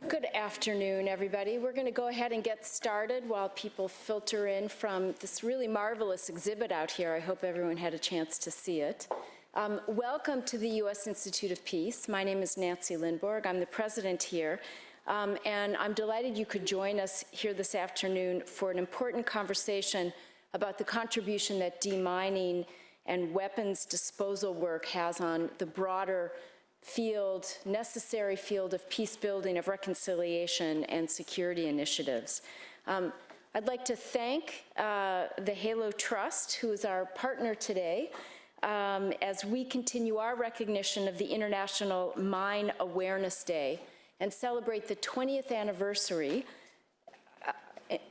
Good afternoon, everybody. We're going to go ahead and get started while people filter in from this really marvelous exhibit out here. I hope everyone had a chance to see it. Welcome to the U.S. Institute of Peace. My name is Nancy Lindborg. I'm the president here, and I'm delighted you could join us here this afternoon for an important conversation about the contribution that demining and weapons disposal work has on the broader necessary field of peace building, of reconciliation, and security initiatives. I'd like to thank the HALO Trust, who is our partner today, as we continue our recognition of the International Mine Awareness Day and celebrate the 20th anniversary,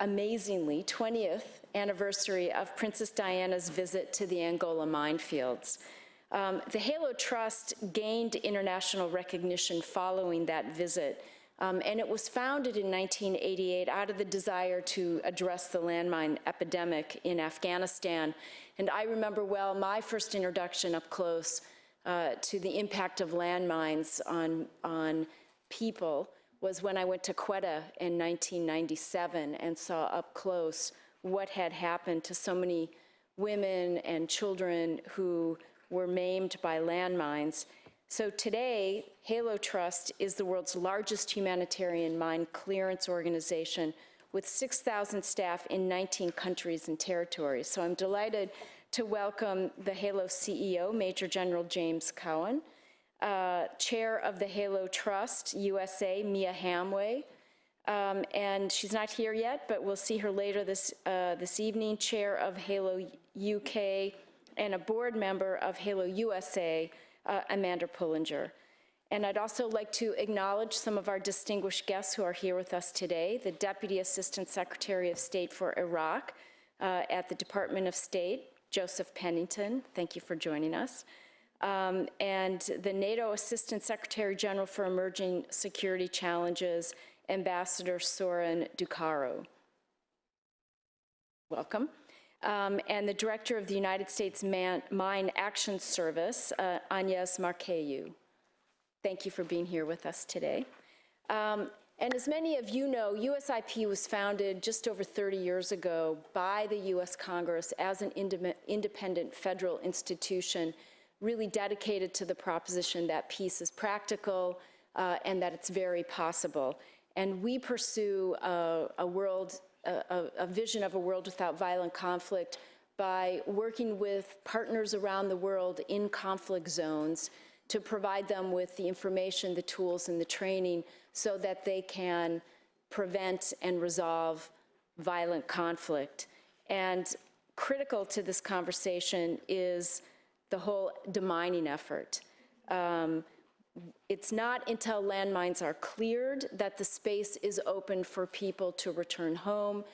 amazingly, 20th anniversary of Princess Diana's visit to the Angola minefields. The HALO Trust gained international recognition following that visit, and it was founded in 1988 out of the desire to address the landmine epidemic in Afghanistan. And I remember well my first introduction up close to the impact of landmines on people was when I went to Quetta in 1997 and saw up close what had happened to so many women and children who were maimed by landmines. So today, HALO Trust is the world's largest humanitarian mine clearance organization with 6,000 staff in 19 countries and territories. So I'm delighted to welcome the HALO CEO, Major General James Cowan, Chair of the HALO Trust USA, Mia Hamway, and she's not here yet, but we'll see her later this evening, Chair of HALO UK, and a board member of HALO USA, Amanda Pullinger. And I'd also like to acknowledge some of our distinguished guests who are here with us today, the Deputy Assistant Secretary of State for Iraq at the Department of State, Joseph Pennington, thank you for joining us, and the NATO Assistant Secretary General for Emerging Security Challenges, Ambassador Soren Ducaro. Welcome. And the Director of the United States Mine Action Service, Agnes Marqueyu. Thank you for being here with us today. And as many of you know, USIP was founded just over 30 years ago by the US Congress as an independent federal institution, really dedicated to the proposition that peace is practical and that it's very possible. And we pursue a vision of a world without violent conflict by working with partners around the world in conflict zones to provide them with the information, the tools, and the training so that they can prevent and resolve violent conflict. And critical to this conversation is the whole demining effort. It's not until landmines are cleared that the space is open for people to return home,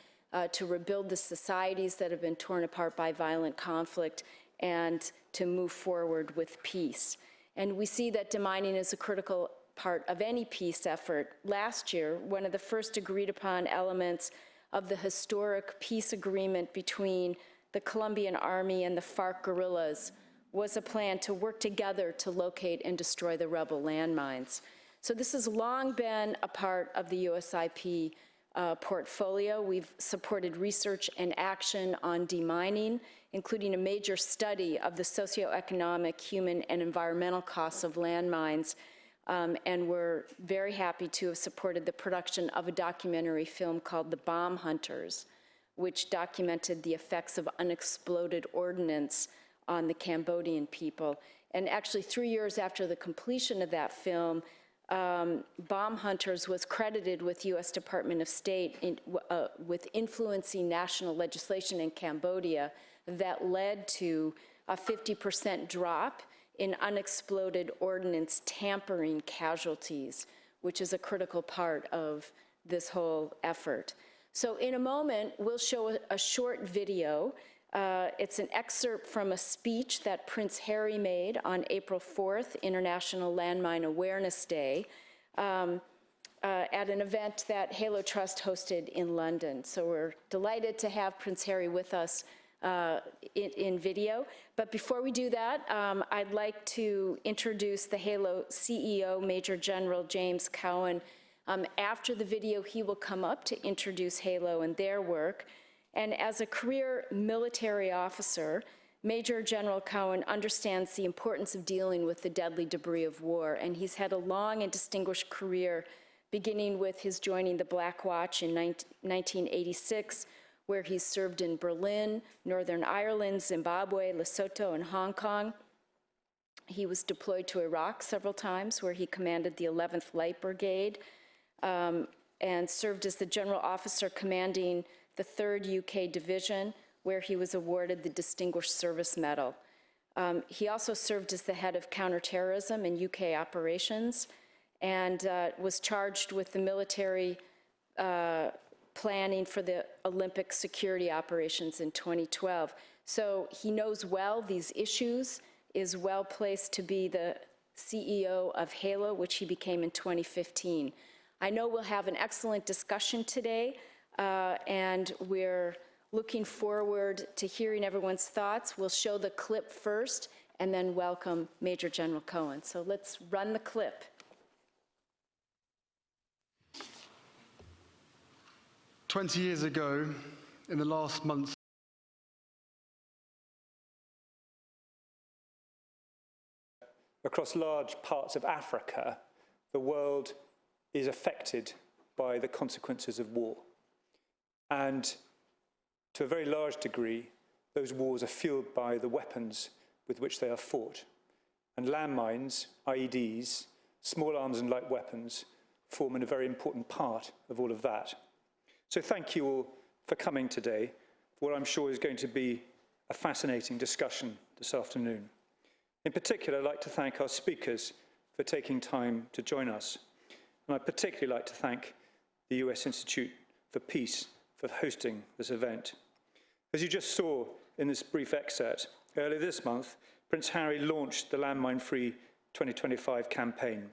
to rebuild the societies that have been torn apart by violent conflict, and to move forward with peace. And we see that demining is a critical part of any peace effort. Last year, one of the first agreed upon elements of the historic peace agreement between the Colombian army and the FARC guerrillas was a plan to work together to locate and destroy the rebel landmines. So this has long been a part of the USIP portfolio. We've supported research and action on demining, including a major study of the socioeconomic, human, and environmental costs of landmines. And we're very happy to have supported the production of a documentary film called The Bomb Hunters, which documented the effects of unexploded ordnance on the Cambodian people. And actually 3 years after the completion of that film, Bomb Hunters was credited with US Department of State with influencing national legislation in Cambodia that led to a 50% drop in unexploded ordnance tampering casualties, which is a critical part of this whole effort. So in a moment, we'll show a short video. It's an excerpt from a speech that Prince Harry made on April 4th, International Landmine Awareness Day, at an event that HALO Trust hosted in London. So we're delighted to have Prince Harry with us in video. But before we do that, I'd like to introduce the HALO CEO, Major General James Cowan, After the video, he will come up to introduce HALO and their work. And as a career military officer, Major General Cowan understands the importance of dealing with the deadly debris of war, and he's had a long and distinguished career, beginning with his joining the Black Watch in 1986, where he served in Berlin, Northern Ireland, Zimbabwe, Lesotho, and Hong Kong. He was deployed to Iraq several times, where he commanded the 11th Light Brigade, and served as the general officer commanding the 3rd UK Division, where he was awarded the Distinguished Service Medal. He also served as the head of counterterrorism and UK operations, and was charged with the military planning for the Olympic security operations in 2012. So he knows well these issues, is well placed to be the CEO of HALO, which he became in 2015. I know we'll have an excellent discussion today, and we're looking forward to hearing everyone's thoughts. We'll show the clip first and then welcome Major General Cowan. So let's run the clip. 20 years ago, in the last months, across large parts of Africa, the world is affected by the consequences of war. And to a very large degree, those wars are fueled by the weapons with which they are fought. And landmines, IEDs, small arms and light weapons form a very important part of all of that. So thank you all for coming today for what I'm sure is going to be a fascinating discussion this afternoon. In particular, I'd like to thank our speakers for taking time to join us. And I'd particularly like to thank the US Institute for Peace for hosting this event. As you just saw in this brief excerpt, earlier this month, Prince Harry launched the Landmine Free 2025 campaign,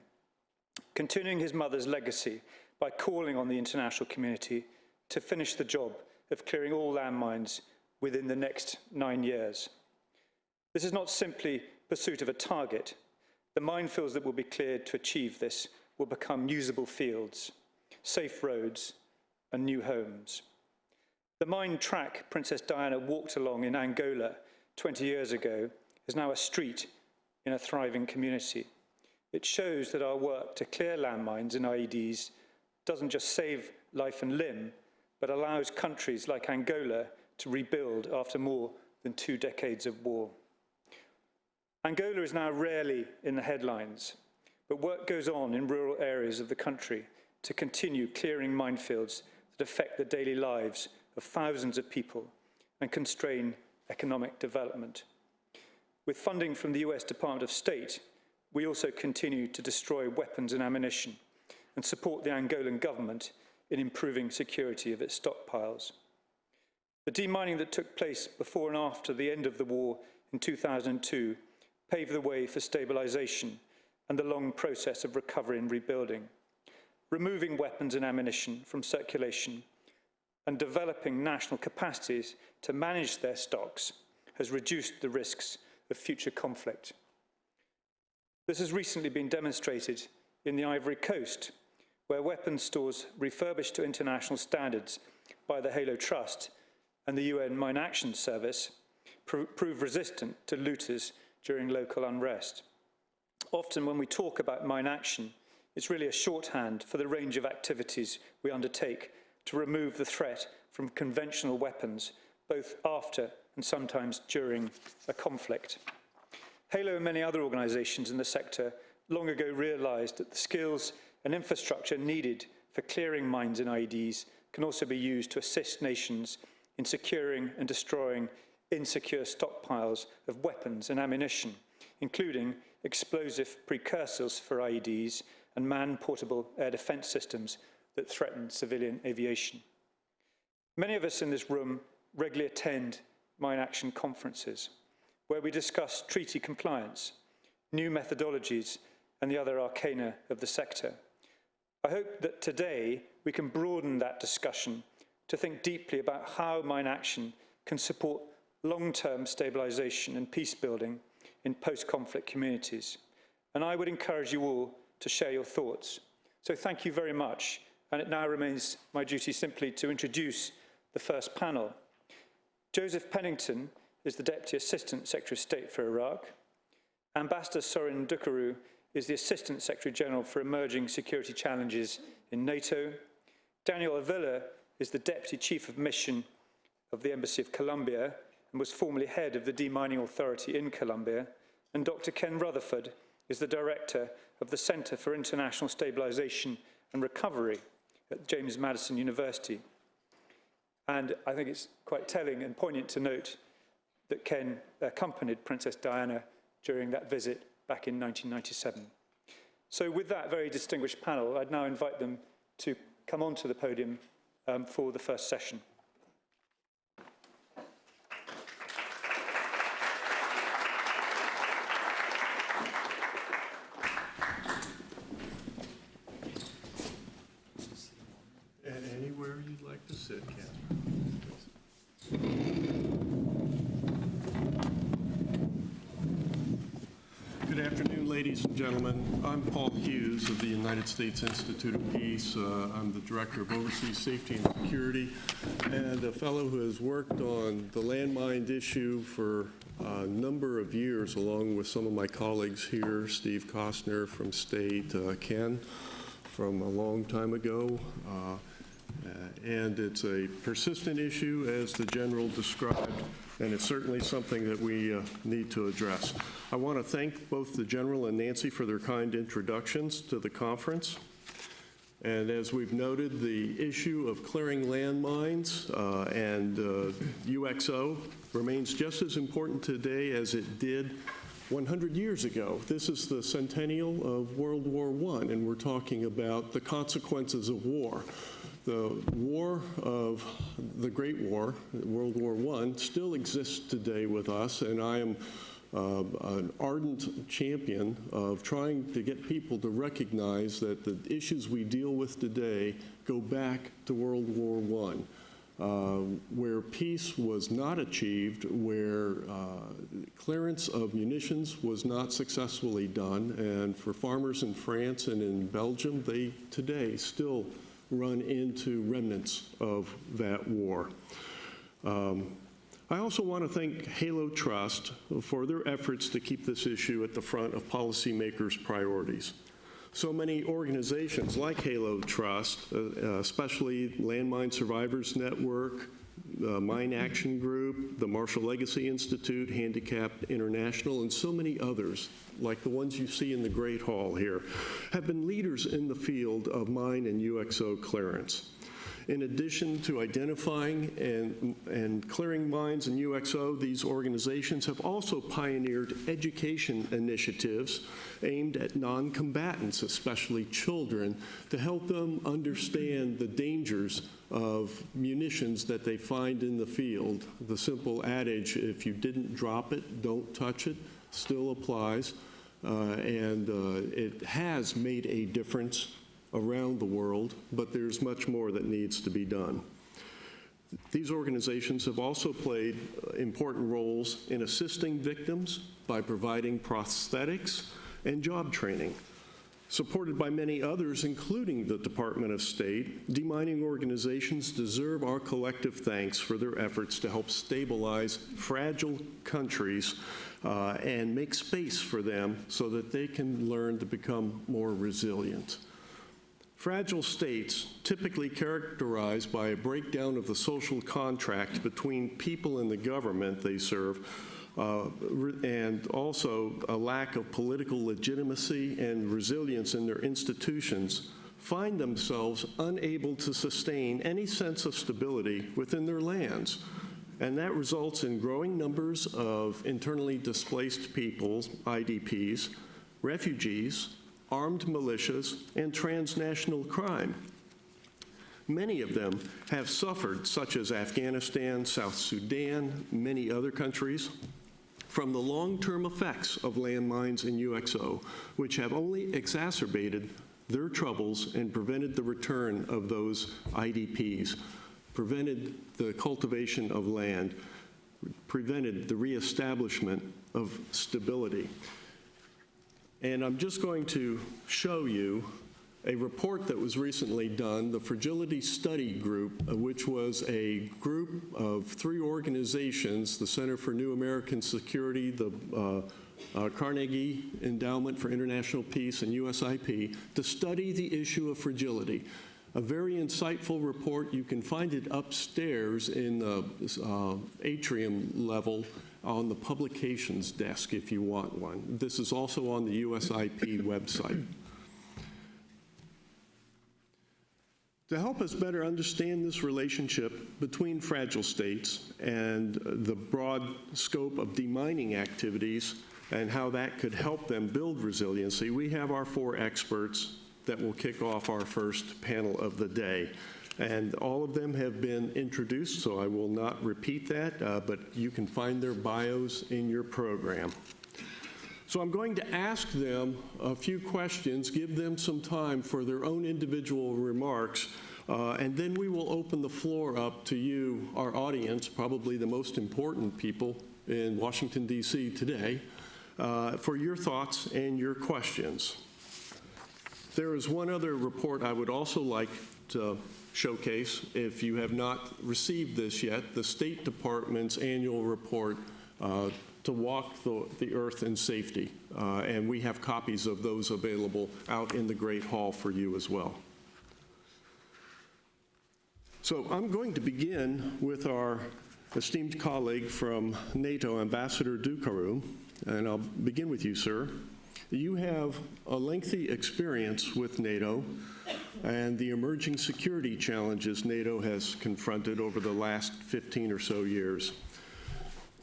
continuing his mother's legacy by calling on the international community to finish the job of clearing all landmines within the next 9 years. This is not simply pursuit of a target. The minefields that will be cleared to achieve this will become usable fields, safe roads, and new homes. The mine track Princess Diana walked along in Angola 20 years ago is now a street in a thriving community. It shows that our work to clear landmines and IEDs doesn't just save life and limb, but allows countries like Angola to rebuild after more than 2 decades of war. Angola is now rarely in the headlines, but work goes on in rural areas of the country to continue clearing minefields that affect the daily lives of thousands of people and constrain economic development. With funding from the US Department of State, we also continue to destroy weapons and ammunition and support the Angolan government in improving security of its stockpiles. The demining that took place before and after the end of the war in 2002 paved the way for stabilization and the long process of recovery and rebuilding. Removing weapons and ammunition from circulation and developing national capacities to manage their stocks has reduced the risks of future conflict. This has recently been demonstrated in the Ivory Coast, where weapons stores refurbished to international standards by the HALO Trust and the UN Mine Action Service prove resistant to looters during local unrest. Often when we talk about mine action, it's really a shorthand for the range of activities we undertake to remove the threat from conventional weapons, both after and sometimes during a conflict. HALO and many other organisations in the sector long ago realised that the skills and infrastructure needed for clearing mines and IEDs can also be used to assist nations in securing and destroying insecure stockpiles of weapons and ammunition, including explosive precursors for IEDs and man-portable air defence systems that threaten civilian aviation. Many of us in this room regularly attend mine action conferences, where we discuss treaty compliance, new methodologies, and the other arcana of the sector. I hope that today we can broaden that discussion to think deeply about how mine action can support long-term stabilisation and peace building in post-conflict communities. And I would encourage you all to share your thoughts. So thank you very much. And it now remains my duty simply to introduce the first panel. Joseph Pennington is the Deputy Assistant Secretary of State for Iraq. Ambassador Sorin Dukaru is the Assistant Secretary General for Emerging Security Challenges in NATO. Daniel Avila is the Deputy Chief of Mission of the Embassy of Colombia and was formerly head of the Demining Authority in Colombia. And Dr. Ken Rutherford is the Director of the Center for International Stabilization and Recovery at James Madison University. And I think it's quite telling and poignant to note that Ken accompanied Princess Diana during that visit back in 1997. So with that very distinguished panel, I'd now invite them to come onto the podium for the first session. And anywhere you'd like to sit, Catherine. Good afternoon, ladies and gentlemen. I'm Paul Hughes of the United States Institute of Peace. I'm the Director of Overseas Safety and Security, and a fellow who has worked on the landmine issue for a number of years, along with some of my colleagues here, Steve Costner from State, Ken from a long time ago. And it's a persistent issue, as the General described, and it's certainly something that we need to address. I want to thank both the General and Nancy for their kind introductions to the conference. And as we've noted, the issue of clearing landmines and UXO remains just as important today as it did 100 years ago. This is the centennial of World War I, and we're talking about the consequences of war. The war of the Great War, World War I, still exists today with us, and I am an ardent champion of trying to get people to recognize that the issues we deal with today go back to World War I, where peace was not achieved, where clearance of munitions was not successfully done, and for farmers in France and in Belgium, they today still run into remnants of that war. I also want to thank HALO Trust for their efforts to keep this issue at the front of policymakers' priorities. So many organizations like HALO Trust, especially Landmine Survivors Network, Mine Action Group, the Marshall Legacy Institute, Handicapped International, and so many others, like the ones you see in the Great Hall here, have been leaders in the field of mine and UXO clearance. In addition to identifying and clearing mines and UXO, these organizations have also pioneered education initiatives aimed at non-combatants, especially children, to help them understand the dangers of munitions that they find in the field. The simple adage, if you didn't drop it, don't touch it, still applies, and it has made a difference around the world, but there's much more that needs to be done. These organizations have also played important roles in assisting victims by providing prosthetics and job training. Supported by many others, including the Department of State, demining organizations deserve our collective thanks for their efforts to help stabilize fragile countries and make space for them so that they can learn to become more resilient. Fragile states, typically characterized by a breakdown of the social contract between people and the government they serve, and also a lack of political legitimacy and resilience in their institutions, find themselves unable to sustain any sense of stability within their lands. And that results in growing numbers of internally displaced peoples, IDPs, refugees, armed militias, and transnational crime. Many of them have suffered, such as Afghanistan, South Sudan, many other countries, from the long-term effects of landmines and UXO, which have only exacerbated their troubles and prevented the return of those IDPs, prevented the cultivation of land, prevented the reestablishment of stability. And I'm just going to show you a report that was recently done, the Fragility Study Group, which was a group of 3 organizations, the Center for New American Security, the Carnegie Endowment for International Peace, and USIP, to study the issue of fragility. A very insightful report. You can find it upstairs in the atrium level on the publications desk if you want one. This is also on the USIP website. To help us better understand this relationship between fragile states and the broad scope of demining activities and how that could help them build resiliency, we have our 4 experts that will kick off our first panel of the day. And all of them have been introduced, so I will not repeat that, but you can find their bios in your program. So I'm going to ask them a few questions, give them some time for their own individual remarks, and then we will open the floor up to you, our audience, probably the most important people in Washington, D.C. today, for your thoughts and your questions. There is one other report I would also like to showcase, if you have not received this yet, the State Department's annual report to walk the earth in safety. And we have copies of those available out in the Great Hall for you as well. So I'm going to begin with our esteemed colleague from NATO, Ambassador Dukaru, and I'll begin with you, sir. You have a lengthy experience with NATO and the emerging security challenges NATO has confronted over the last 15 or so years.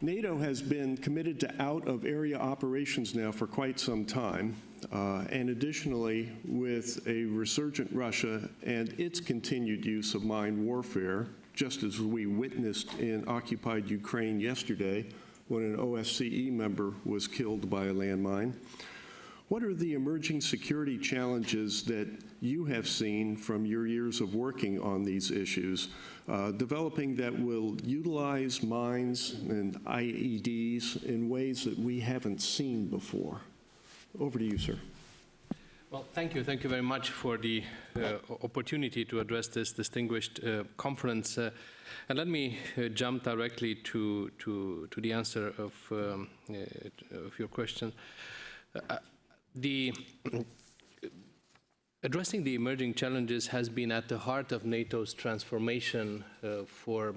NATO has been committed to out-of-area operations now for quite some time, and additionally, with a resurgent Russia and its continued use of mine warfare, just as we witnessed in occupied Ukraine yesterday when an OSCE member was killed by a landmine. What are the emerging security challenges that you have seen from your years of working on these issues, developing that will utilize mines and IEDs in ways that we haven't seen before? Over to you, sir. Well, thank you. Thank you very much for the opportunity to address this distinguished conference. And let me jump directly to the answer of your question. Addressing the emerging challenges has been at the heart of NATO's transformation for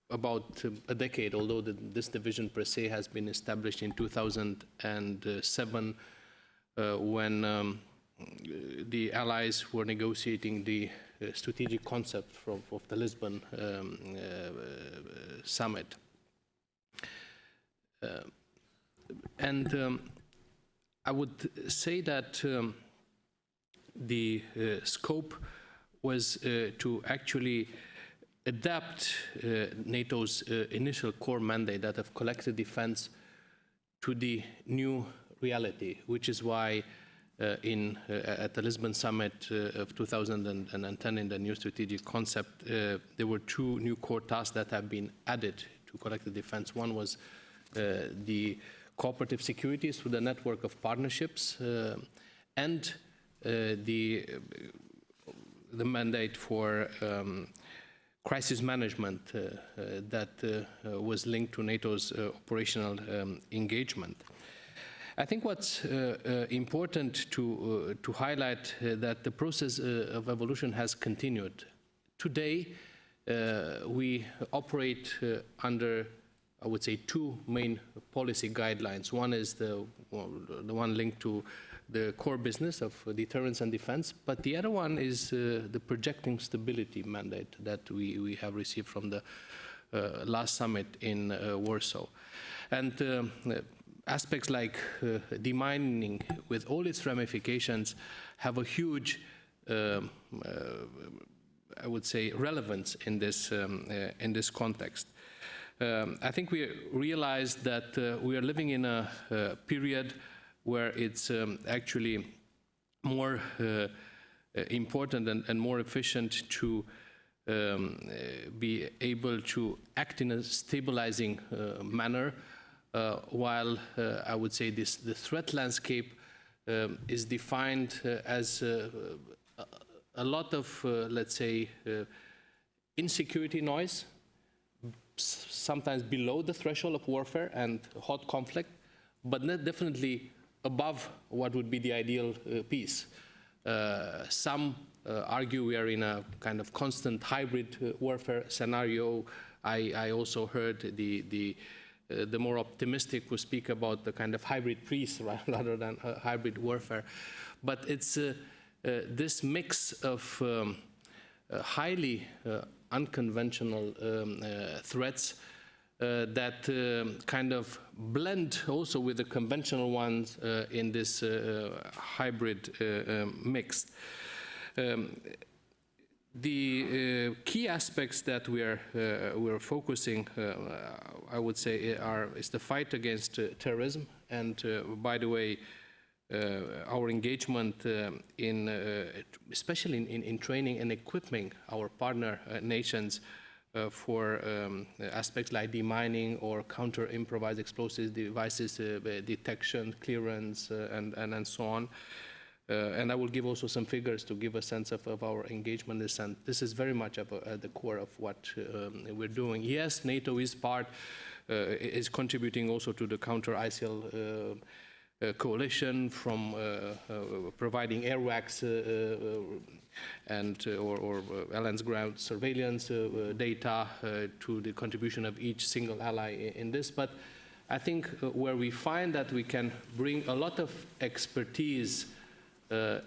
about a decade, although this division per se has been established in 2007 when the Allies were negotiating the strategic concept of the Lisbon summit. I would say that the scope was to actually adapt NATO's initial core mandate, that of collective defense, to the new reality, which is why at the Lisbon summit of 2010 in the new strategic concept, there were 2 new core tasks that have been added to collective defense. One was the cooperative security through the network of partnerships and the mandate for crisis management that was linked to NATO's operational engagement. I think what's important to highlight that the process of evolution has continued. Today, we operate under, I would say, 2 main policy guidelines. One is the one linked to the core business of deterrence and defense, but the other one is the projecting stability mandate that we have received from the last summit in Warsaw. And aspects like demining, with all its ramifications, have a huge, I would say, relevance in this context. I think we realized that we are living in a period where it's actually more important and more efficient to be able to act in a stabilizing manner, while I would say the threat landscape is defined as a lot of, let's say, insecurity noise, sometimes below the threshold of warfare and hot conflict, but not definitely above what would be the ideal peace. Some argue we are in a kind of constant hybrid warfare scenario. I also heard the more optimistic who speak about the kind of hybrid peace rather than hybrid warfare. But it's this mix of highly unconventional threats that kind of blend also with the conventional ones in this hybrid mix. The key aspects that we're focusing, I would say, is the fight against terrorism. And by the way, our engagement especially in training and equipping our partner nations for aspects like demining or counter-improvised explosive devices detection, clearance, and so on. And I will give also some figures to give a sense of our engagement. This is very much at the core of what we're doing. Yes, NATO is contributing also to the counter-ISIL coalition, from providing airwax or alliance ground surveillance data to the contribution of each single ally in this. But I think where we find that we can bring a lot of expertise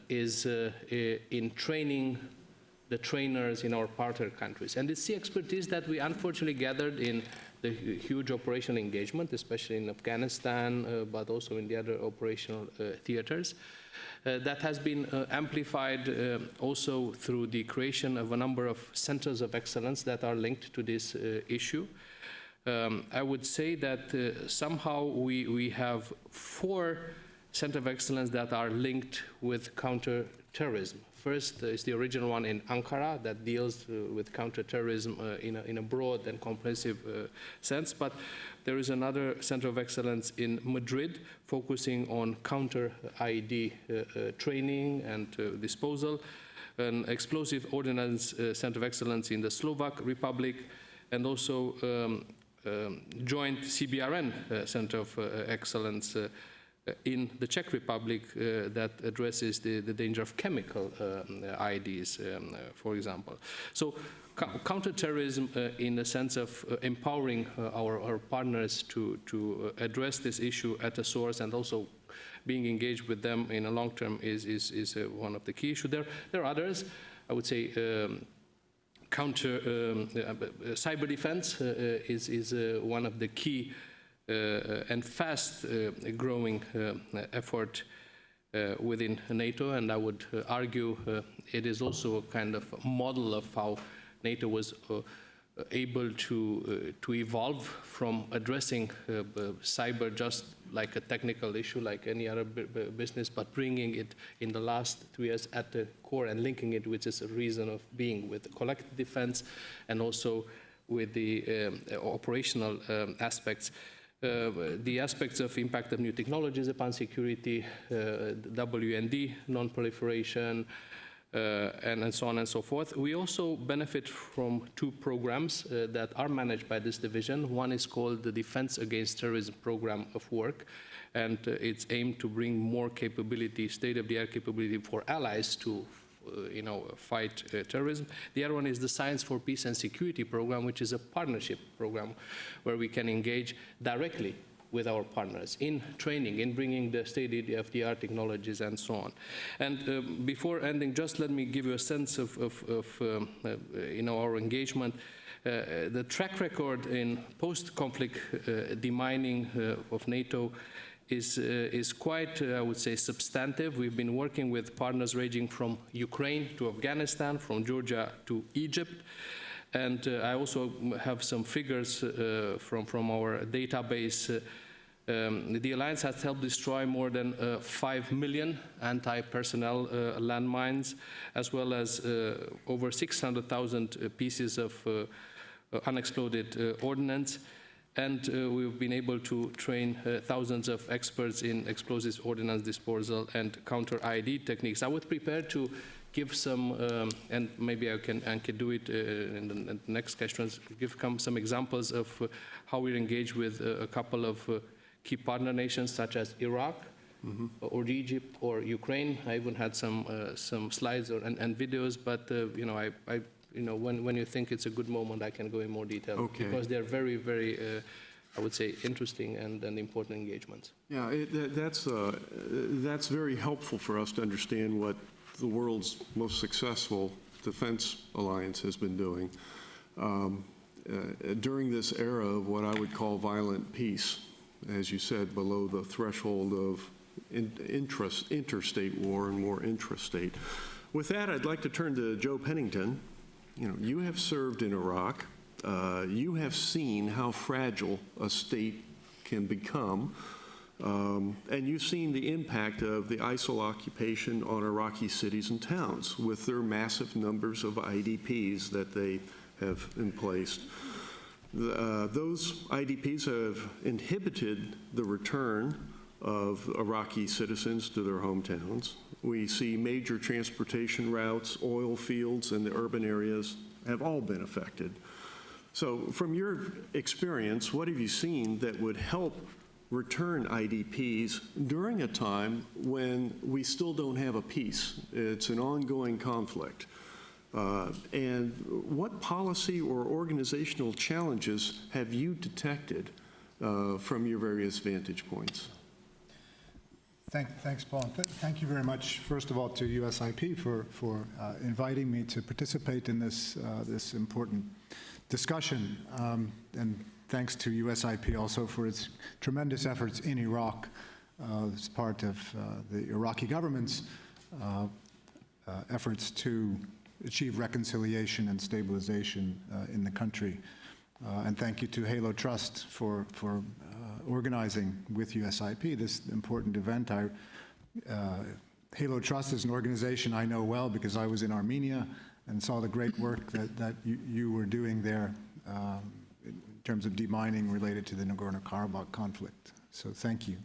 is in training the trainers in our partner countries. And it's the expertise that we unfortunately gathered in the huge operational engagement, especially in Afghanistan, but also in the other operational theaters. That has been amplified also through the creation of a number of centers of excellence that are linked to this issue. I would say that somehow we have 4 centers of excellence that are linked with counterterrorism. First is the original one in Ankara that deals with counterterrorism in a broad and comprehensive sense, but there is another center of excellence in Madrid focusing on counter-IED training and disposal, an explosive ordnance center of excellence in the Slovak Republic, and also joint CBRN center of excellence in the Czech Republic that addresses the danger of chemical IEDs, for example. So counterterrorism in the sense of empowering our partners to address this issue at the source and also being engaged with them in a long term is one of the key issues. There are others. I would say cyber defense is one of the key and fast growing effort within NATO, and I would argue it is also a kind of model of how NATO was able to evolve from addressing cyber just like a technical issue like any other business, but bringing it in the last 3 years at the core and linking it with this reason of being with collective defense and also with the operational aspects. The aspects of impact of new technologies upon security, WND, non-proliferation, and so on and so forth. We also benefit from 2 programs that are managed by this division. One is called the Defense Against Terrorism Program of Work, and it's aimed to bring more capability, state-of-the-art capability for allies to fight terrorism. The other one is the Science for Peace and Security program, which is a partnership program where we can engage directly with our partners in training, in bringing the state-of-the-art technologies and so on. And before ending, just let me give you a sense of our engagement. The track record in post-conflict demining of NATO is quite, I would say, substantive. We've been working with partners ranging from Ukraine to Afghanistan, from Georgia to Egypt. And I also have some figures from our database. The Alliance has helped destroy more than 5 million anti-personnel landmines, as well as over 600,000 pieces of unexploded ordnance. And we've been able to train thousands of experts in explosives ordnance disposal and counter-IED techniques. I was prepared to give some, and maybe I can do it in the next questions, give some examples of how we engage with a couple of key partner nations such as Iraq, or Egypt or Ukraine. I even had some slides and videos, but when you think it's a good moment, I can go in more detail because they're very, very, I would say, interesting and important engagements. Yeah, that's very helpful for us to understand what the world's most successful defense alliance has been doing during this era of what I would call violent peace, as you said, below the threshold of interstate war and more intrastate. With that, I'd like to turn to Joe Pennington. You have served in Iraq. You have seen how fragile a state can become, and you've seen the impact of the ISIL occupation on Iraqi cities and towns with their massive numbers of IDPs that they have emplaced. Those IDPs have inhibited the return of Iraqi citizens to their hometowns. We see major transportation routes, oil fields, and the urban areas have all been affected. So from your experience, what have you seen that would help return IDPs during a time when we still don't have a peace? It's an ongoing conflict. And what policy or organizational challenges have you detected from your various vantage points? Thanks, Paul. Thank you very much, first of all, to USIP for inviting me to participate in this important discussion. And thanks to USIP also for its tremendous efforts in Iraq as part of the Iraqi government's efforts to achieve reconciliation and stabilization in the country. And thank you to HALO Trust for organizing with USIP this important event. HALO Trust is an organization I know well because I was in Armenia and saw the great work that you were doing there in terms of demining related to the Nagorno-Karabakh conflict. So thank you.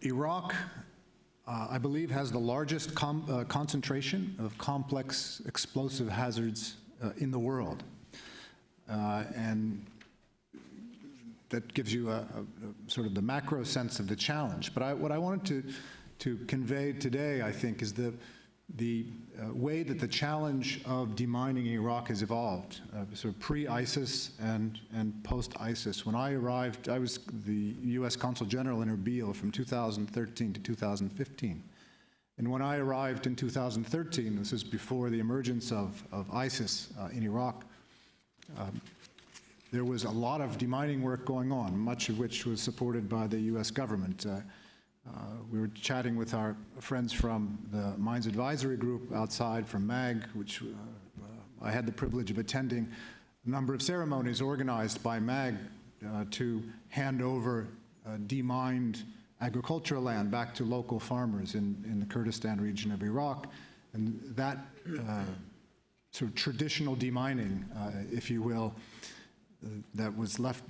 Iraq, I believe, has the largest concentration of complex explosive hazards in the world. And that gives you a sort of the macro sense of the challenge. But what I wanted to convey today, I think, is the way that the challenge of demining in Iraq has evolved, sort of pre-ISIS and post-ISIS. When I arrived, I was the U.S. Consul General in Erbil from 2013 to 2015. And when I arrived in 2013, this is before the emergence of ISIS in Iraq, there was a lot of demining work going on, much of which was supported by the U.S. government. We were chatting with our friends from the Mines Advisory Group outside from MAG, which I had the privilege of attending a number of ceremonies organized by MAG to hand over demined agricultural land back to local farmers in the Kurdistan region of Iraq. And that sort of traditional demining, if you will, that was left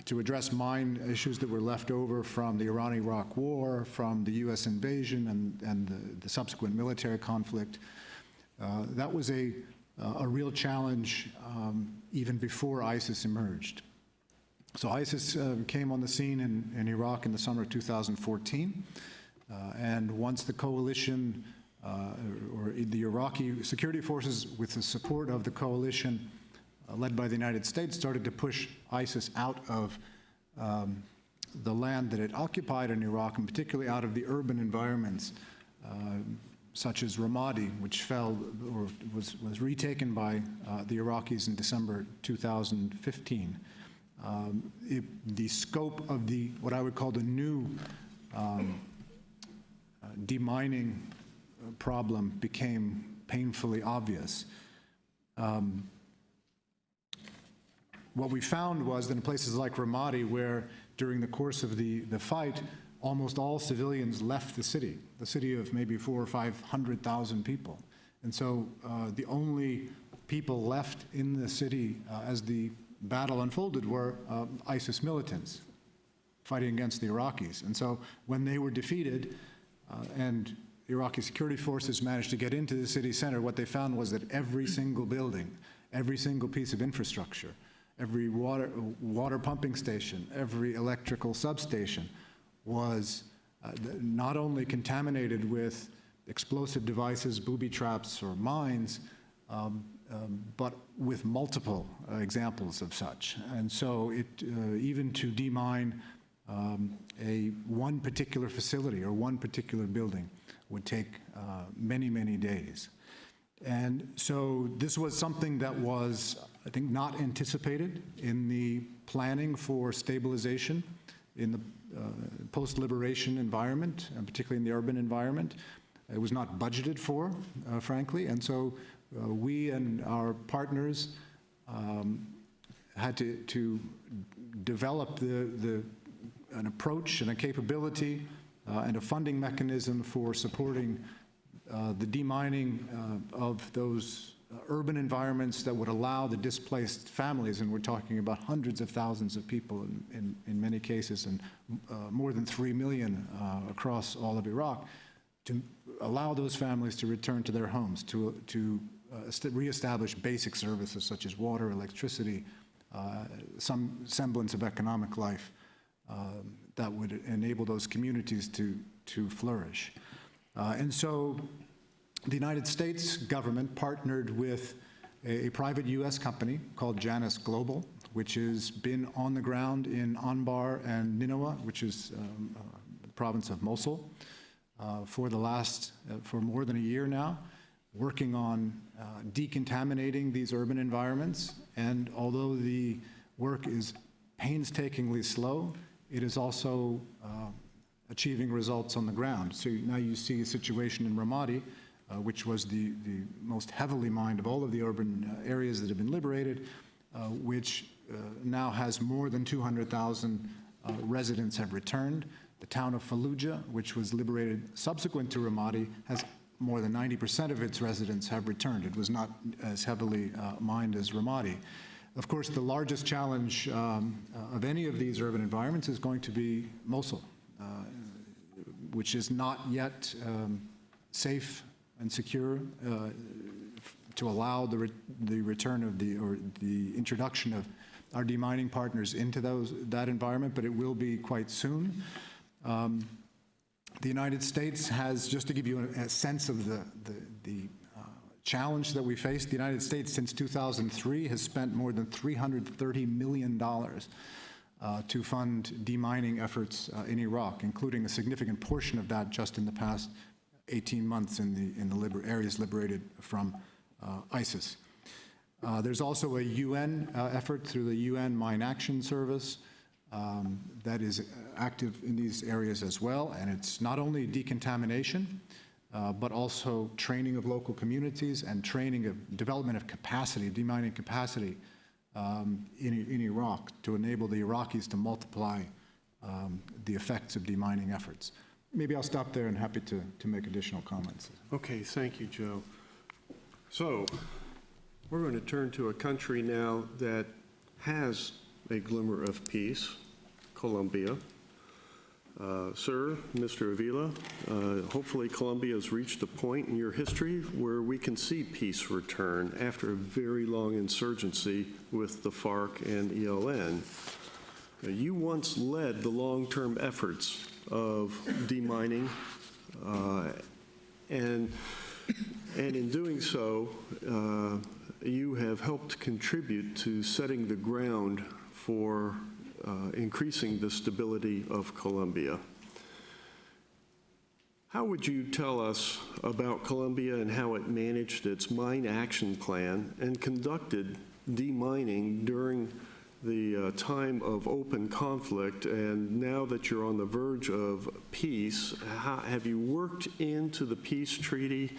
to address mine issues that were left over from the Iran-Iraq war, from the U.S. invasion and the subsequent military conflict. That was a real challenge even before ISIS emerged. So ISIS came on the scene in Iraq in the summer of 2014. And once the coalition, or the Iraqi security forces with the support of the coalition, led by the United States, started to push ISIS out of the land that it occupied in Iraq, and particularly out of the urban environments, such as Ramadi, which fell or was retaken by the Iraqis in December 2015. The scope of what I would call the new demining problem became painfully obvious. What we found was that in places like Ramadi, where during the course of the fight, almost all civilians left the city of maybe 400,000 or 500,000 people. And so the only people left in the city as the battle unfolded were ISIS militants fighting against the Iraqis. And so when they were defeated, and Iraqi security forces managed to get into the city center, what they found was that every single building, every single piece of infrastructure, every water pumping station, every electrical substation was not only contaminated with explosive devices, booby traps, or mines, but with multiple examples of such. And so even to demine one particular facility or one particular building would take many, many days. And so this was something that was, I think, not anticipated in the planning for stabilization in the post-liberation environment, and particularly in the urban environment. It was not budgeted for, frankly, and so we and our partners had to develop an approach and a capability and a funding mechanism for supporting the demining of those urban environments that would allow the displaced families, and we're talking about hundreds of thousands of people in many cases, and more than 3 million across all of Iraq, to allow those families to return to their homes, to reestablish basic services such as water, electricity, some semblance of economic life that would enable those communities to flourish. And so the United States government partnered with a private U.S. company called Janus Global, which has been on the ground in Anbar and Nineveh, which is the province of Mosul, for more than a year now, working on decontaminating these urban environments. And although the work is painstakingly slow, it is also achieving results on the ground. So now you see a situation in Ramadi, which was the most heavily mined of all of the urban areas that have been liberated, which now has more than 200,000 residents have returned. The town of Fallujah, which was liberated subsequent to Ramadi, has more than 90% of its residents have returned. It was not as heavily mined as Ramadi. Of course, the largest challenge of any of these urban environments is going to be Mosul, which is not yet safe and secure to allow the return of the introduction of our demining partners into that environment, but it will be quite soon. The United States has, just to give you a sense of the challenge that we face, the United States since 2003 has spent more than $330 million to fund demining efforts in Iraq, including a significant portion of that just in the past 18 months in the areas liberated from ISIS. There's also a UN effort through the UN Mine Action Service that is active in these areas as well, and it's not only decontamination, but also training of local communities and development of capacity, demining capacity in Iraq to enable the Iraqis to multiply the effects of demining efforts. Maybe I'll stop there and happy to make additional comments. Okay, thank you, Joe. So we're going to turn to a country now that has a glimmer of peace, Colombia. Sir, Mr. Avila, hopefully Colombia has reached a point in your history where we can see peace return after a very long insurgency with the FARC and ELN. You once led the long-term efforts of demining, and in doing so, you have helped contribute to setting the ground for increasing the stability of Colombia. How would you tell us about Colombia and how it managed its mine action plan and conducted demining during the time of open conflict, and now that you're on the verge of peace, have you worked into the peace treaty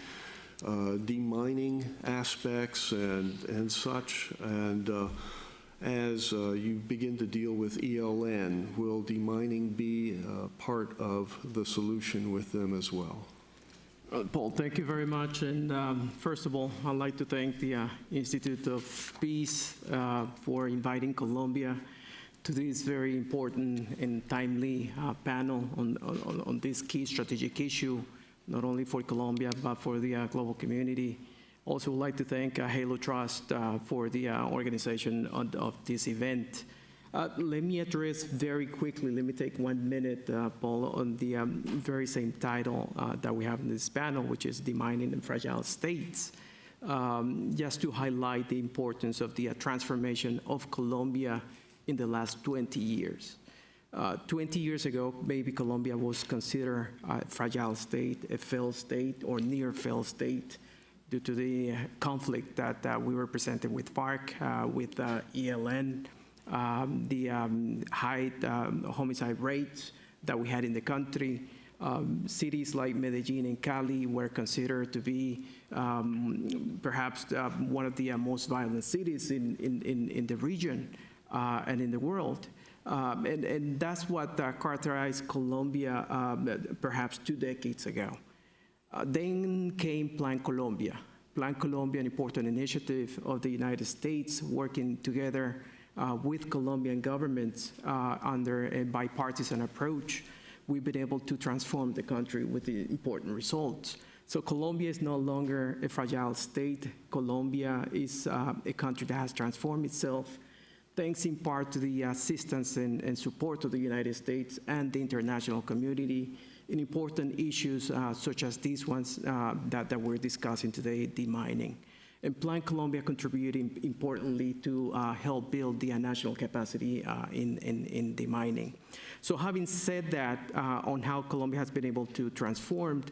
demining aspects and such, and as you begin to deal with ELN, will demining be part of the solution with them as well? Paul, thank you very much. And first of all, I'd like to thank the Institute of Peace for inviting Colombia to this very important and timely panel on this key strategic issue not only for Colombia, but for the global community. Also would like to thank HALO Trust for the organization of this event. Let me address very quickly, let me take 1 minute, Paul, on the very same title that we have in this panel, which is Demining and Fragile States. Just to highlight the importance of the transformation of Colombia in the last 20 years. 20 years ago, maybe Colombia was considered a fragile state, a failed state, or near failed state due to the conflict that we were presented with FARC, with ELN, the high homicide rates that we had in the country. Cities like Medellin and Cali were considered to be perhaps one of the most violent cities in the region and in the world. And that's what characterized Colombia perhaps 2 decades ago. Then came Plan Colombia. Plan Colombia, an important initiative of the United States working together with Colombian governments under a bipartisan approach. We've been able to transform the country with the important results. So Colombia is no longer a fragile state. Colombia is a country that has transformed itself, thanks in part to the assistance and support of the United States and the international community in important issues such as these ones that we're discussing today, demining. And Plan Colombia contributing importantly to help build the national capacity in demining. So having said that on how Colombia has been able to transform,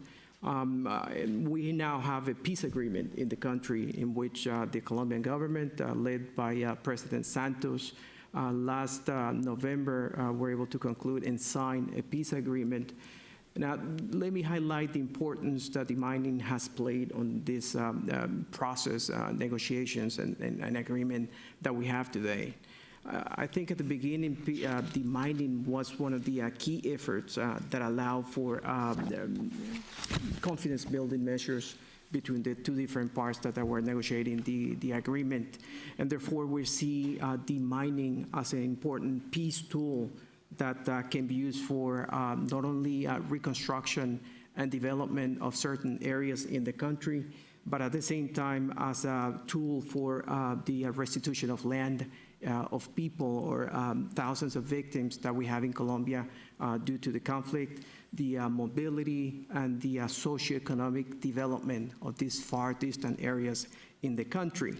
we now have a peace agreement in the country in which the Colombian government, led by President Santos, last November, were able to conclude and sign a peace agreement. Now, let me highlight the importance that demining has played on this process, negotiations, and agreement that we have today. I think at the beginning, demining was one of the key efforts that allow for confidence-building measures between the two different parts that were negotiating the agreement. And therefore, we see demining as an important peace tool that can be used for not only reconstruction and development of certain areas in the country, but at the same time as a tool for the restitution of land of people or thousands of victims that we have in Colombia due to the conflict, the mobility and the socioeconomic development of these far distant areas in the country.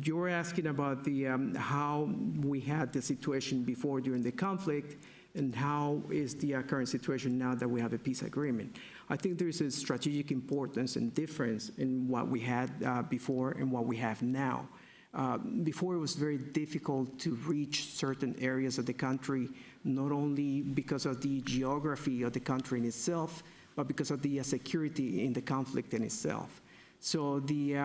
You're asking about the how we had the situation before during the conflict and how is the current situation now that we have a peace agreement. I think there is a strategic importance and difference in what we had before and what we have now. Before, it was very difficult to reach certain areas of the country, not only because of the geography of the country in itself, but because of the security in the conflict in itself. So the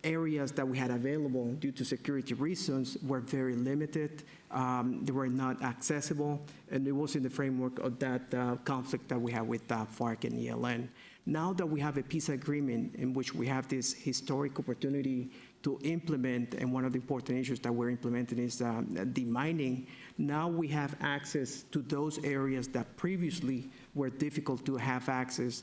areas that we had available due to security reasons were very limited. They were not accessible, and it was in the framework of that conflict that we had with FARC and ELN. Now that we have a peace agreement in which we have this historic opportunity to implement, and one of the important issues that we're implementing is demining, now we have access to those areas that previously were difficult to have access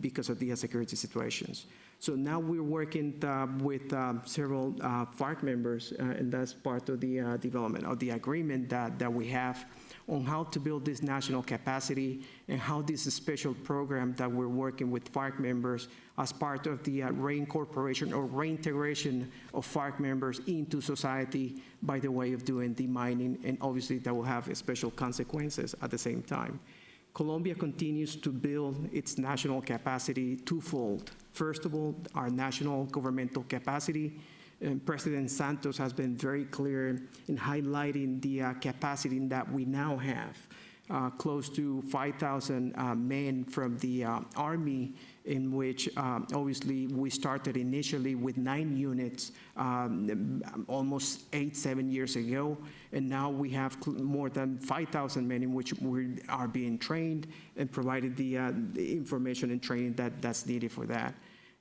because of the security situations. So now we're working with several FARC members, and that's part of the development of the agreement that we have on how to build this national capacity and how this special program that we're working with FARC members as part of the reincorporation or reintegration of FARC members into society by the way of doing demining, and obviously that will have special consequences at the same time. Colombia continues to build its national capacity twofold. First of all, our national governmental capacity. And President Santos has been very clear in highlighting the capacity that we now have. Close to 5,000 men from the Army, in which obviously we started initially with 9 units almost 7 years ago, and now we have more than 5,000 men in which we are being trained and provided the information and training that's needed for that.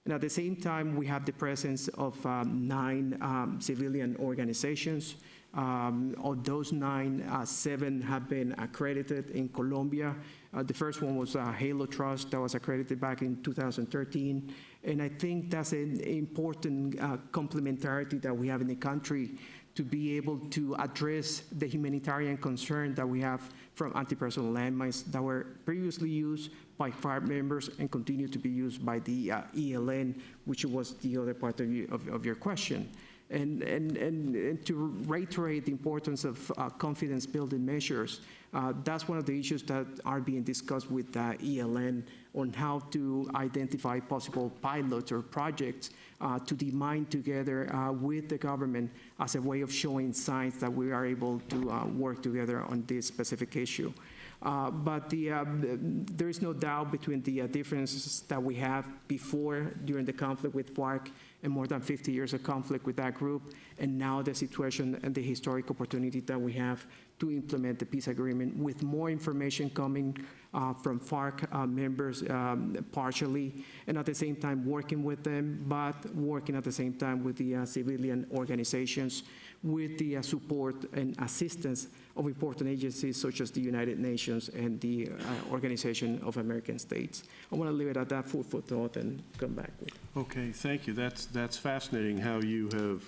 And at the same time, we have the presence of 9 civilian organizations. Of those 9, 7 have been accredited in Colombia. The first one was HALO Trust that was accredited back in 2013. And I think that's an important complementarity that we have in the country to be able to address the humanitarian concern that we have from anti-personnel landmines that were previously used by FARC members and continue to be used by the ELN, which was the other part of your question. And to reiterate the importance of confidence-building measures, that's one of the issues that are being discussed with ELN on how to identify possible pilots or projects to demine together with the government as a way of showing signs that we are able to work together on this specific issue. But there is no doubt between the differences that we have before, during the conflict with FARC, and more than 50 years of conflict with that group, and now the situation and the historic opportunity that we have to implement the peace agreement with more information coming from FARC members partially, and at the same time working with them, but working at the same time with the civilian organizations, with the support and assistance of important agencies such as the United Nations and the Organization of American States. I want to leave it at that food for thought and come back with. Okay, thank you. That's fascinating how you have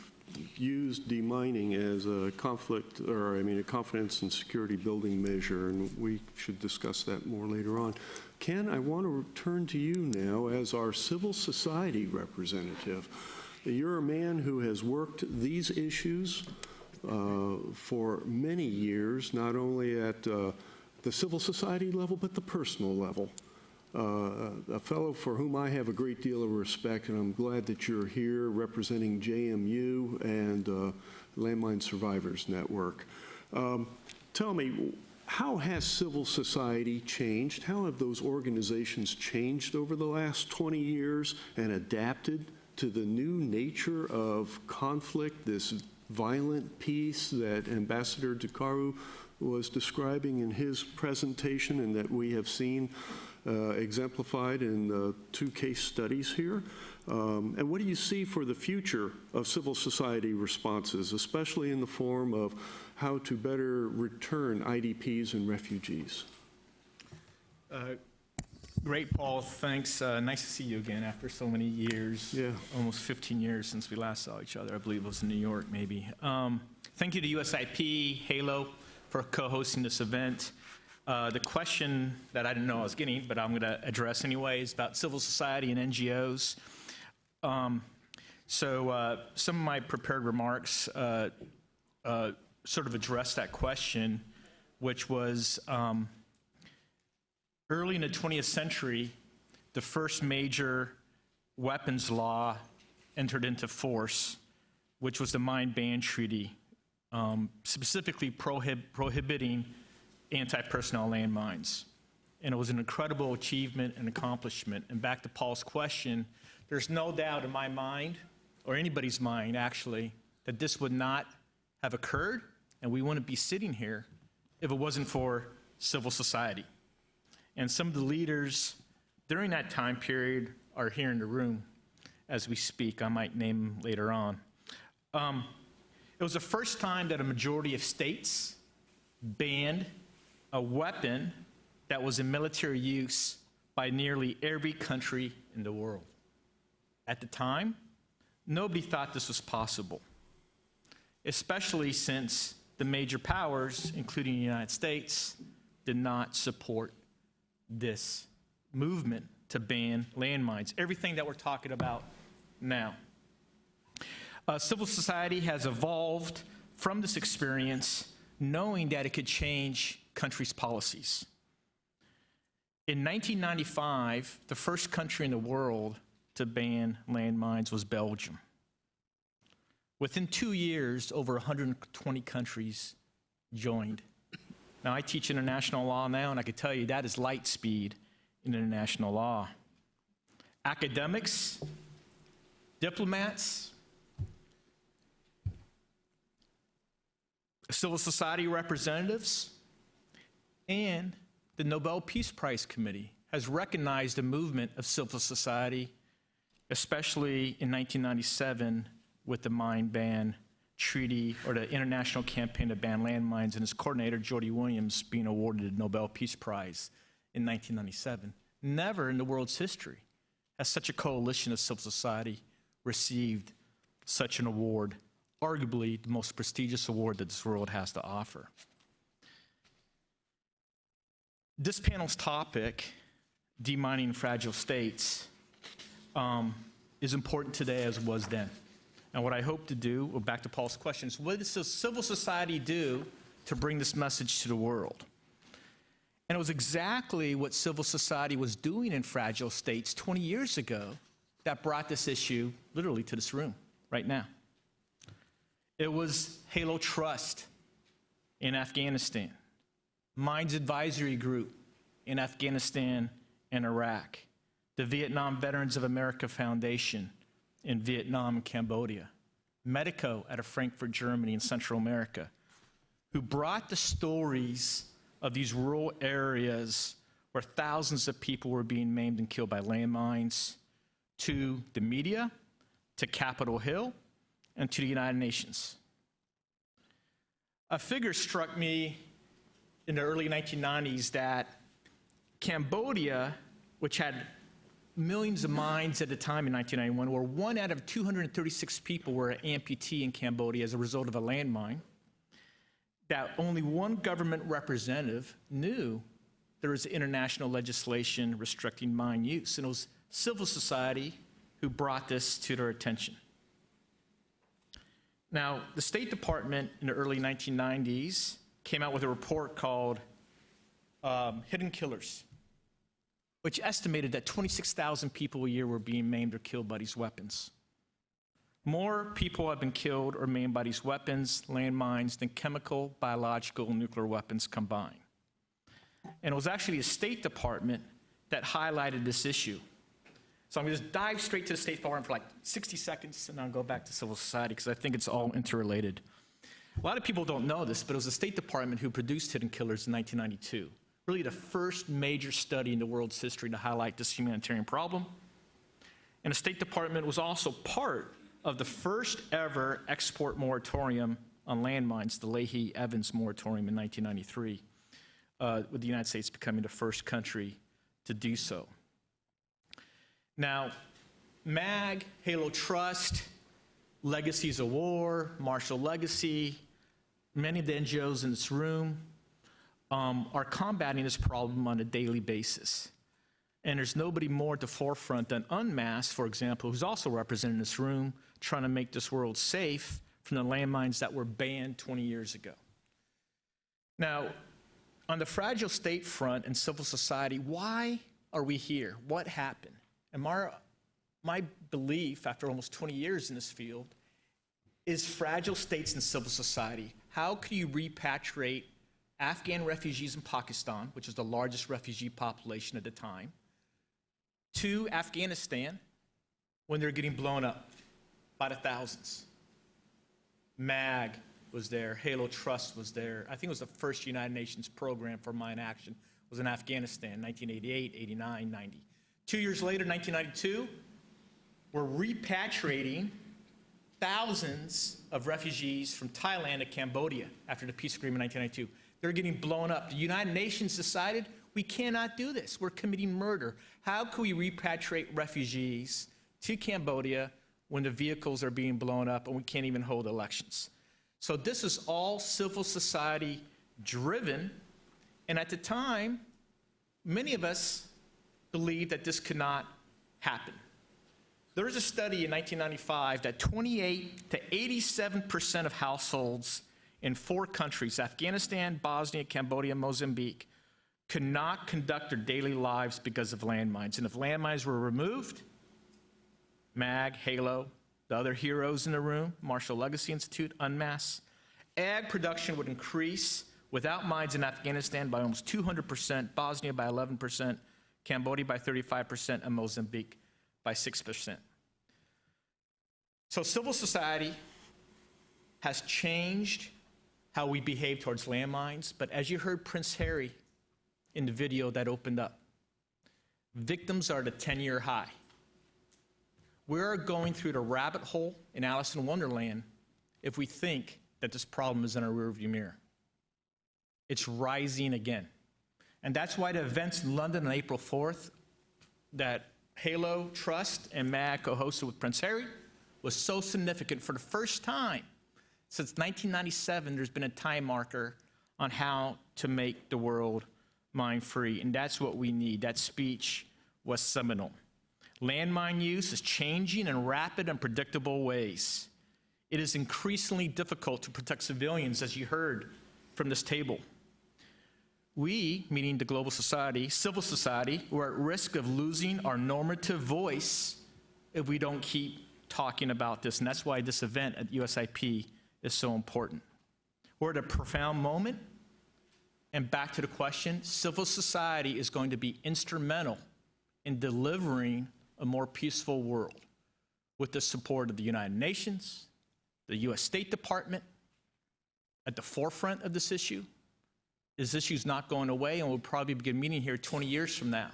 used demining as a a confidence and security building measure, and we should discuss that more later on. Ken, I want to turn to you now as our civil society representative. You're a man who has worked these issues for many years, not only at the civil society level, but the personal level. A fellow for whom I have a great deal of respect, and I'm glad that you're here representing JMU and Landmine Survivors Network. Tell me, how has civil society changed? How have those organizations changed over the last 20 years and adapted to the new nature of conflict, this violent peace that Ambassador Ducaru was describing in his presentation and that we have seen exemplified in 2 case studies here? And what do you see for the future of civil society responses, especially in the form of how to better return IDPs and refugees? Great, Paul. Thanks. Nice to see you again after so many years. Yeah. Almost 15 years since we last saw each other. I believe it was in New York, maybe. Thank you to USIP, HALO, for co-hosting this event. The question that I didn't know I was getting, but I'm going to address anyway, is about civil society and NGOs. So some of my prepared remarks sort of address that question, which was early in the 20th century, the first major weapons law entered into force, which was the Mine Ban Treaty, specifically prohibiting anti-personnel landmines. And it was an incredible achievement and accomplishment. And back to Paul's question, there's no doubt in my mind, or anybody's mind actually, that this would not have occurred, and we wouldn't be sitting here if it wasn't for civil society. And some of the leaders during that time period are here in the room as we speak. I might name them later on. It was the first time that a majority of states banned a weapon that was in military use by nearly every country in the world. At the time, nobody thought this was possible, especially since the major powers, including the United States, did not support this movement to ban landmines, everything that we're talking about now. Civil society has evolved from this experience, knowing that it could change countries' policies. In 1995, the first country in the world to ban landmines was Belgium. Within 2 years, over 120 countries joined. Now, I teach international law now, and I can tell you that is light speed in international law. Academics, diplomats, civil society representatives, and the Nobel Peace Prize Committee has recognized the movement of civil society especially in 1997 with the Mine Ban Treaty, or the International Campaign to Ban Landmines, and its coordinator, Jody Williams, being awarded the Nobel Peace Prize in 1997. Never in the world's history has such a coalition of civil society received such an award, arguably the most prestigious award that this world has to offer. This panel's topic, demining fragile states, is important today as it was then. And what I hope to do, well, back to Paul's question, is what does civil society do to bring this message to the world? And it was exactly what civil society was doing in fragile states 20 years ago that brought this issue literally to this room right now. It was HALO Trust in Afghanistan, Mines Advisory Group in Afghanistan and Iraq, the Vietnam Veterans of America Foundation in Vietnam and Cambodia, Medico out of Frankfurt, Germany, in Central America, who brought the stories of these rural areas where thousands of people were being maimed and killed by landmines to the media, to Capitol Hill, and to the United Nations. A figure struck me in the early 1990s that Cambodia, which had millions of mines at the time in 1991, where 1 out of 236 people were an amputee in Cambodia as a result of a landmine, that only one government representative knew there was international legislation restricting mine use, and it was civil society who brought this to their attention. Now, the State Department in the early 1990s came out with a report called Hidden Killers, which estimated that 26,000 people a year were being maimed or killed by these weapons. More people have been killed or maimed by these weapons, landmines, than chemical, biological, and nuclear weapons combined. And it was actually the State Department that highlighted this issue. So I'm going to just dive straight to the State Department for like 60 seconds, and then I'll go back to civil society, because I think it's all interrelated. A lot of people don't know this, but it was the State Department who produced Hidden Killers in 1992. Really the first major study in the world's history to highlight this humanitarian problem. And the State Department was also part of the first ever export moratorium on landmines, the Leahy-Evans moratorium in 1993, with the United States becoming the first country to do so. Now, MAG, HALO Trust, Legacies of War, Marshall Legacy, many of the NGOs in this room are combating this problem on a daily basis. And there's nobody more at the forefront than UNMAS, for example, who's also represented in this room, trying to make this world safe from the landmines that were banned 20 years ago. Now, on the fragile state front and civil society, why are we here? What happened? And my belief, after almost 20 years in this field, is fragile states and civil society. How can you repatriate Afghan refugees in Pakistan, which is the largest refugee population at the time, to Afghanistan when they're getting blown up by the thousands? MAG was there, HALO Trust was there. I think it was the first United Nations program for mine action was in Afghanistan, 1988, 89, 90. 2 years later, 1992, we're repatriating thousands of refugees from Thailand to Cambodia after the peace agreement in 1992. They're getting blown up. The United Nations decided we cannot do this. We're committing murder. How can we repatriate refugees to Cambodia when the vehicles are being blown up and we can't even hold elections? So this is all civil society driven. And at the time, many of us believed that this could not happen. There was a study in 1995 that 28 to 87% of households in 4 countries, Afghanistan, Bosnia, Cambodia, Mozambique, could not conduct their daily lives because of landmines. And if landmines were removed, MAG, HALO, the other heroes in the room, Marshall Legacy Institute, UNMAS, ag production would increase without mines in Afghanistan by almost 200%, Bosnia by 11%, Cambodia by 35%, and Mozambique by 6%. So civil society has changed how we behave towards landmines, but as you heard Prince Harry in the video that opened up, victims are at a 10-year high. We're going through the rabbit hole in Alice in Wonderland if we think that this problem is in our rearview mirror. It's rising again. And that's why the events in London on April 4th that HALO Trust and MAG co-hosted with Prince Harry was so significant. For the first time since 1997, there's been a time marker on how to make the world mine-free, and that's what we need. That speech was seminal. Landmine use is changing in rapid and predictable ways. It is increasingly difficult to protect civilians, as you heard from this table. We, meaning the global society, civil society, we're at risk of losing our normative voice if we don't keep talking about this, and that's why this event at USIP is so important. We're at a profound moment, and back to the question, civil society is going to be instrumental in delivering a more peaceful world with the support of the United Nations, the US State Department, at the forefront of this issue. This issue is not going away, and we'll probably begin meeting here 20 years from now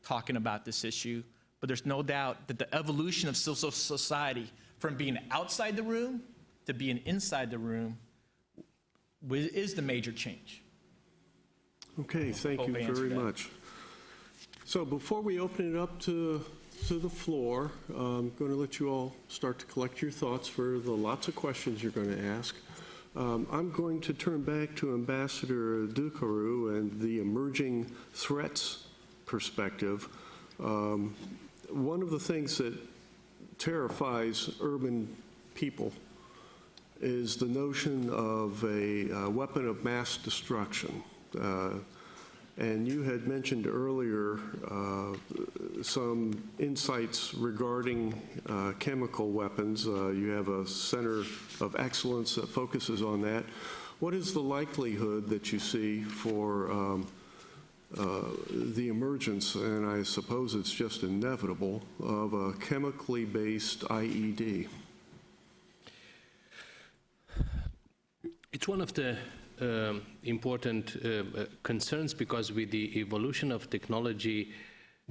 talking about this issue. But there's no doubt that the evolution of civil society from being outside the room to being inside the room is the major change. Okay, thank you very much. So before we open it up to the floor, I'm going to let you all start to collect your thoughts for the lots of questions you're going to ask. I'm going to turn back to Ambassador Dukaru and the emerging threats perspective. One of the things that terrifies urban people is the notion of a weapon of mass destruction. And you had mentioned earlier some insights regarding chemical weapons. You have a center of excellence that focuses on that. What is the likelihood that you see for the emergence, and I suppose it's just inevitable, of a chemically based IED? It's one of the important concerns, because with the evolution of technology,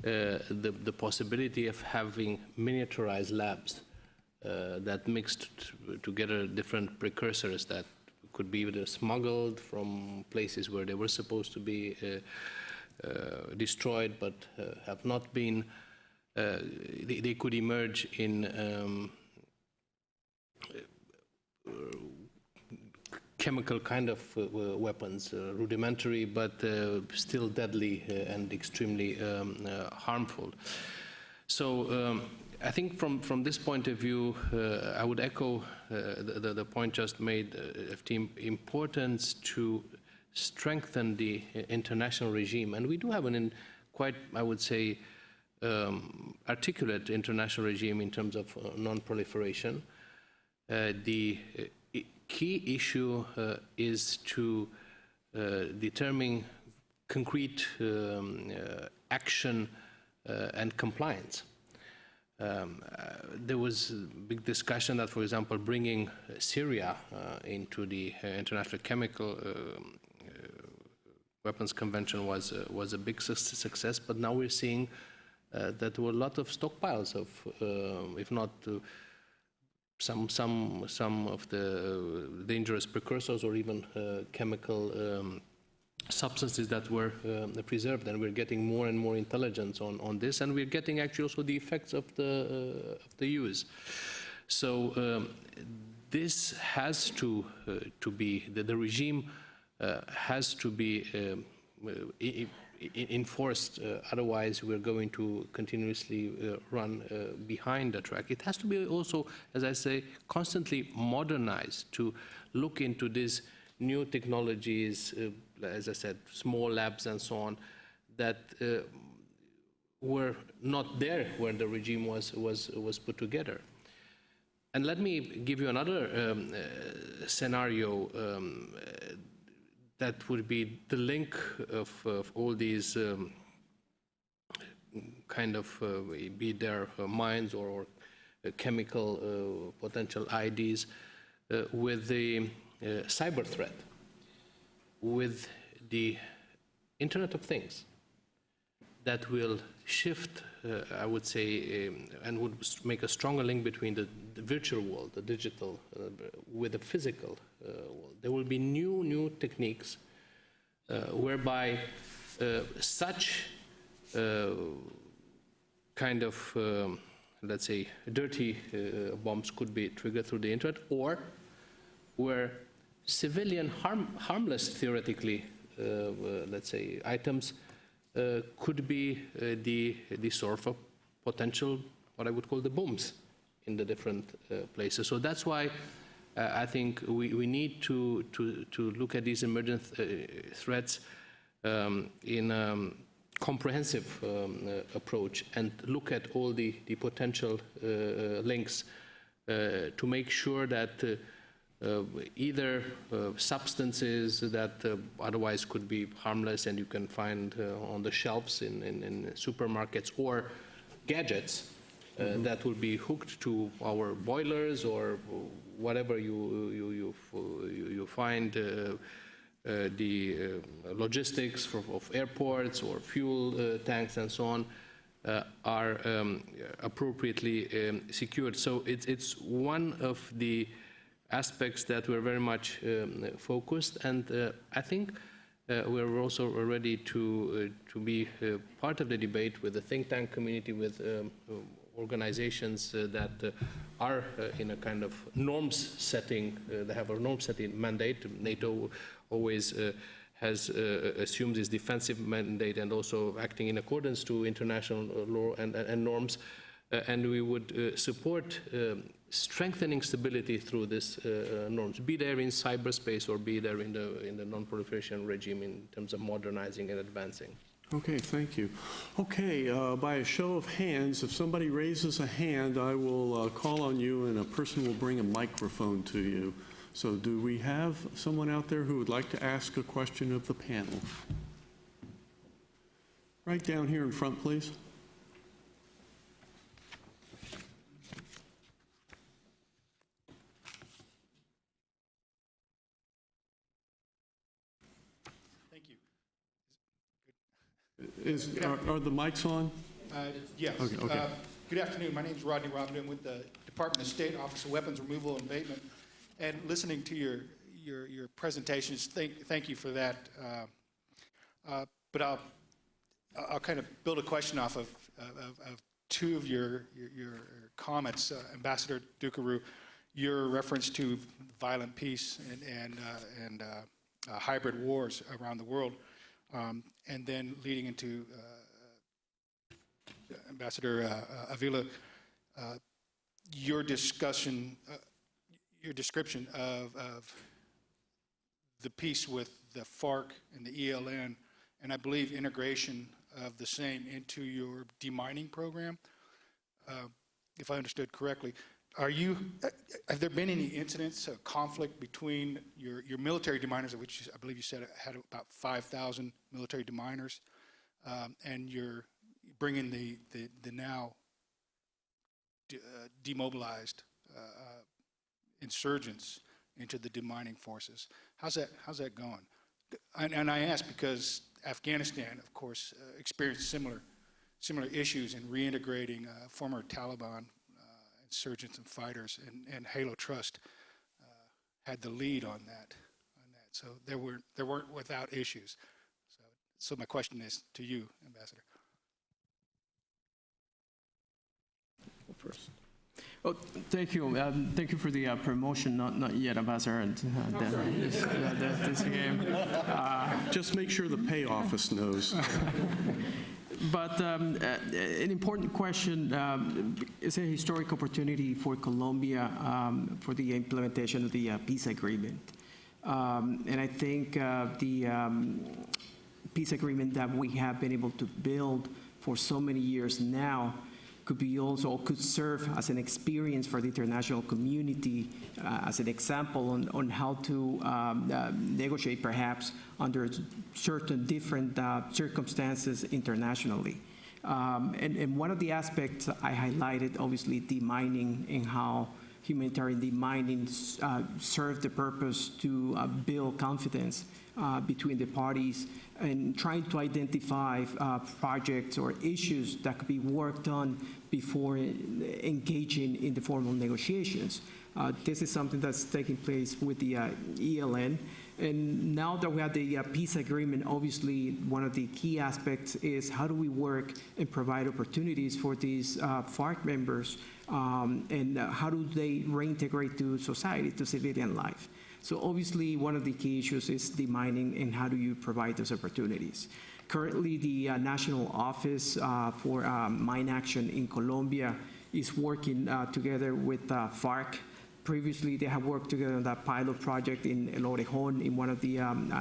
the possibility of having miniaturized labs that mixed together different precursors that could be either smuggled from places where they were supposed to be destroyed but have not been, they could emerge in chemical kind of weapons, rudimentary but still deadly and extremely harmful. So I think from this point of view, I would echo the point just made of the importance to strengthen the international regime. And we do have quite, I would say, articulate international regime in terms of non-proliferation. The key issue is to determine concrete action and compliance. There was a big discussion that, for example, bringing Syria into the International Chemical Weapons Convention was a big success, but now we're seeing that there were a lot of stockpiles of, if not some of the dangerous precursors or even chemical substances that were preserved, and we're getting more and more intelligence on this, and we're getting actually also the effects of the use. So this has to be, the regime has to be enforced, otherwise we're going to continuously run behind the track. It has to be also, as I say, constantly modernized to look into these new technologies, as I said, small labs and so on, that were not there when the regime was put together. And let me give you another scenario that would be the link of all these kind of, be there mines or chemical potential IDs, with the cyber threat, with the Internet of Things. that will shift, I would say, and would make a stronger link between the virtual world, the digital, with the physical world. There will be new techniques whereby such kind of, let's say, dirty bombs could be triggered through the internet, or where civilian harmless, theoretically, let's say, items could be the source of potential, what I would call the booms in the different places. So that's why I think we need to look at these emergent threats in a comprehensive approach and look at all the potential links to make sure that either substances that otherwise could be harmless and you can find on the shelves in supermarkets, or gadgets that will be hooked to our boilers or whatever you find, the logistics of airports or fuel tanks and so on, are appropriately secured. So it's one of the aspects that we're very much focused, and I think we're also ready to be part of the debate with the think tank community, with organizations that are in a kind of norms setting, they have a norm setting mandate. NATO always has assumed this defensive mandate and also acting in accordance to international law and norms, and we would support strengthening stability through these norms, be there in cyberspace or be there in the non-proliferation regime in terms of modernizing and advancing. Okay, thank you. Okay, by a show of hands, if somebody raises a hand, I will call on you and a person will bring a microphone to you. So do we have someone out there who would like to ask a question of the panel? Right down here in front, please. Are the mics on? Yes. Okay. Good afternoon. My name is Rodney Robin with the Department of State Office of Weapons Removal and Abatement. And listening to your presentations, thank you for that. But I'll kind of build a question off of two of your comments, Ambassador Dukaroo, your reference to violent peace and hybrid wars around the world. And then leading into Ambassador Avila, your discussion, your description of the peace with the FARC and the ELN, and I believe integration of the same into your demining program, if I understood correctly. Have there been any incidents of conflict between your military deminers, of which I believe you said had about 5,000 military deminers, and you're bringing the now demobilized insurgents into the demining forces? How's that going? And I ask because Afghanistan, of course, experienced similar issues in reintegrating former Taliban insurgents and fighters, and HALO Trust had the lead on that. So they weren't without issues. So my question is to you, Ambassador. First. Oh, thank you. Thank you for the promotion. Not yet, Ambassador. And this game. Just make sure the pay office knows. But an important question is a historic opportunity for Colombia for the implementation of the peace agreement. And I think the peace agreement that we have been able to build for so many years now could serve as an experience for the international community, as an example on how to negotiate perhaps under certain different circumstances internationally. And one of the aspects I highlighted, obviously, demining and how humanitarian demining serve the purpose to build confidence between the parties and trying to identify projects or issues that could be worked on before engaging in the formal negotiations. This is something that's taking place with the ELN. And now that we have the peace agreement, obviously one of the key aspects is how do we work and provide opportunities for these FARC members and how do they reintegrate to society, to civilian life. So obviously one of the key issues is demining and how do you provide those opportunities. Currently the National Office for Mine Action in Colombia is working together with FARC. Previously, they have worked together on that pilot project in El Orejón in one of the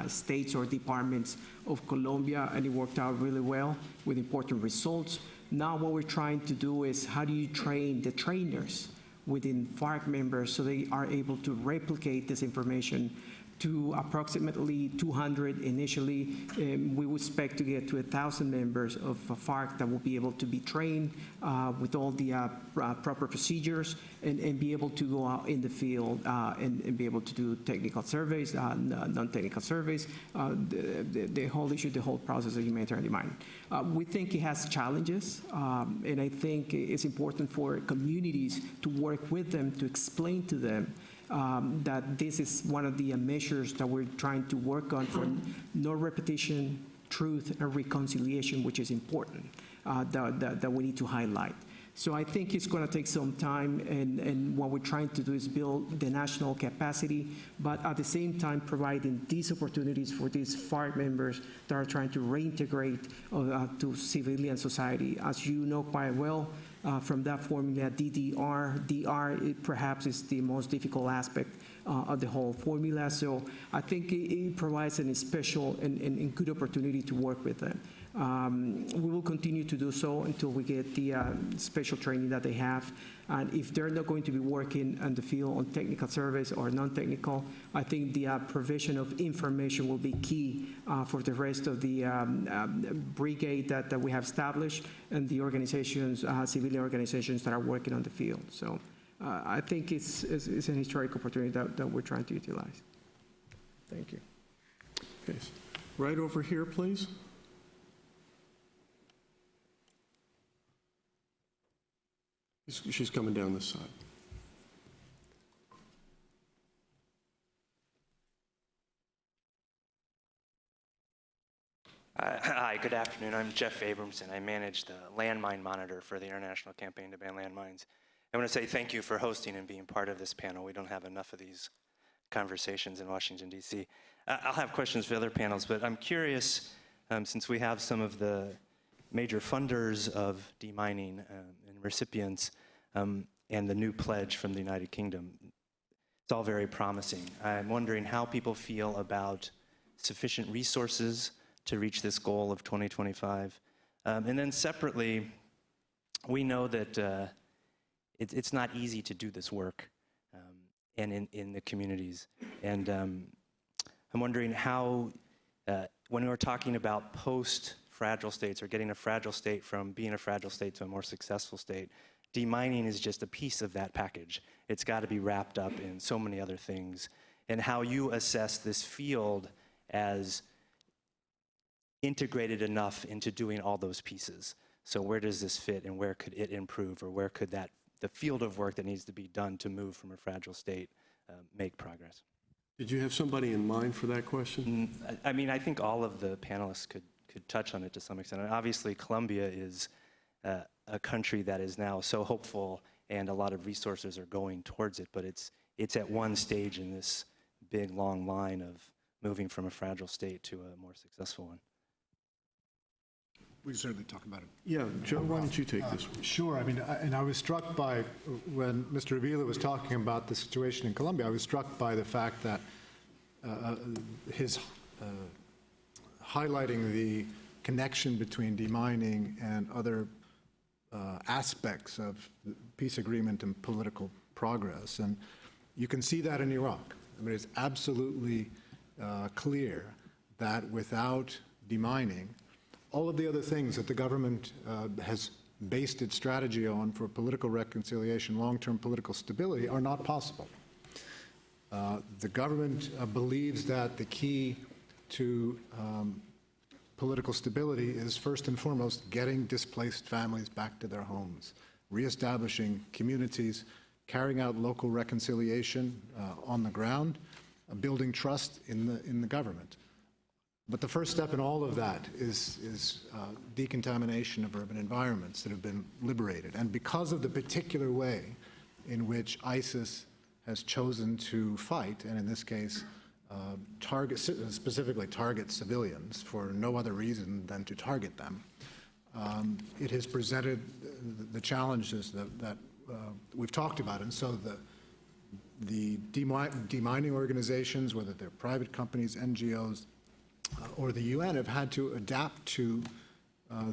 states or departments of Colombia, and it worked out really well with important results. Now what we're trying to do is how do you train the trainers within FARC members so they are able to replicate this information to approximately 200 initially. We would expect to get to 1,000 members of FARC that will be able to be trained with all the proper procedures and be able to go out in the field and be able to do technical surveys, non-technical surveys, the whole issue, the whole process of humanitarian demining. We think it has challenges, and I think it's important for communities to work with them, to explain to them that this is one of the measures that we're trying to work on for no repetition, truth, and reconciliation, which is important, that we need to highlight. So I think it's going to take some time, and what we're trying to do is build the national capacity, but at the same time providing these opportunities for these FARC members that are trying to reintegrate to civilian society. As you know quite well, from that formula, DR perhaps is the most difficult aspect of the whole formula. So I think it provides a special and good opportunity to work with them. We will continue to do so until we get the special training that they have. And if they're not going to be working in the field on technical surveys or non-technical, I think the provision of information will be key for the rest of the brigade that we have established and the organizations, civilian organizations that are working on the field. So I think it's an historic opportunity that we're trying to utilize. Thank you. Okay. Right over here, please. She's coming down this side. Hi, good afternoon. I'm Jeff Abramson. I manage the landmine monitor for the International Campaign to Ban Landmines. I want to say thank you for hosting and being part of this panel. We don't have enough of these conversations in Washington, D.C. I'll have questions for other panels, but I'm curious, since we have some of the major funders of demining and recipients and the new pledge from the United Kingdom, it's all very promising. I'm wondering how people feel about sufficient resources to reach this goal of 2025. And then separately, we know that it's not easy to do this work and in the communities. And I'm wondering how, when we're talking about post-fragile states or getting a fragile state from being a fragile state to a more successful state, demining is just a piece of that package. It's got to be wrapped up in so many other things. And how you assess this field as integrated enough into doing all those pieces. So where does this fit and where could it improve, or where could the field of work that needs to be done to move from a fragile state make progress? Did you have somebody in mind for that question? I mean, I think all of the panelists could touch on it to some extent. And obviously, Colombia is a country that is now so hopeful, and a lot of resources are going towards it, but it's at one stage in this big, long line of moving from a fragile state to a more successful one. We can certainly talk about it. Yeah, Joe, why don't you take this one? Sure. I mean, and I was struck by, when Mr. Avila was talking about the situation in Colombia, I was struck by the fact that his highlighting the connection between demining and other aspects of the peace agreement and political progress. And you can see that in Iraq. I mean, it's absolutely clear that without demining, all of the other things that the government has based its strategy on for political reconciliation, long-term political stability, are not possible. The government believes that the key to political stability is first and foremost getting displaced families back to their homes, reestablishing communities, carrying out local reconciliation on the ground, building trust in the government. But the first step in all of that is decontamination of urban environments that have been liberated. And because of the particular way in which ISIS has chosen to fight, and in this case, specifically target civilians for no other reason than to target them, it has presented the challenges that we've talked about. And so the demining organizations, whether they're private companies, NGOs, or the UN, have had to adapt to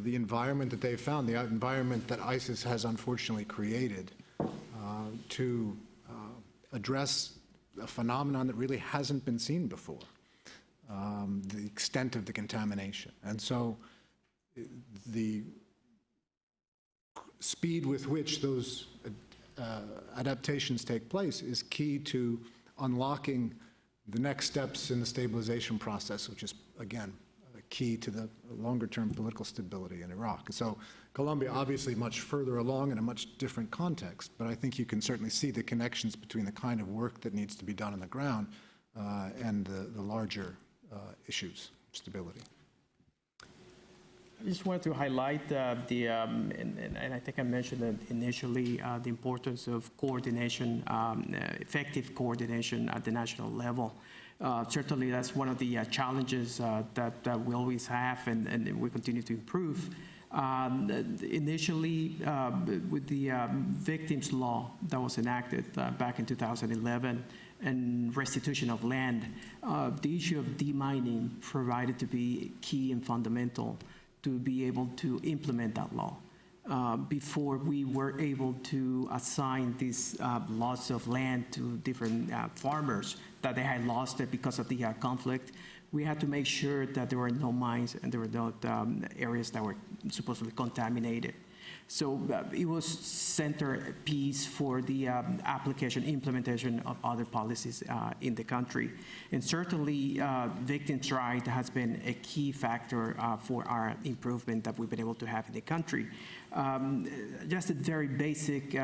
the environment that they've found, the environment that ISIS has unfortunately created to address a phenomenon that really hasn't been seen before, the extent of the contamination. And so the speed with which those adaptations take place is key to unlocking the next steps in the stabilization process, which is, again, key to the longer-term political stability in Iraq. So Colombia, obviously much further along in a much different context, but I think you can certainly see the connections between the kind of work that needs to be done on the ground and the larger issues of stability. I just wanted to highlight and I think I mentioned it initially, the importance of coordination, effective coordination at the national level. Certainly, that's one of the challenges that we always have, and we continue to improve. Initially, with the victims law that was enacted back in 2011 and restitution of land, the issue of demining provided to be key and fundamental to be able to implement that law. Before we were able to assign these lots of land to different farmers that they had lost it because of the conflict, we had to make sure that there were no mines and there were no areas that were supposedly contaminated. So it was centerpiece for the application, implementation of other policies in the country. And certainly, victims' right has been a key factor for our improvement that we've been able to have in the country. Just a very basic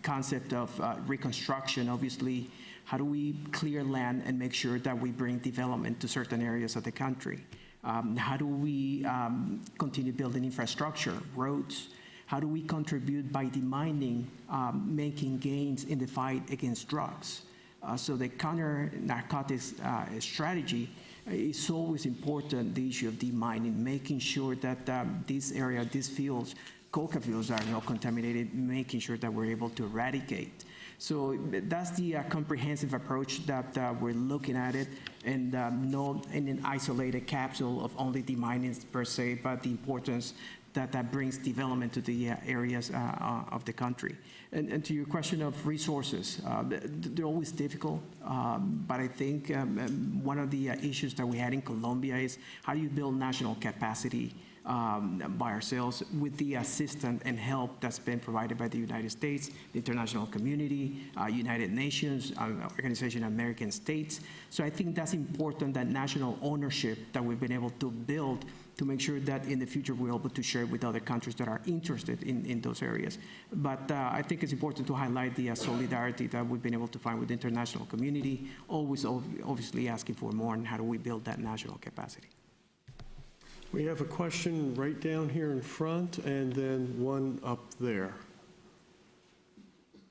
concept of reconstruction, obviously. How do we clear land and make sure that we bring development to certain areas of the country? How do we continue building infrastructure, roads? How do we contribute by demining, making gains in the fight against drugs? So the counter-narcotics strategy is always important, the issue of demining, making sure that this area, these fields, coca fields are not contaminated, making sure that we're able to eradicate. So that's the comprehensive approach that we're looking at it, and not in an isolated capsule of only demining per se, but the importance that brings development to the areas of the country. And to your question of resources, they're always difficult, but I think one of the issues that we had in Colombia is how do you build national capacity by ourselves with the assistance and help that's been provided by the United States, the international community, United Nations, Organization of American States. So I think that's important, that national ownership that we've been able to build to make sure that in the future we're able to share with other countries that are interested in those areas. But I think it's important to highlight the solidarity that we've been able to find with the international community, always obviously asking for more, and how do we build that national capacity. We have a question right down here in front, and then one up there.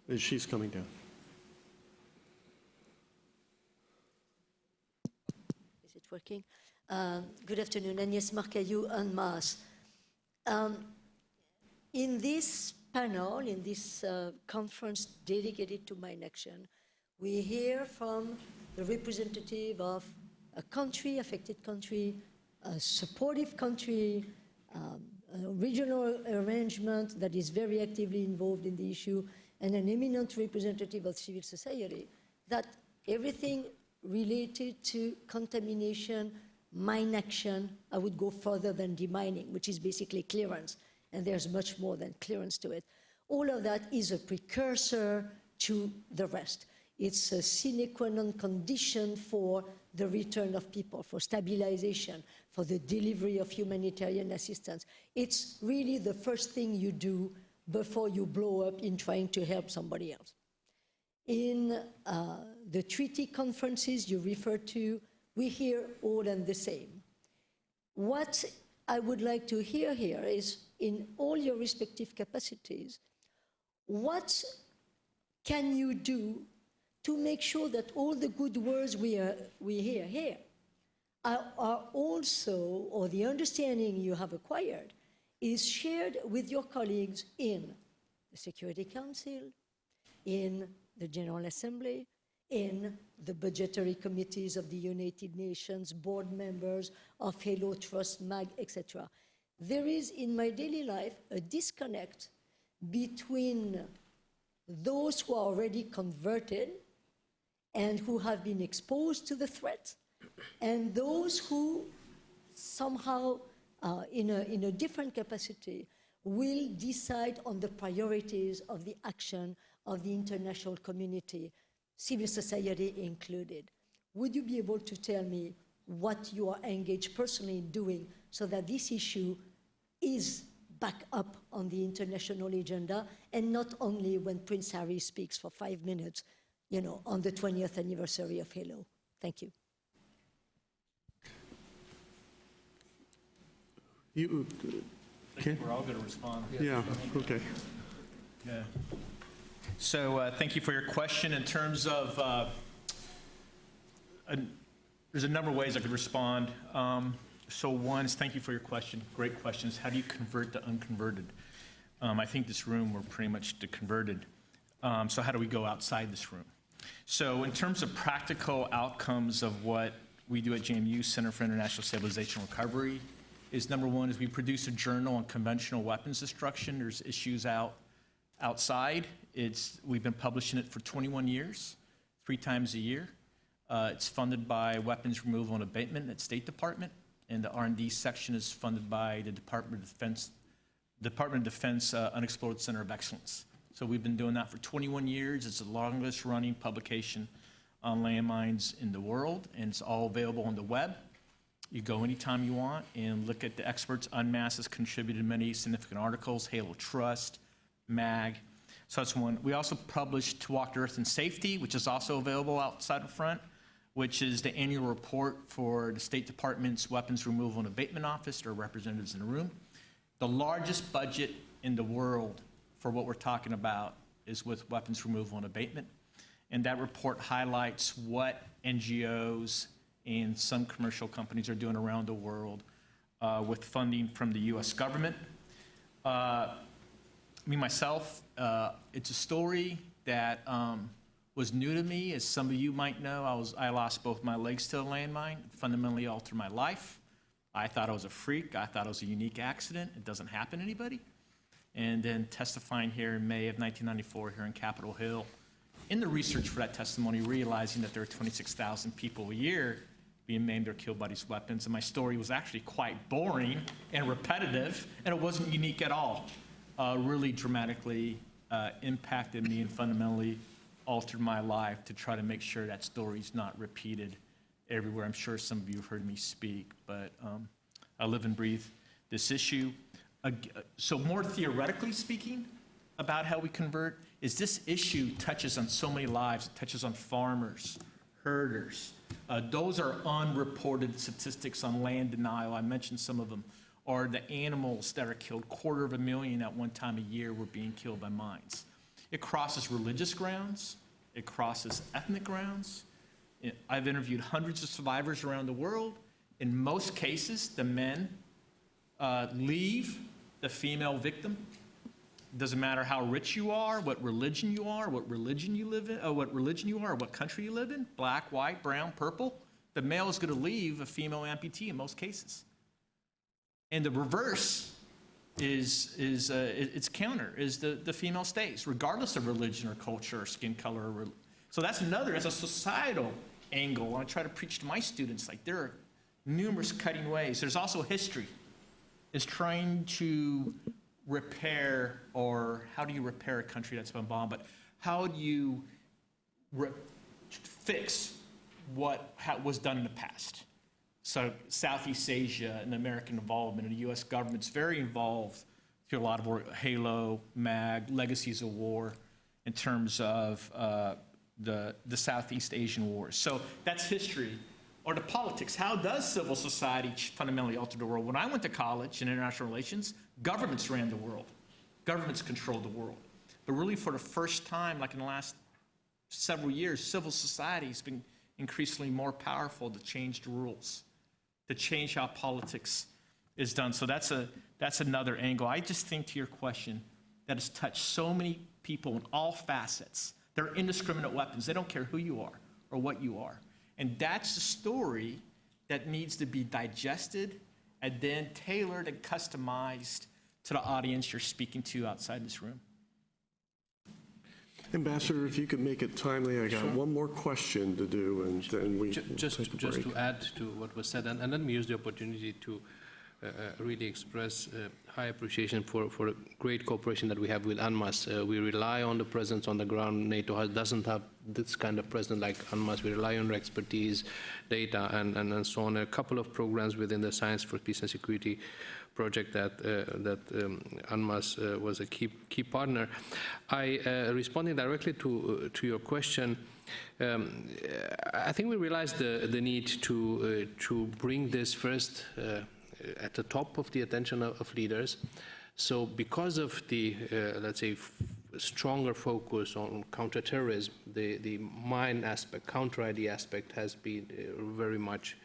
As she's coming down. Is it working? Good afternoon, Agnès Marcaillou, En Masse. In this panel, in this conference dedicated to mine action, we hear from the representative of a country, affected country, a supportive country, a regional arrangement that is very actively involved in the issue, and an eminent representative of civil society, that everything related to contamination, mine action, I would go further than demining, which is basically clearance, and there's much more than clearance to it. All of that is a precursor to the rest. It's a sine qua non condition for the return of people, for stabilization, for the delivery of humanitarian assistance. It's really the first thing you do before you blow up in trying to help somebody else. In the treaty conferences you refer to, we hear all and the same. What I would like to hear here is, in all your respective capacities, what can you do to make sure that all the good words we hear here are also, or the understanding you have acquired, is shared with your colleagues in the Security Council, in the General Assembly, in the budgetary committees of the United Nations, board members of HALO Trust, MAG, etc. There is, in my daily life, a disconnect between those who are already converted and who have been exposed to the threat, and those who somehow, in a different capacity, will decide on the priorities of the action of the international community, civil society included. Would you be able to tell me what you are engaged personally in doing so that this issue is back up on the international agenda, and not only when Prince Harry speaks for 5 minutes, you know, on the 20th anniversary of HALO? Thank you. I think we're all going to respond. Yeah, okay. Yeah. So thank you for your question. In terms of, there's a number of ways I could respond. So one is, thank you for your question. Great question. Is how do you convert the unconverted? I think this room, we're pretty much the converted. So how do we go outside this room? So in terms of practical outcomes of what we do at JMU, Center for International Stabilization and Recovery, is number one is we produce a journal on conventional weapons destruction. There's issues outside. We've been publishing it for 21 years, 3 times a year. It's funded by Weapons Removal and Abatement at State Department, and the R&D section is funded by the Department of Defense Unexplored Center of Excellence. So we've been doing that for 21 years. It's the longest running publication on landmines in the world, and it's all available on the web. You go anytime you want and look at the experts. UNMAS has contributed many significant articles, HALO Trust, MAG. So that's one. We also published To Walk to Earth in Safety, which is also available outside the front, which is the annual report for the State Department's Weapons Removal and Abatement Office. There are representatives in the room. The largest budget in the world for what we're talking about is with weapons removal and abatement. And that report highlights what NGOs and some commercial companies are doing around the world with funding from the US government. Me, myself, it's a story that was new to me. As some of you might know, I lost both my legs to a landmine, fundamentally altered my life. I thought I was a freak. I thought it was a unique accident. It doesn't happen to anybody. And then testifying here in May of 1994 here in Capitol Hill, in the research for that testimony, realizing that there are 26,000 people a year being maimed or killed by these weapons. And my story was actually quite boring and repetitive, and it wasn't unique at all. Really dramatically impacted me and fundamentally altered my life to try to make sure that story's not repeated everywhere. I'm sure some of you have heard me speak, but I live and breathe this issue. So more theoretically speaking about how we convert, is this issue touches on so many lives. It touches on farmers, herders. Those are unreported statistics on land denial. I mentioned some of them. Or the animals that are killed, 250,000 at one time a year were being killed by mines. It crosses religious grounds. It crosses ethnic grounds. I've interviewed hundreds of survivors around the world. In most cases, the men leave the female victim. It doesn't matter how rich you are, what religion you are, what religion you live in, what religion you are, or what country you live in, black, white, brown, purple. The male is going to leave a female amputee in most cases. And the reverse is its counter, is the female stays, regardless of religion or culture or skin color. So that's a societal angle. When I try to preach to my students, like there are numerous cutting ways. There's also history. Is trying to repair, or how do you repair a country that's been bombed, but how do you fix what was done in the past? So Southeast Asia and American involvement, and the U.S. government's very involved through a lot of work, HALO, MAG, Legacies of War, in terms of the Southeast Asian wars. So that's history. Or the politics. How does civil society fundamentally alter the world? When I went to college in international relations, governments ran the world. Governments controlled the world. But really for the first time, like in the last several years, civil society has been increasingly more powerful to change the rules, to change how politics is done. So that's another angle. I just think, to your question, that has touched so many people in all facets. They're indiscriminate weapons. They don't care who you are or what you are. And that's the story that needs to be digested and then tailored and customized to the audience you're speaking to outside this room. Ambassador, if you could make it timely, I got one more question to do, and then we just to add to what was said, and let me use the opportunity to really express high appreciation for the great cooperation that we have with UNMAS. We rely on the presence on the ground. NATO doesn't have this kind of presence like UNMAS. We rely on their expertise, data, and so on. A couple of programs within the Science for Peace and Security project that UNMAS was a key partner. Responding directly to your question, I think we realized the need to bring this first at the top of the attention of leaders. So because of the, let's say, stronger focus on counterterrorism, the mine aspect, counter-ID aspect has been very much,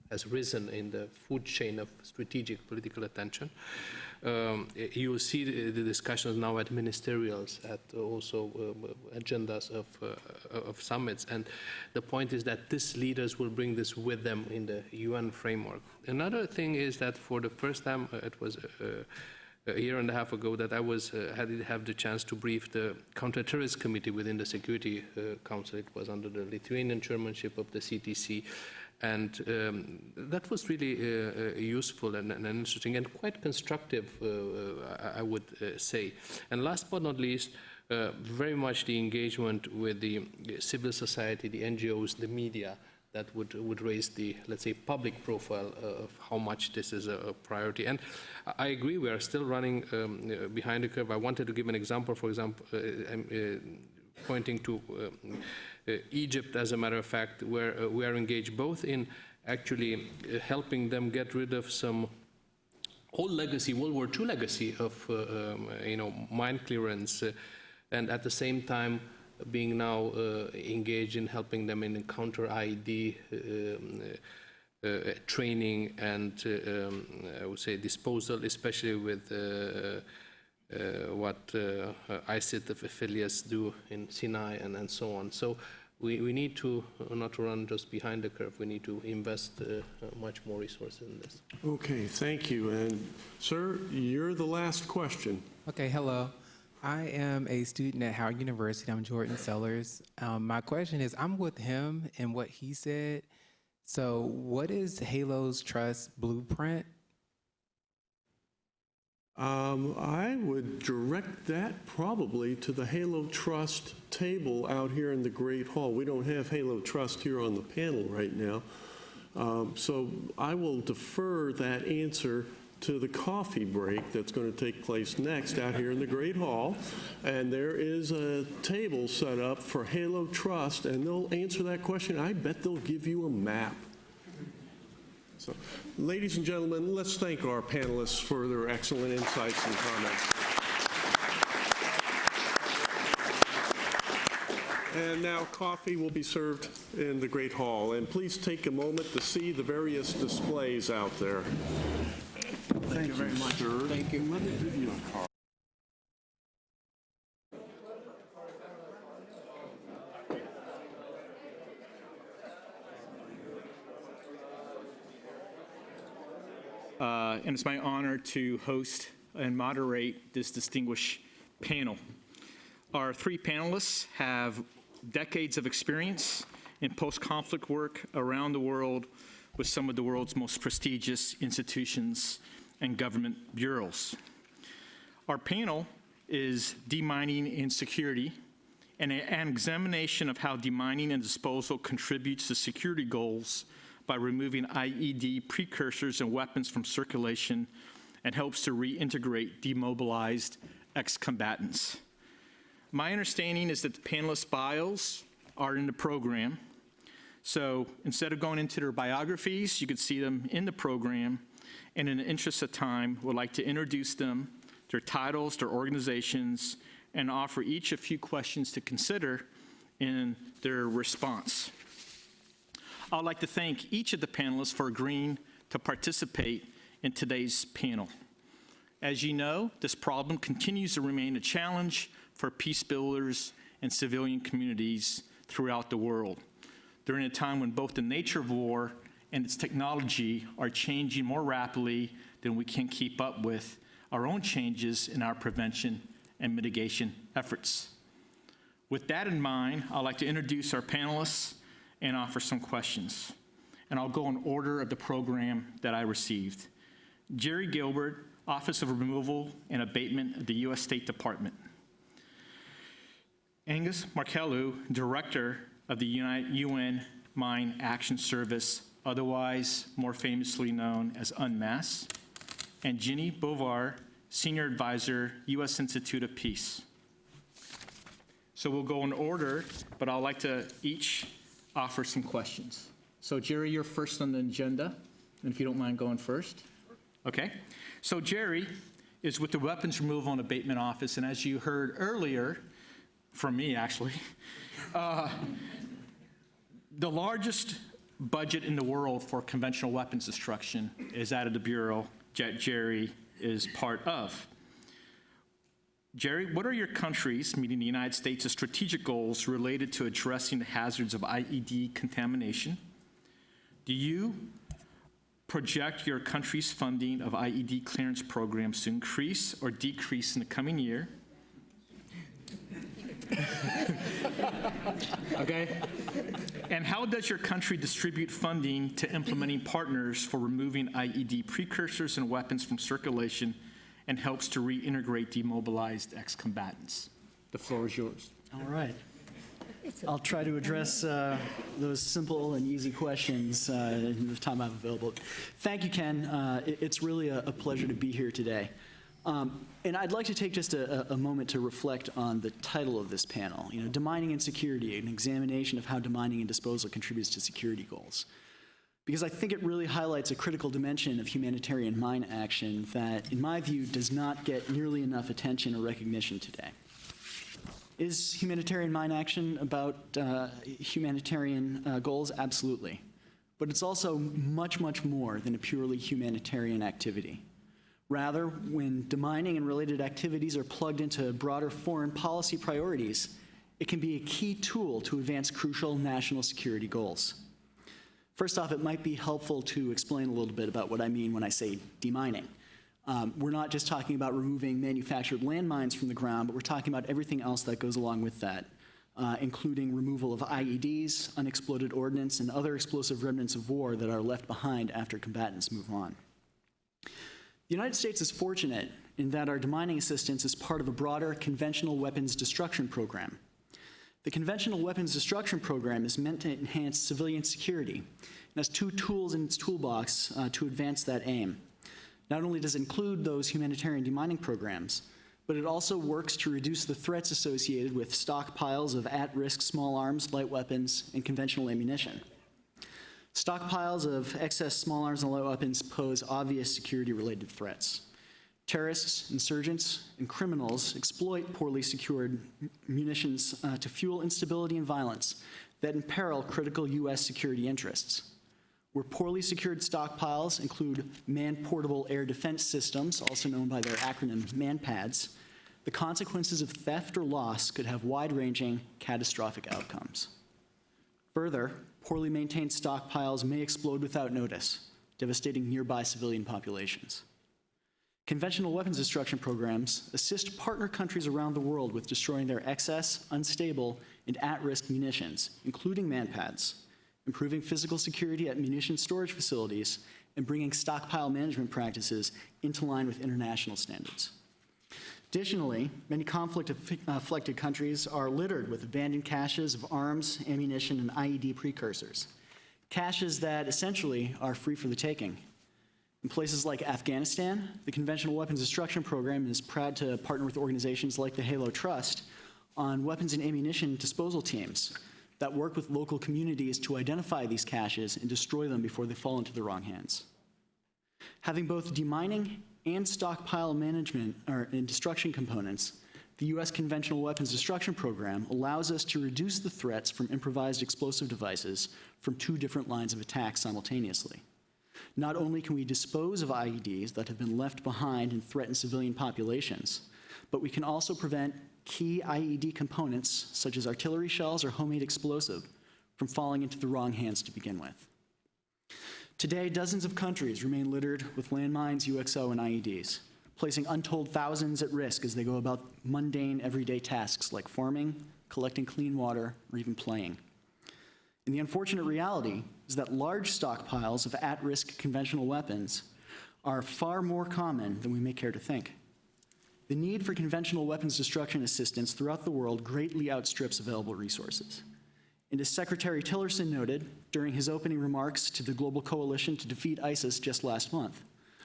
has risen in the food chain of strategic political attention. You will see the discussions now at ministerials, at also agendas of summits, and the point is that these leaders will bring this with them in the UN framework. Another thing is that for the first time, it was a year and a half ago, that I had the chance to brief the Counterterrorist Committee within the Security Council. It was under the Lithuanian chairmanship of the CTC. And that was really useful and interesting and quite constructive, I would say. And last but not least, very much the engagement with the civil society, the NGOs, the media, that would raise the, let's say, public profile of how much this is a priority. And I agree, we are still running behind the curve. I wanted to give an example, for example, pointing to Egypt, as a matter of fact, where we are engaged both in actually helping them get rid of some old legacy, World War II legacy of mine clearance, and at the same time being now engaged in helping them in counter-ID training and I would say disposal, especially with what ISIT affiliates do in Sinai and so on. So we need to not run just behind the curve. We need to invest much more resources in this. Okay, thank you. And sir, you're the last question. Okay, hello. I am a student at Howard University. I'm Jordan Sellers. My question is, I'm with him in what he said. So what is HALO's Trust blueprint? I would direct that probably to the HALO Trust table out here in the Great Hall. We don't have HALO Trust here on the panel right now. So I will defer that answer to the coffee break that's going to take place next out here in the Great Hall. And there is a table set up for HALO Trust, and they'll answer that question. I bet they'll give you a map. So, ladies and gentlemen, let's thank our panelists for their excellent insights and comments. And now coffee will be served in the Great Hall. And please take a moment to see the various displays out there. Thank you very much, sir. Thank you. Let me give you a card. And it's my honor to host and moderate this distinguished panel. Our three panelists have decades of experience in post-conflict work around the world with some of the world's most prestigious institutions and government bureaus. Our panel is Demining and Security, and an examination of how demining and disposal contributes to security goals by removing IED precursors and weapons from circulation and helps to reintegrate demobilized ex-combatants. My understanding is that the panelists' bios are in the program. So instead of going into their biographies, you could see them in the program. And in the interest of time, would like to introduce them, their titles, their organizations, and offer each a few questions to consider in their response. I'd like to thank each of the panelists for agreeing to participate in today's panel. As you know, this problem continues to remain a challenge for peace builders and civilian communities throughout the world, during a time when both the nature of war and its technology are changing more rapidly than we can keep up with our own changes in our prevention and mitigation efforts. With that in mind, I'd like to introduce our panelists and offer some questions. And I'll go in order of the program that I received. Jerry Gilbert, Office of Removal and Abatement of the U.S. State Department. Angus Markellu, Director of the UN Mine Action Service, otherwise more famously known as UNMAS, and Ginny Bovar, Senior Advisor, U.S. Institute of Peace. So we'll go in order, but I'd like to each offer some questions. So Jerry, you're first on the agenda, and if you don't mind going first. Okay. So Jerry is with the Weapons Removal and Abatement Office, and as you heard earlier, from me actually, the largest budget in the world for conventional weapons destruction is out of the bureau that Jerry is part of. Jerry, what are your country's, meaning the United States' strategic goals related to addressing the hazards of IED contamination? Do you project your country's funding of IED clearance programs to increase or decrease in the coming year? Okay. And how does your country distribute funding to implementing partners for removing IED precursors and weapons from circulation and helps to reintegrate demobilized ex-combatants? The floor is yours. All right. I'll try to address those simple and easy questions in the time I have available. Thank you, Ken. It's really a pleasure to be here today. And I'd like to take just a moment to reflect on the title of this panel, Demining and Security, an examination of how demining and disposal contributes to security goals. Because I think it really highlights a critical dimension of humanitarian mine action that, in my view, does not get nearly enough attention or recognition today. Is humanitarian mine action about humanitarian goals? Absolutely. But it's also much, much more than a purely humanitarian activity. Rather, when demining and related activities are plugged into broader foreign policy priorities, it can be a key tool to advance crucial national security goals. First off, it might be helpful to explain a little bit about what I mean when I say demining. We're not just talking about removing manufactured landmines from the ground, but we're talking about everything else that goes along with that, including removal of IEDs, unexploded ordnance, and other explosive remnants of war that are left behind after combatants move on. The United States is fortunate in that our demining assistance is part of a broader conventional weapons destruction program. The Conventional Weapons Destruction Program is meant to enhance civilian security and has two tools in its toolbox to advance that aim. Not only does it include those humanitarian demining programs, but it also works to reduce the threats associated with stockpiles of at-risk small arms, light weapons, and conventional ammunition. Stockpiles of excess small arms and light weapons pose obvious security-related threats. Terrorists, insurgents, and criminals exploit poorly secured munitions to fuel instability and violence that imperil critical U.S. security interests. Where poorly secured stockpiles include man-portable air defense systems, also known by their acronym MANPADS, the consequences of theft or loss could have wide-ranging, catastrophic outcomes. Further, poorly maintained stockpiles may explode without notice, devastating nearby civilian populations. Conventional weapons destruction programs assist partner countries around the world with destroying their excess, unstable, and at-risk munitions, including MANPADS, improving physical security at munition storage facilities, and bringing stockpile management practices into line with international standards. Additionally, many conflict-afflicted countries are littered with abandoned caches of arms, ammunition, and IED precursors, caches that essentially are free for the taking. In places like Afghanistan, the Conventional Weapons Destruction Program is proud to partner with organizations like the HALO Trust on weapons and ammunition disposal teams that work with local communities to identify these caches and destroy them before they fall into the wrong hands. Having both demining and stockpile management and destruction components, the U.S. Conventional Weapons Destruction Program allows us to reduce the threats from improvised explosive devices from two different lines of attack simultaneously. Not only can we dispose of IEDs that have been left behind and threaten civilian populations, but we can also prevent key IED components, such as artillery shells or homemade explosive, from falling into the wrong hands to begin with. Today, dozens of countries remain littered with landmines, UXO, and IEDs, placing untold thousands at risk as they go about mundane, everyday tasks like farming, collecting clean water, or even playing. And the unfortunate reality is that large stockpiles of at-risk conventional weapons are far more common than we may care to think. The need for conventional weapons destruction assistance throughout the world greatly outstrips available resources. And as Secretary Tillerson noted during his opening remarks to the Global Coalition to Defeat ISIS just last month,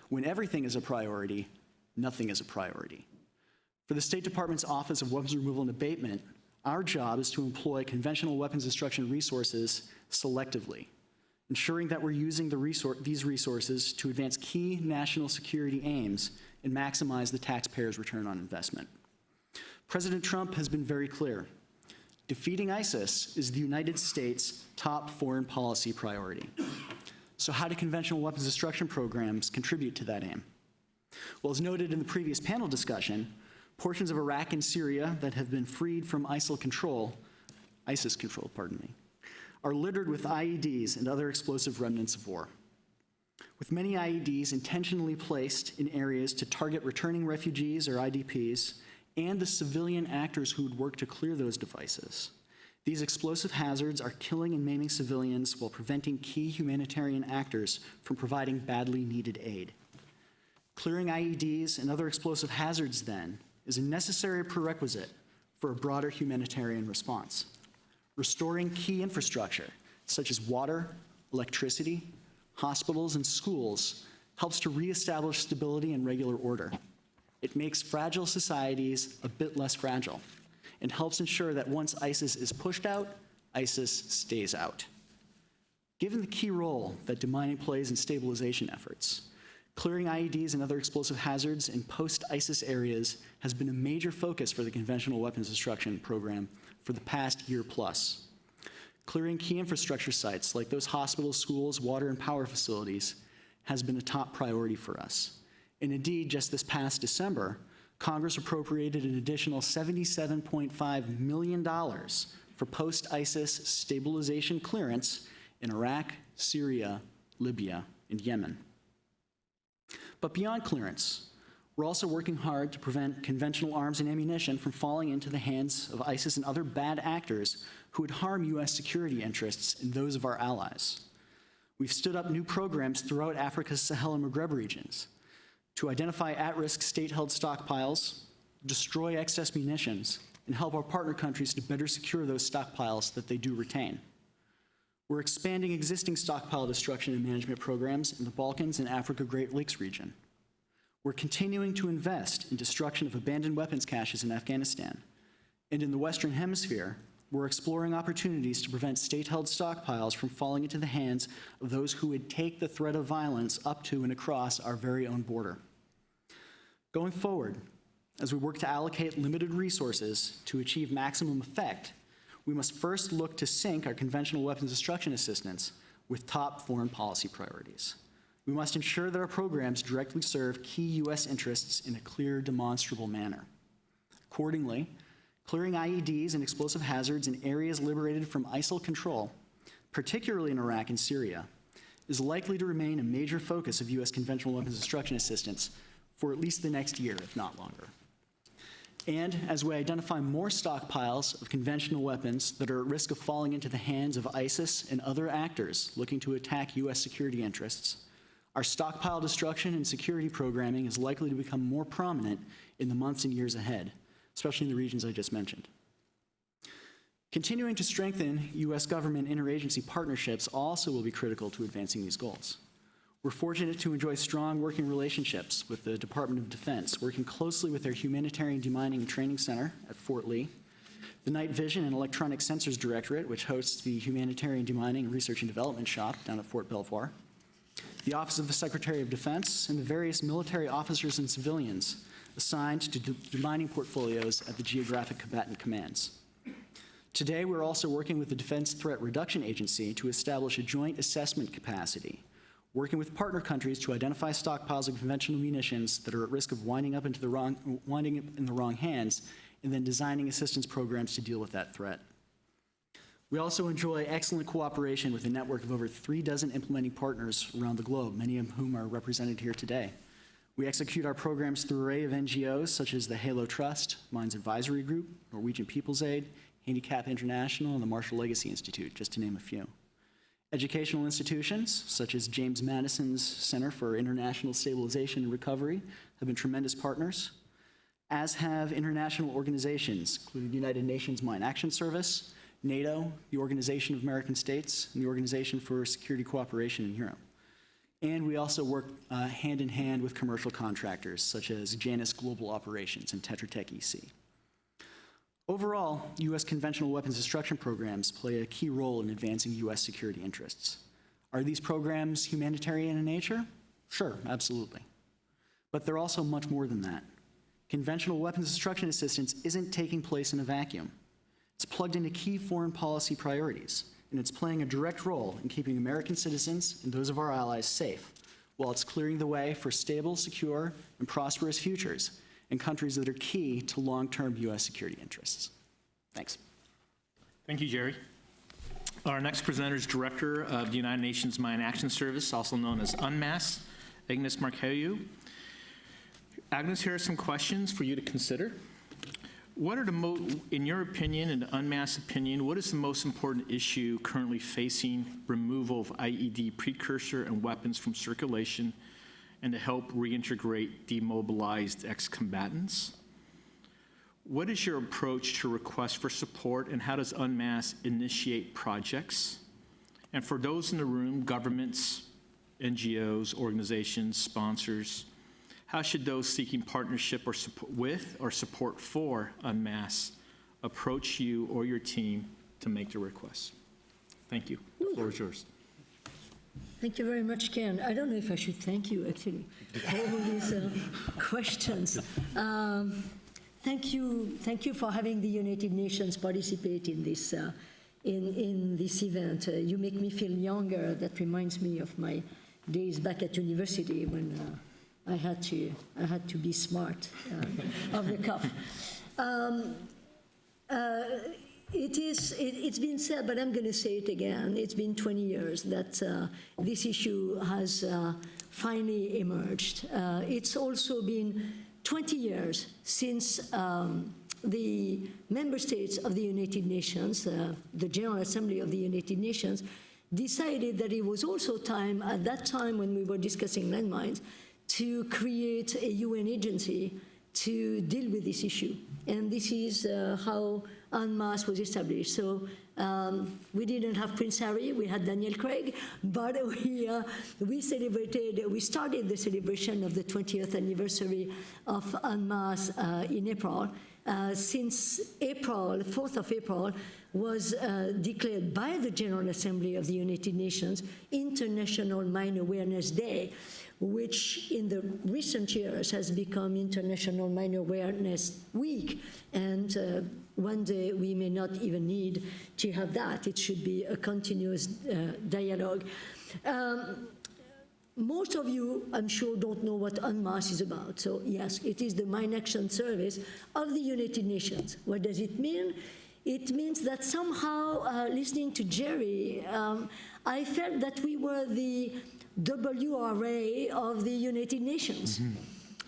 when everything is a priority, nothing is a priority. For the State Department's Office of Weapons Removal and Abatement, our job is to employ conventional weapons destruction resources selectively, ensuring that we're using these resources to advance key national security aims and maximize the taxpayer's return on investment. President Trump has been very clear. Defeating ISIS is the United States' top foreign policy priority. So how do conventional weapons destruction programs contribute to that aim? Well, as noted in the previous panel discussion, portions of Iraq and Syria that have been freed from ISIS control, are littered with IEDs and other explosive remnants of war. With many IEDs intentionally placed in areas to target returning refugees or IDPs and the civilian actors who would work to clear those devices, these explosive hazards are killing and maiming civilians while preventing key humanitarian actors from providing badly needed aid. Clearing IEDs and other explosive hazards, then, is a necessary prerequisite for a broader humanitarian response. Restoring key infrastructure, such as water, electricity, hospitals, and schools, helps to reestablish stability and regular order. It makes fragile societies a bit less fragile and helps ensure that once ISIS is pushed out, ISIS stays out. Given the key role that demining plays in stabilization efforts, clearing IEDs and other explosive hazards in post-ISIS areas has been a major focus for the Conventional Weapons Destruction Program for the past year plus. Clearing key infrastructure sites like those hospitals, schools, water, and power facilities has been a top priority for us. And indeed, just this past December, Congress appropriated an additional $77.5 million for post-ISIS stabilization clearance in Iraq, Syria, Libya, and Yemen. But beyond clearance, we're also working hard to prevent conventional arms and ammunition from falling into the hands of ISIS and other bad actors who would harm U.S. security interests and those of our allies. We've stood up new programs throughout Africa's Sahel and Maghreb regions to identify at-risk state-held stockpiles, destroy excess munitions, and help our partner countries to better secure those stockpiles that they do retain. We're expanding existing stockpile destruction and management programs in the Balkans and Africa Great Lakes region. We're continuing to invest in destruction of abandoned weapons caches in Afghanistan. And in the Western Hemisphere, we're exploring opportunities to prevent state-held stockpiles from falling into the hands of those who would take the threat of violence up to and across our very own border. Going forward, as we work to allocate limited resources to achieve maximum effect, we must first look to sync our conventional weapons destruction assistance with top foreign policy priorities. We must ensure that our programs directly serve key U.S. interests in a clear, demonstrable manner. Accordingly, clearing IEDs and explosive hazards in areas liberated from ISIL control, particularly in Iraq and Syria, is likely to remain a major focus of U.S. conventional weapons destruction assistance for at least the next year, if not longer. And as we identify more stockpiles of conventional weapons that are at risk of falling into the hands of ISIS and other actors looking to attack U.S. security interests, Our stockpile destruction and security programming is likely to become more prominent in the months and years ahead, especially in the regions I just mentioned. Continuing to strengthen U.S. government interagency partnerships also will be critical to advancing these goals. We're fortunate to enjoy strong working relationships with the Department of Defense, working closely with their Humanitarian Demining and Training Center at Fort Lee, the Night Vision and Electronic Sensors Directorate, which hosts the Humanitarian Demining and Research and Development Shop down at Fort Belvoir, the Office of the Secretary of Defense, and the various military officers and civilians assigned to demining portfolios at the Geographic Combatant Commands. Today, we're also working with the Defense Threat Reduction Agency to establish a joint assessment capacity, working with partner countries to identify stockpiles of conventional munitions that are at risk of winding up in the wrong hands, and then designing assistance programs to deal with that threat. We also enjoy excellent cooperation with a network of over 36 implementing partners around the globe, many of whom are represented here today. We execute our programs through an array of NGOs such as the HALO Trust, Mines Advisory Group, Norwegian People's Aid, Handicap International, and the Marshall Legacy Institute, just to name a few. Educational institutions such as James Madison's Center for International Stabilization and Recovery have been tremendous partners, as have international organizations, including the United Nations Mine Action Service, NATO, the Organization of American States, and the Organization for Security Cooperation in Europe. And we also work hand in hand with commercial contractors such as Janus Global Operations and Tetra Tech EC. Overall, U.S. conventional weapons destruction programs play a key role in advancing U.S. security interests. Are these programs humanitarian in nature? Sure, absolutely. But they're also much more than that. Conventional weapons destruction assistance isn't taking place in a vacuum. It's plugged into key foreign policy priorities, and it's playing a direct role in keeping American citizens and those of our allies safe, while it's clearing the way for stable, secure, and prosperous futures in countries that are key to long-term U.S. security interests. Thanks. Thank you, Jerry. Our next presenter is Director of the United Nations Mine Action Service, also known as UNMAS, Agnes Markeliu. Agnes, here are some questions for you to consider. What are in your opinion and UNMAS opinion, what is the most important issue currently facing removal of IED precursor and weapons from circulation and to help reintegrate demobilized ex-combatants? What is your approach to requests for support, and how does UNMAS initiate projects? And for those in the room, governments, NGOs, organizations, sponsors, how should those seeking partnership or support with or support for UNMAS approach you or your team to make the requests? Thank you. The floor is yours. Thank you very much, Ken. I don't know if I should thank you, actually, for all these questions. Thank you for having the United Nations participate in this event. You make me feel younger. That reminds me of my days back at university when I had to be smart off the cuff. It's been said, but I'm going to say it again. It's been 20 years that this issue has finally emerged. It's also been 20 years since the member states of the United Nations, the General Assembly of the United Nations, decided that it was also time, at that time when we were discussing landmines, to create a UN agency to deal with this issue. And this is how UNMAS was established. So we didn't have Prince Harry, we had Daniel Craig, but we started the celebration of the 20th anniversary of UNMAS in April. Since April, 4th of April, was declared by the General Assembly of the United Nations International Mine Awareness Day, which in the recent years has become International Mine Awareness Week. And one day we may not even need to have that. It should be a continuous dialogue. Most of you, I'm sure, don't know what UNMAS is about. So yes, it is the Mine Action Service of the United Nations. What does it mean? It means that somehow, listening to Jerry, I felt that we were the WRA of the United Nations,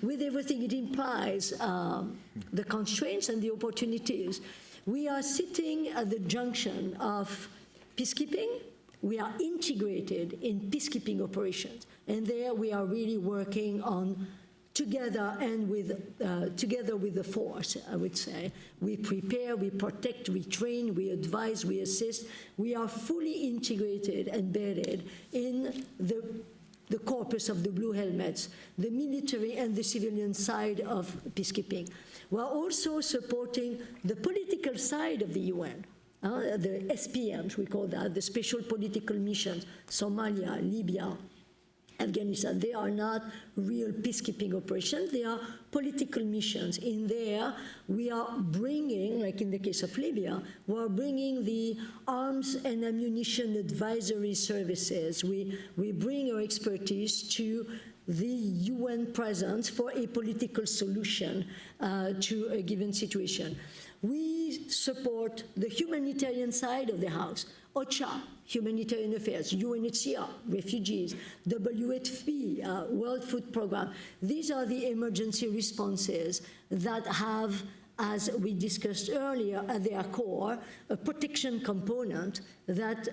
with everything it implies, the constraints and the opportunities. We are sitting at the junction of peacekeeping, we are integrated in peacekeeping operations. And there we are really working on together and together with the force, I would say. We prepare, we protect, we train, we advise, we assist. We are fully integrated, embedded in the corpus of the Blue Helmets, the military and the civilian side of peacekeeping. We're also supporting the political side of the UN, the SPMs, we call that, the Special Political Missions, Somalia, Libya, Afghanistan. They are not real peacekeeping operations, they are political missions. In there, we are bringing, like in the case of Libya, we're bringing the arms and ammunition advisory services. We bring our expertise to the UN presence for a political solution to a given situation. We support the humanitarian side of the house, OCHA, Humanitarian Affairs, UNHCR, refugees, WFP, World Food Programme. These are the emergency responses that have, as we discussed earlier, at their core, a protection component that,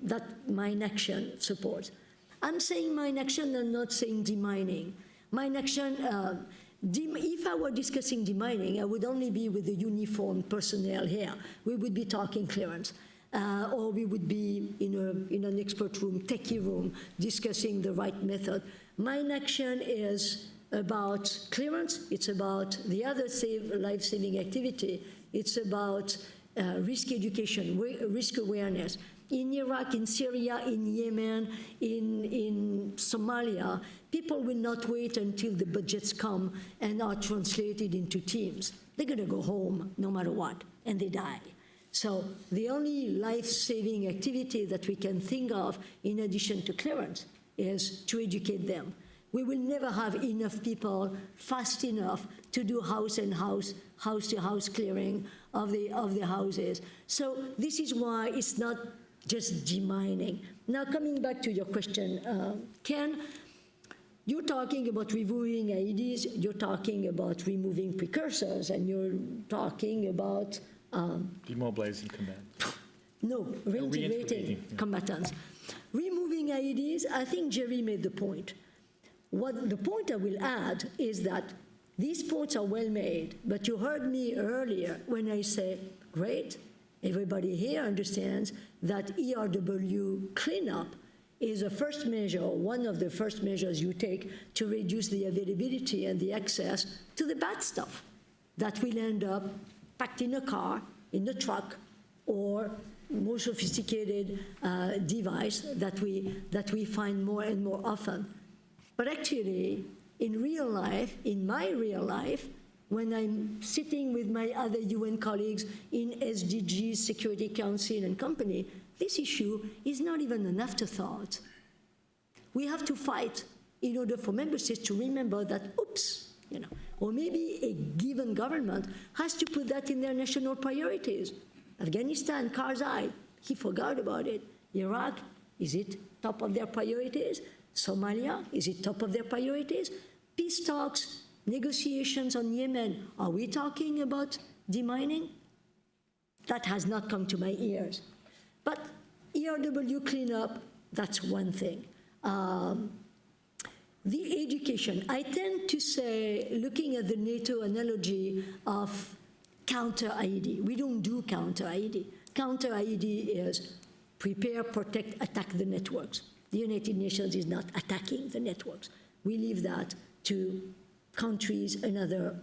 that mine action supports. I'm saying mine action, I'm not saying demining. Mine action, if I were discussing demining, I would only be with the uniformed personnel here. We would be talking clearance. Or we would be in an expert room, techie room, discussing the right method. Mine action is about clearance. It's about the other life-saving activity. It's about risk education, risk awareness. In Iraq, in Syria, in Yemen, in Somalia, people will not wait until the budgets come and are translated into teams. They're going to go home no matter what, and they die. So the only life-saving activity that we can think of in addition to clearance is to educate them. We will never have enough people fast enough to do house-to-house clearing of the houses. So this is why it's not just demining. Now coming back to your question, Ken, you're talking about removing IEDs, you're talking about removing precursors, and you're talking about demobilizing command. No, reintegrating combatants. Removing IEDs, I think Jerry made the point. The point I will add is that these points are well made, but you heard me earlier when I say, great, everybody here understands that ERW cleanup is a first measure, one of the first measures you take to reduce the availability and the access to the bad stuff that will end up packed in a car, in a truck, or more sophisticated device that we find more and more often. But actually, in real life, in my real life, when I'm sitting with my other UN colleagues in SDGs, Security Council and company, this issue is not even an afterthought. We have to fight in order for member states to remember that, oops, or maybe a given government has to put that in their national priorities. Afghanistan, Karzai, he forgot about it. Iraq, is it top of their priorities? Somalia, is it top of their priorities? Peace talks, negotiations on Yemen, are we talking about demining? That has not come to my ears. But ERW cleanup, that's one thing. The education, I tend to say, looking at the NATO analogy of counter-IED, we don't do counter-IED. Counter-IED is prepare, protect, attack the networks. The United Nations is not attacking the networks. We leave that to countries and other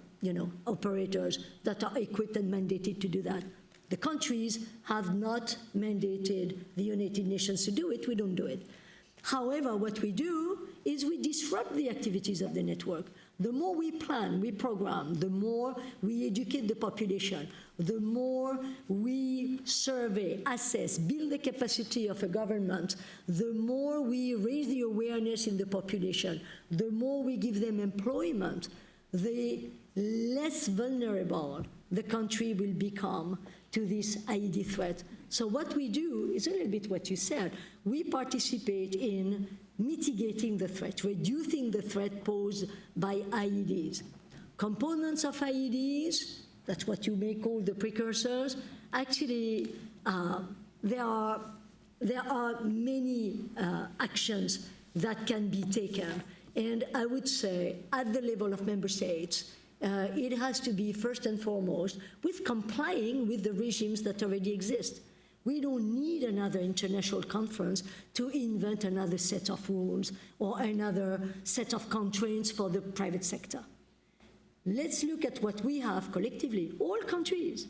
operators that are equipped and mandated to do that. The countries have not mandated the United Nations to do it, we don't do it. However, what we do is we disrupt the activities of the network. The more we plan, we program, the more we educate the population, the more we survey, assess, build the capacity of a government, the more we raise the awareness in the population, the more we give them employment, the less vulnerable the country will become to this IED threat. So what we do is a little bit what you said. We participate in mitigating the threat, reducing the threat posed by IEDs. Components of IEDs, that's what you may call the precursors, actually there are there are many actions that can be taken. And I would say at the level of member states, it has to be first and foremost with complying with the regimes that already exist. We don't need another international conference to invent another set of rules or another set of constraints for the private sector. Let's look at what we have collectively, all countries,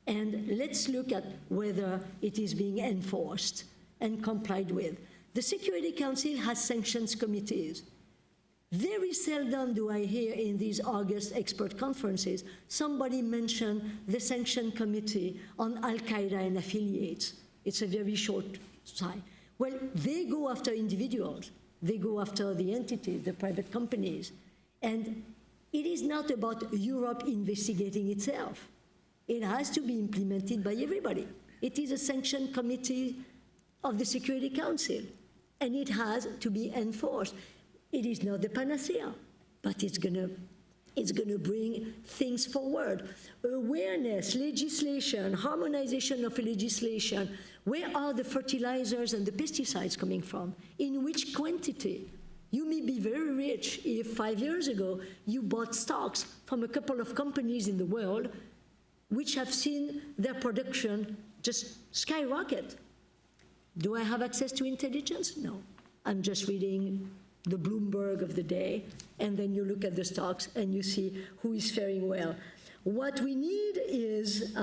and let's look at whether it is being enforced and complied with. The Security Council has sanctions committees. Very seldom do I hear in these August expert conferences somebody mention the sanction committee on Al-Qaeda and affiliates. It's a very short side. Well, they go after individuals. They go after the entities, the private companies. And it is not about Europe investigating itself. It has to be implemented by everybody. It is a sanction committee of the Security Council, and it has to be enforced. It is not the panacea, but it's gonna bring things forward. Awareness, legislation, harmonization of legislation. Where are the fertilizers and the pesticides coming from? In which quantity? You may be very rich if 5 years ago you bought stocks from a couple of companies in the world which have seen their production just skyrocket. Do I have access to intelligence? No. I'm just reading the Bloomberg of the day, and then you look at the stocks and you see who is faring well. What we need is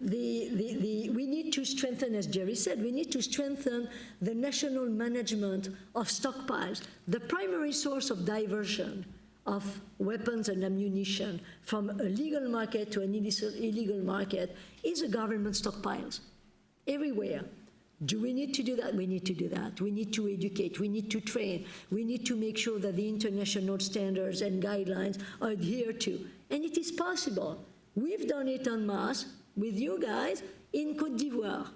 we need to strengthen, as Jerry said, we need to strengthen the national management of stockpiles. The primary source of diversion of weapons and ammunition from a legal market to an illegal market is a government stockpiles everywhere. Do we need to do that? We need to do that. We need to educate. We need to train. We need to make sure that the international standards and guidelines are adhered to. And it is possible. We've done it en masse with you guys in Côte d'Ivoire.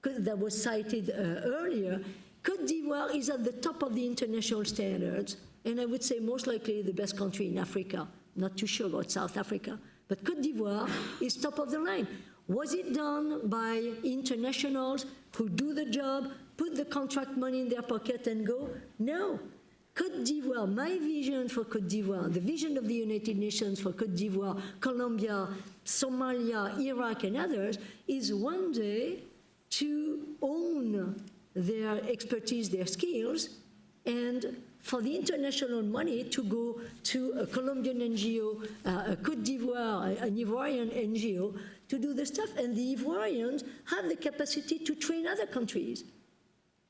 That was cited earlier. Côte d'Ivoire is at the top of the international standards, and I would say most likely the best country in Africa. Not too sure about South Africa, but Côte d'Ivoire is top of the line. Was it done by internationals who do the job, put the contract money in their pocket and go? No. Côte d'Ivoire, my vision for Côte d'Ivoire, the vision of the United Nations for Côte d'Ivoire, Colombia, Somalia, Iraq, and others, is one day to own their expertise, their skills, and for the international money to go to a Colombian NGO, a Côte d'Ivoire, an Ivorian NGO, to do the stuff. And the Ivorians have the capacity to train other countries.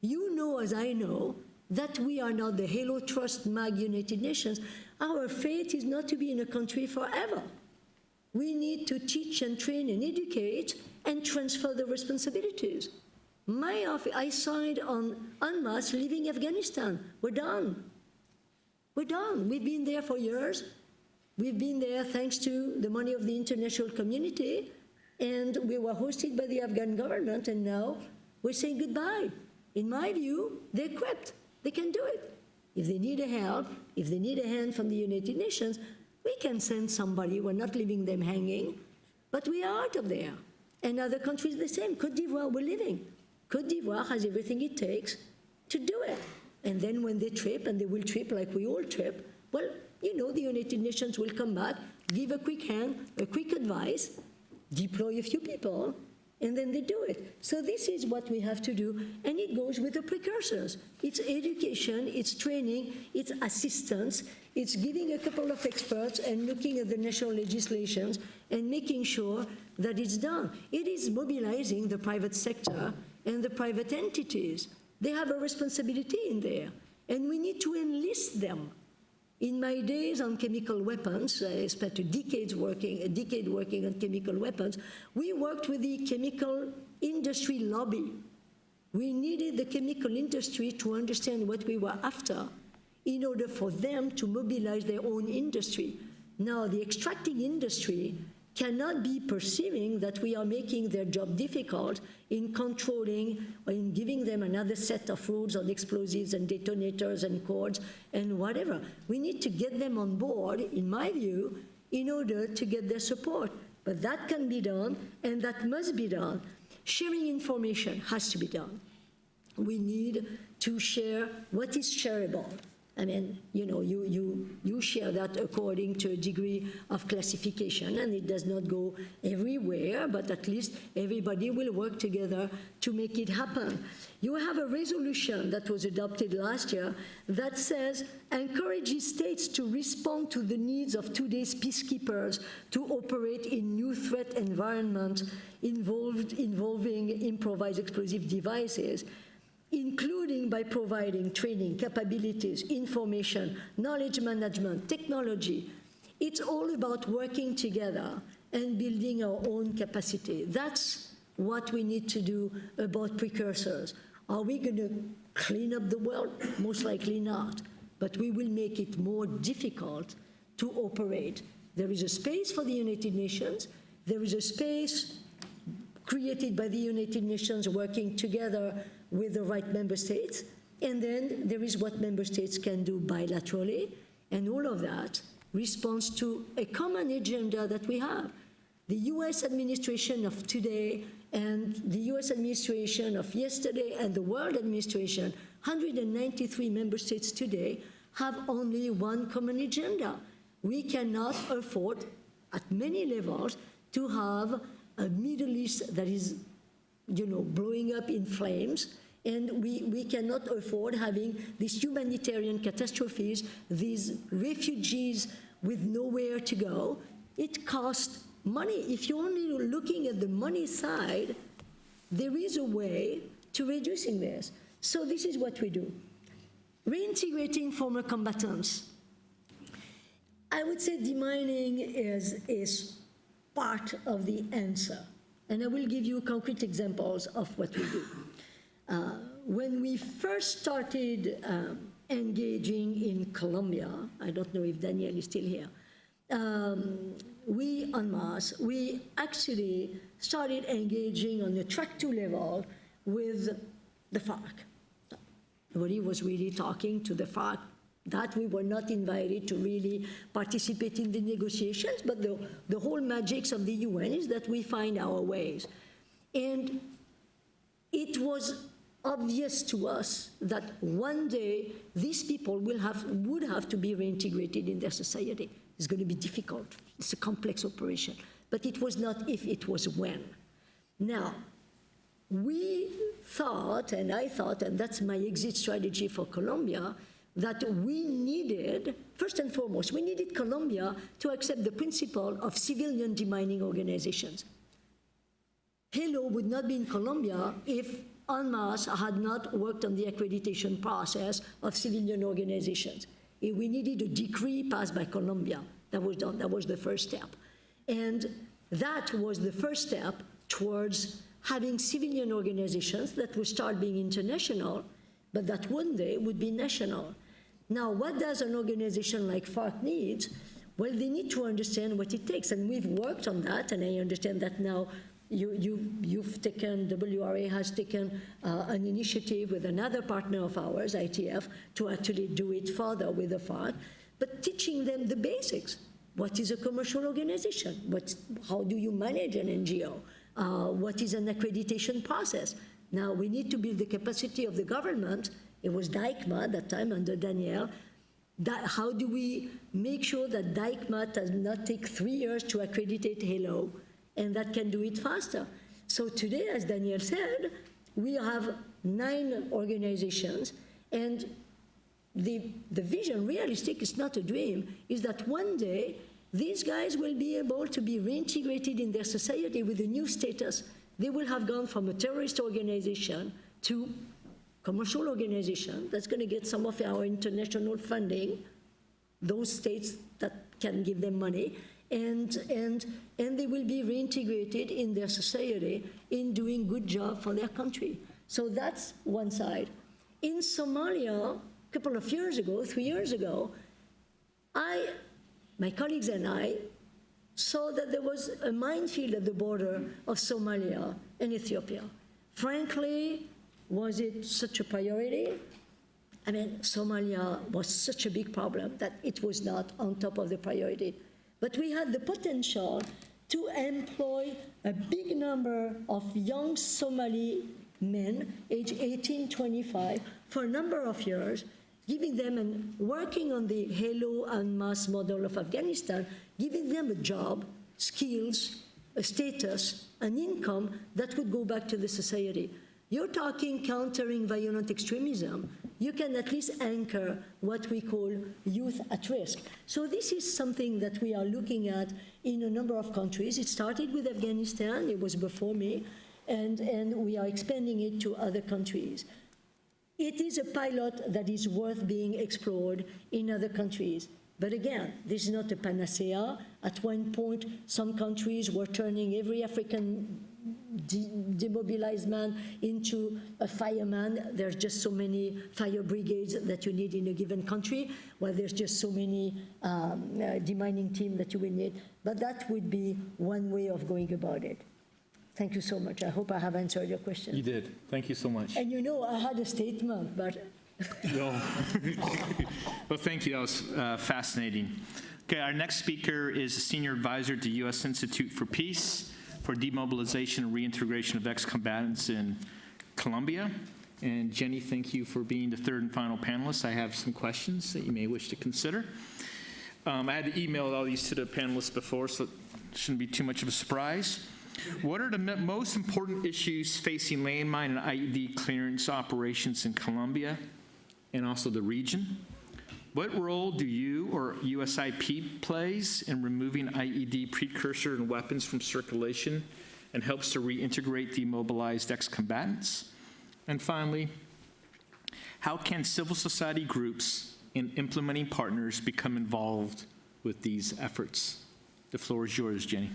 You know, as I know, that we are not the HALO Trust MAG United Nations. Our fate is not to be in a country forever. We need to teach and train and educate and transfer the responsibilities. My office, I signed on en masse leaving Afghanistan. We're done. We're done. We've been there for years. We've been there thanks to the money of the international community, and we were hosted by the Afghan government, and now we're saying goodbye. In my view, they're equipped. They can do it. If they need a help, if they need a hand from the United Nations, we can send somebody. We're not leaving them hanging, but we are out of there. And other countries the same. Côte d'Ivoire, we're leaving. Côte d'Ivoire has everything it takes to do it. And then when they trip, and they will trip like we all trip, well, you know, the United Nations will come back, give a quick hand, a quick advice, deploy a few people, and then they do it. So this is what we have to do, and it goes with the precursors. It's education, it's training, it's assistance, it's giving a couple of experts and looking at the national legislations and making sure that it's done. It is mobilizing the private sector and the private entities. They have a responsibility in there, and we need to enlist them. In my days on chemical weapons, I spent a decade working on chemical weapons, we worked with the chemical industry lobby. We needed the chemical industry to understand what we were after in order for them to mobilize their own industry. Now, the extracting industry cannot be perceiving that we are making their job difficult in controlling or in giving them another set of rules on explosives and detonators and cords and whatever. We need to get them on board, in my view, in order to get their support. But that can be done, and that must be done. sharing information has to be done. We need to share what is shareable. I mean, you know, you share that according to a degree of classification, and it does not go everywhere, but at least everybody will work together to make it happen. You have a resolution that was adopted last year that says, encourages states to respond to the needs of today's peacekeepers to operate in new threat environments involving improvised explosive devices, including by providing training, capabilities, information, knowledge management, technology. It's all about working together and building our own capacity. That's what we need to do about precursors. Are we going to clean up the world? Most likely not. But we will make it more difficult to operate. There is a space for the United Nations. There is a space created by the United Nations working together with the right member states, and then there is what member states can do bilaterally, and all of that responds to a common agenda that we have. The US administration of today and the US administration of yesterday and the world administration, 193 member states today, have only one common agenda. We cannot afford, at many levels, to have a Middle East that is, you know, blowing up in flames, and we cannot afford having these humanitarian catastrophes, these refugees with nowhere to go. It costs money. If you're only looking at the money side, there is a way to reducing this. So this is what we do. Reintegrating former combatants. I would say demining is part of the answer. And I will give you concrete examples of what we do. When we first started engaging in Colombia, I don't know if Daniel is still here, we, en masse, we actually started engaging on the track 2 level with the FARC. Nobody was really talking to the FARC. That we were not invited to really participate in the negotiations, but the whole magic of the UN is that we find our ways. And it was obvious to us that one day these people would have to be reintegrated in their society. It's going to be difficult. It's a complex operation. But it was not if, it was when. Now, we thought, and I thought, and that's my exit strategy for Colombia, that we needed, first and foremost, we needed Colombia to accept the principle of civilian demining organizations. HALO would not be in Colombia if en masse had not worked on the accreditation process of civilian organizations. We needed a decree passed by Colombia. That was done. That was the first step. And that was the first step towards having civilian organizations that would start being international, but that one day would be national. Now, what does an organization like FARC need? Well, they need to understand what it takes, and we've worked on that, and I understand that now you've taken, WRA has taken an initiative with another partner of ours, ITF, to actually do it further with the FARC, but teaching them the basics. What is a commercial organization? How do you manage an NGO? What is an accreditation process? Now, we need to build the capacity of the government. It was DICMA at that time under Daniel. How do we make sure that DICMA does not take 3 years to accreditate HALO, and that can do it faster? So today, as Daniel said, we have 9 organizations, and the vision, realistic, is not a dream, is that one day these guys will be able to be reintegrated in their society with a new status. They will have gone from a terrorist organization to commercial organization that's going to get some of our international funding, those states that can give them money, and they will be reintegrated in their society in doing good job for their country. So that's one side. In Somalia, a couple of years ago, 3 years ago, my colleagues and I saw that there was a minefield at the border of Somalia and Ethiopia. Frankly, was it such a priority? I mean, Somalia was such a big problem that it was not on top of the priority. But we had the potential to employ a big number of young Somali men, age 18, 25, for a number of years, giving them and working on the HALO and MAS model of Afghanistan, giving them a job, skills, a status, an income that would go back to the society. You're talking countering violent extremism. You can at least anchor what we call youth at risk. So this is something that we are looking at in a number of countries. It started with Afghanistan, it was before me, and we are expanding it to other countries. It is a pilot that is worth being explored in other countries. But again, this is not a panacea. At one point, some countries were turning every African demobilized man into a fireman. There's just so many fire brigades that you need in a given country, while there's just so many demining teams that you will need. But that would be one way of going about it. Thank you so much. I hope I have answered your question. You did. Thank you so much. And you know, I had a statement, but... No. Well, thank you. That was fascinating. Okay, our next speaker is a senior advisor to U.S. Institute for Peace for Demobilization and Reintegration of Ex-Combatants in Colombia. And Jenny, thank you for being the third and final panelist. I have some questions that you may wish to consider. I had to email all these to the panelists before, so it shouldn't be too much of a surprise. What are the most important issues facing landmine and IED clearance operations in Colombia and also the region? What role do you or USIP plays in removing IED precursor and weapons from circulation and helps to reintegrate demobilized ex-combatants? And finally, how can civil society groups and implementing partners become involved with these efforts? The floor is yours, Jenny.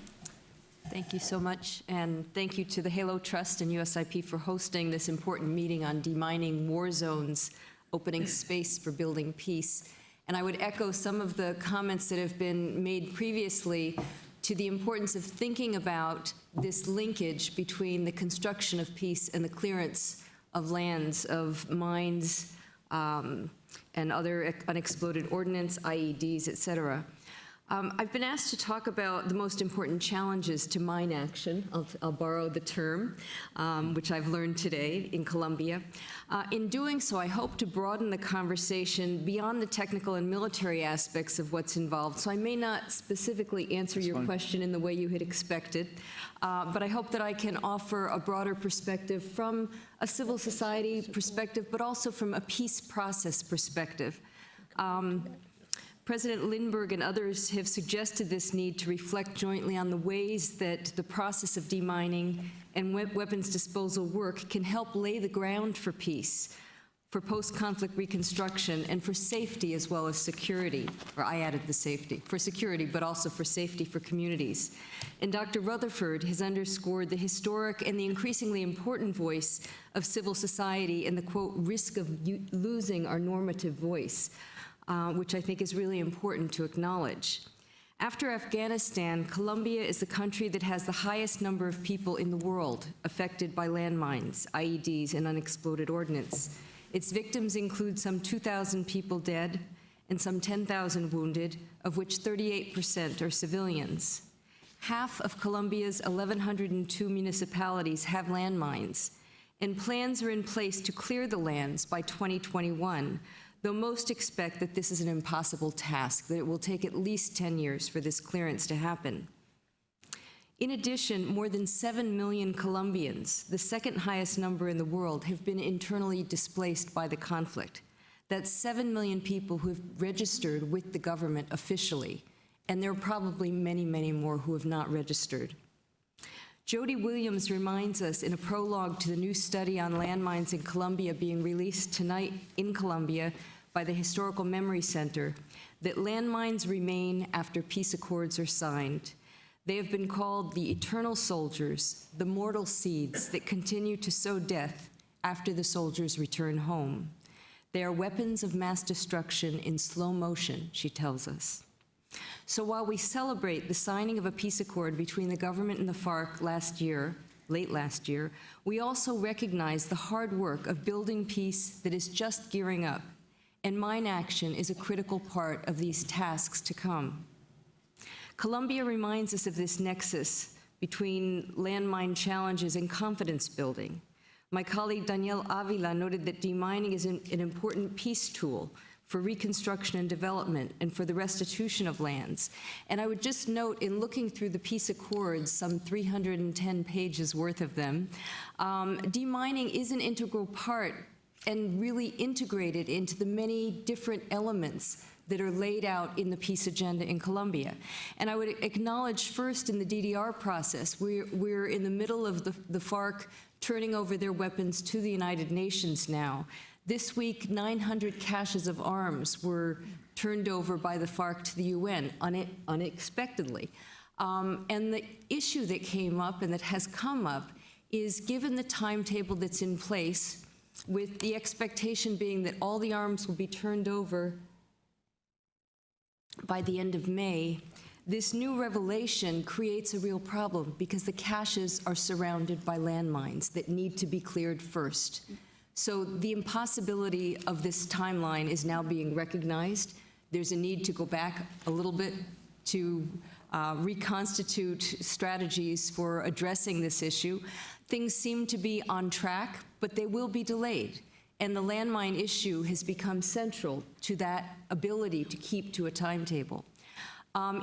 Thank you so much, and thank you to the HALO Trust and USIP for hosting this important meeting on demining war zones, opening space for building peace. And I would echo some of the comments that have been made previously to the importance of thinking about this linkage between the construction of peace and the clearance of lands, of mines, and other unexploded ordnance, IEDs, et cetera. I've been asked to talk about the most important challenges to mine action. I'll borrow the term, which I've learned today in Colombia. In doing so, I hope to broaden the conversation beyond the technical and military aspects of what's involved. So I may not specifically answer your question in the way you had expected, but I hope that I can offer a broader perspective from a civil society perspective, but also from a peace process perspective. President Lindbergh and others have suggested this need to reflect jointly on the ways that the process of demining and weapons disposal work can help lay the ground for peace, for post-conflict reconstruction, and for safety as well as security. Or I added the safety, for security, but also for safety for communities. And Dr. Rutherford has underscored the historic and the increasingly important voice of civil society and the, quote, risk of losing our normative voice, which I think is really important to acknowledge. After Afghanistan, Colombia is the country that has the highest number of people in the world affected by landmines, IEDs, and unexploded ordnance. Its victims include some 2,000 people dead and some 10,000 wounded, of which 38% are civilians. Half of Colombia's 1,102 municipalities have landmines, and plans are in place to clear the lands by 2021, though most expect that this is an impossible task, that it will take at least 10 years for this clearance to happen. In addition, more than 7 million Colombians, the second highest number in the world, have been internally displaced by the conflict. That's 7 million people who have registered with the government officially, and there are probably many, many more who have not registered. Jody Williams reminds us in a prologue to the new study on landmines in Colombia being released tonight in Colombia by the Historical Memory Center that landmines remain after peace accords are signed. They have been called the eternal soldiers, the mortal seeds that continue to sow death after the soldiers return home. They are weapons of mass destruction in slow motion, she tells us. So while we celebrate the signing of a peace accord between the government and the FARC late last year, we also recognize the hard work of building peace that is just gearing up, and mine action is a critical part of these tasks to come. Colombia reminds us of this nexus between landmine challenges and confidence building. My colleague Daniel Avila noted that demining is an important peace tool for reconstruction and development and for the restitution of lands. And I would just note, in looking through the peace accords, some 310 pages worth of them, demining is an integral part and really integrated into the many different elements that are laid out in the peace agenda in Colombia. And I would acknowledge first in the DDR process, we're in the middle of the FARC turning over their weapons to the United Nations now. This week, 900 caches of arms were turned over by the FARC to the UN unexpectedly. And the issue that came up and that has come up is, given the timetable that's in place, with the expectation being that all the arms will be turned over by the end of May, this new revelation creates a real problem because the caches are surrounded by landmines that need to be cleared first. So the impossibility of this timeline is now being recognized. There's a need to go back a little bit to reconstitute strategies for addressing this issue. Things seem to be on track, but they will be delayed. And the landmine issue has become central to that ability to keep to a timetable.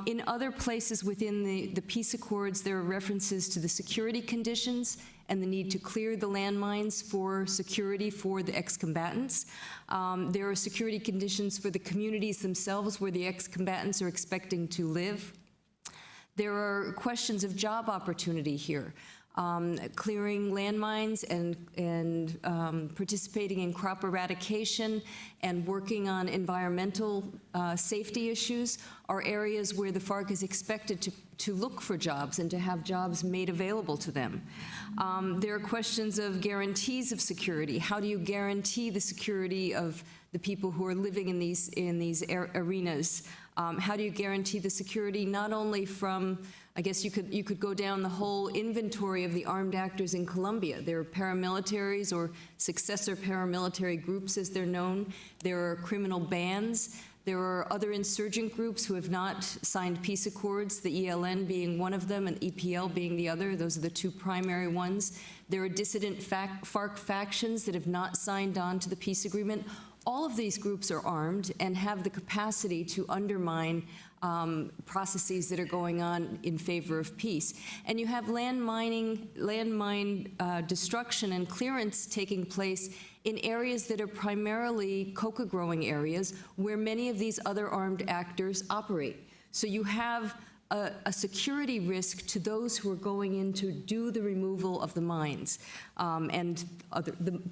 In other places within the peace accords, there are references to the security conditions and the need to clear the landmines for security for the ex-combatants. There are security conditions for the communities themselves where the ex-combatants are expecting to live. There are questions of job opportunity here. Clearing landmines and participating in crop eradication and working on environmental safety issues are areas where the FARC is expected to look for jobs and to have jobs made available to them. There are questions of guarantees of security. How do you guarantee the security of the people who are living in these arenas? How do you guarantee the security not only from, I guess you could go down the whole inventory of the armed actors in Colombia. There are paramilitaries or successor paramilitary groups as they're known. There are criminal bands. There are other insurgent groups who have not signed peace accords, the ELN being one of them and EPL being the other. Those are the two primary ones. There are dissident FARC factions that have not signed on to the peace agreement. All of these groups are armed and have the capacity to undermine processes that are going on in favor of peace. And you have landmine destruction and clearance taking place in areas that are primarily coca growing areas where many of these other armed actors operate. So you have a security risk to those who are going in to do the removal of the mines and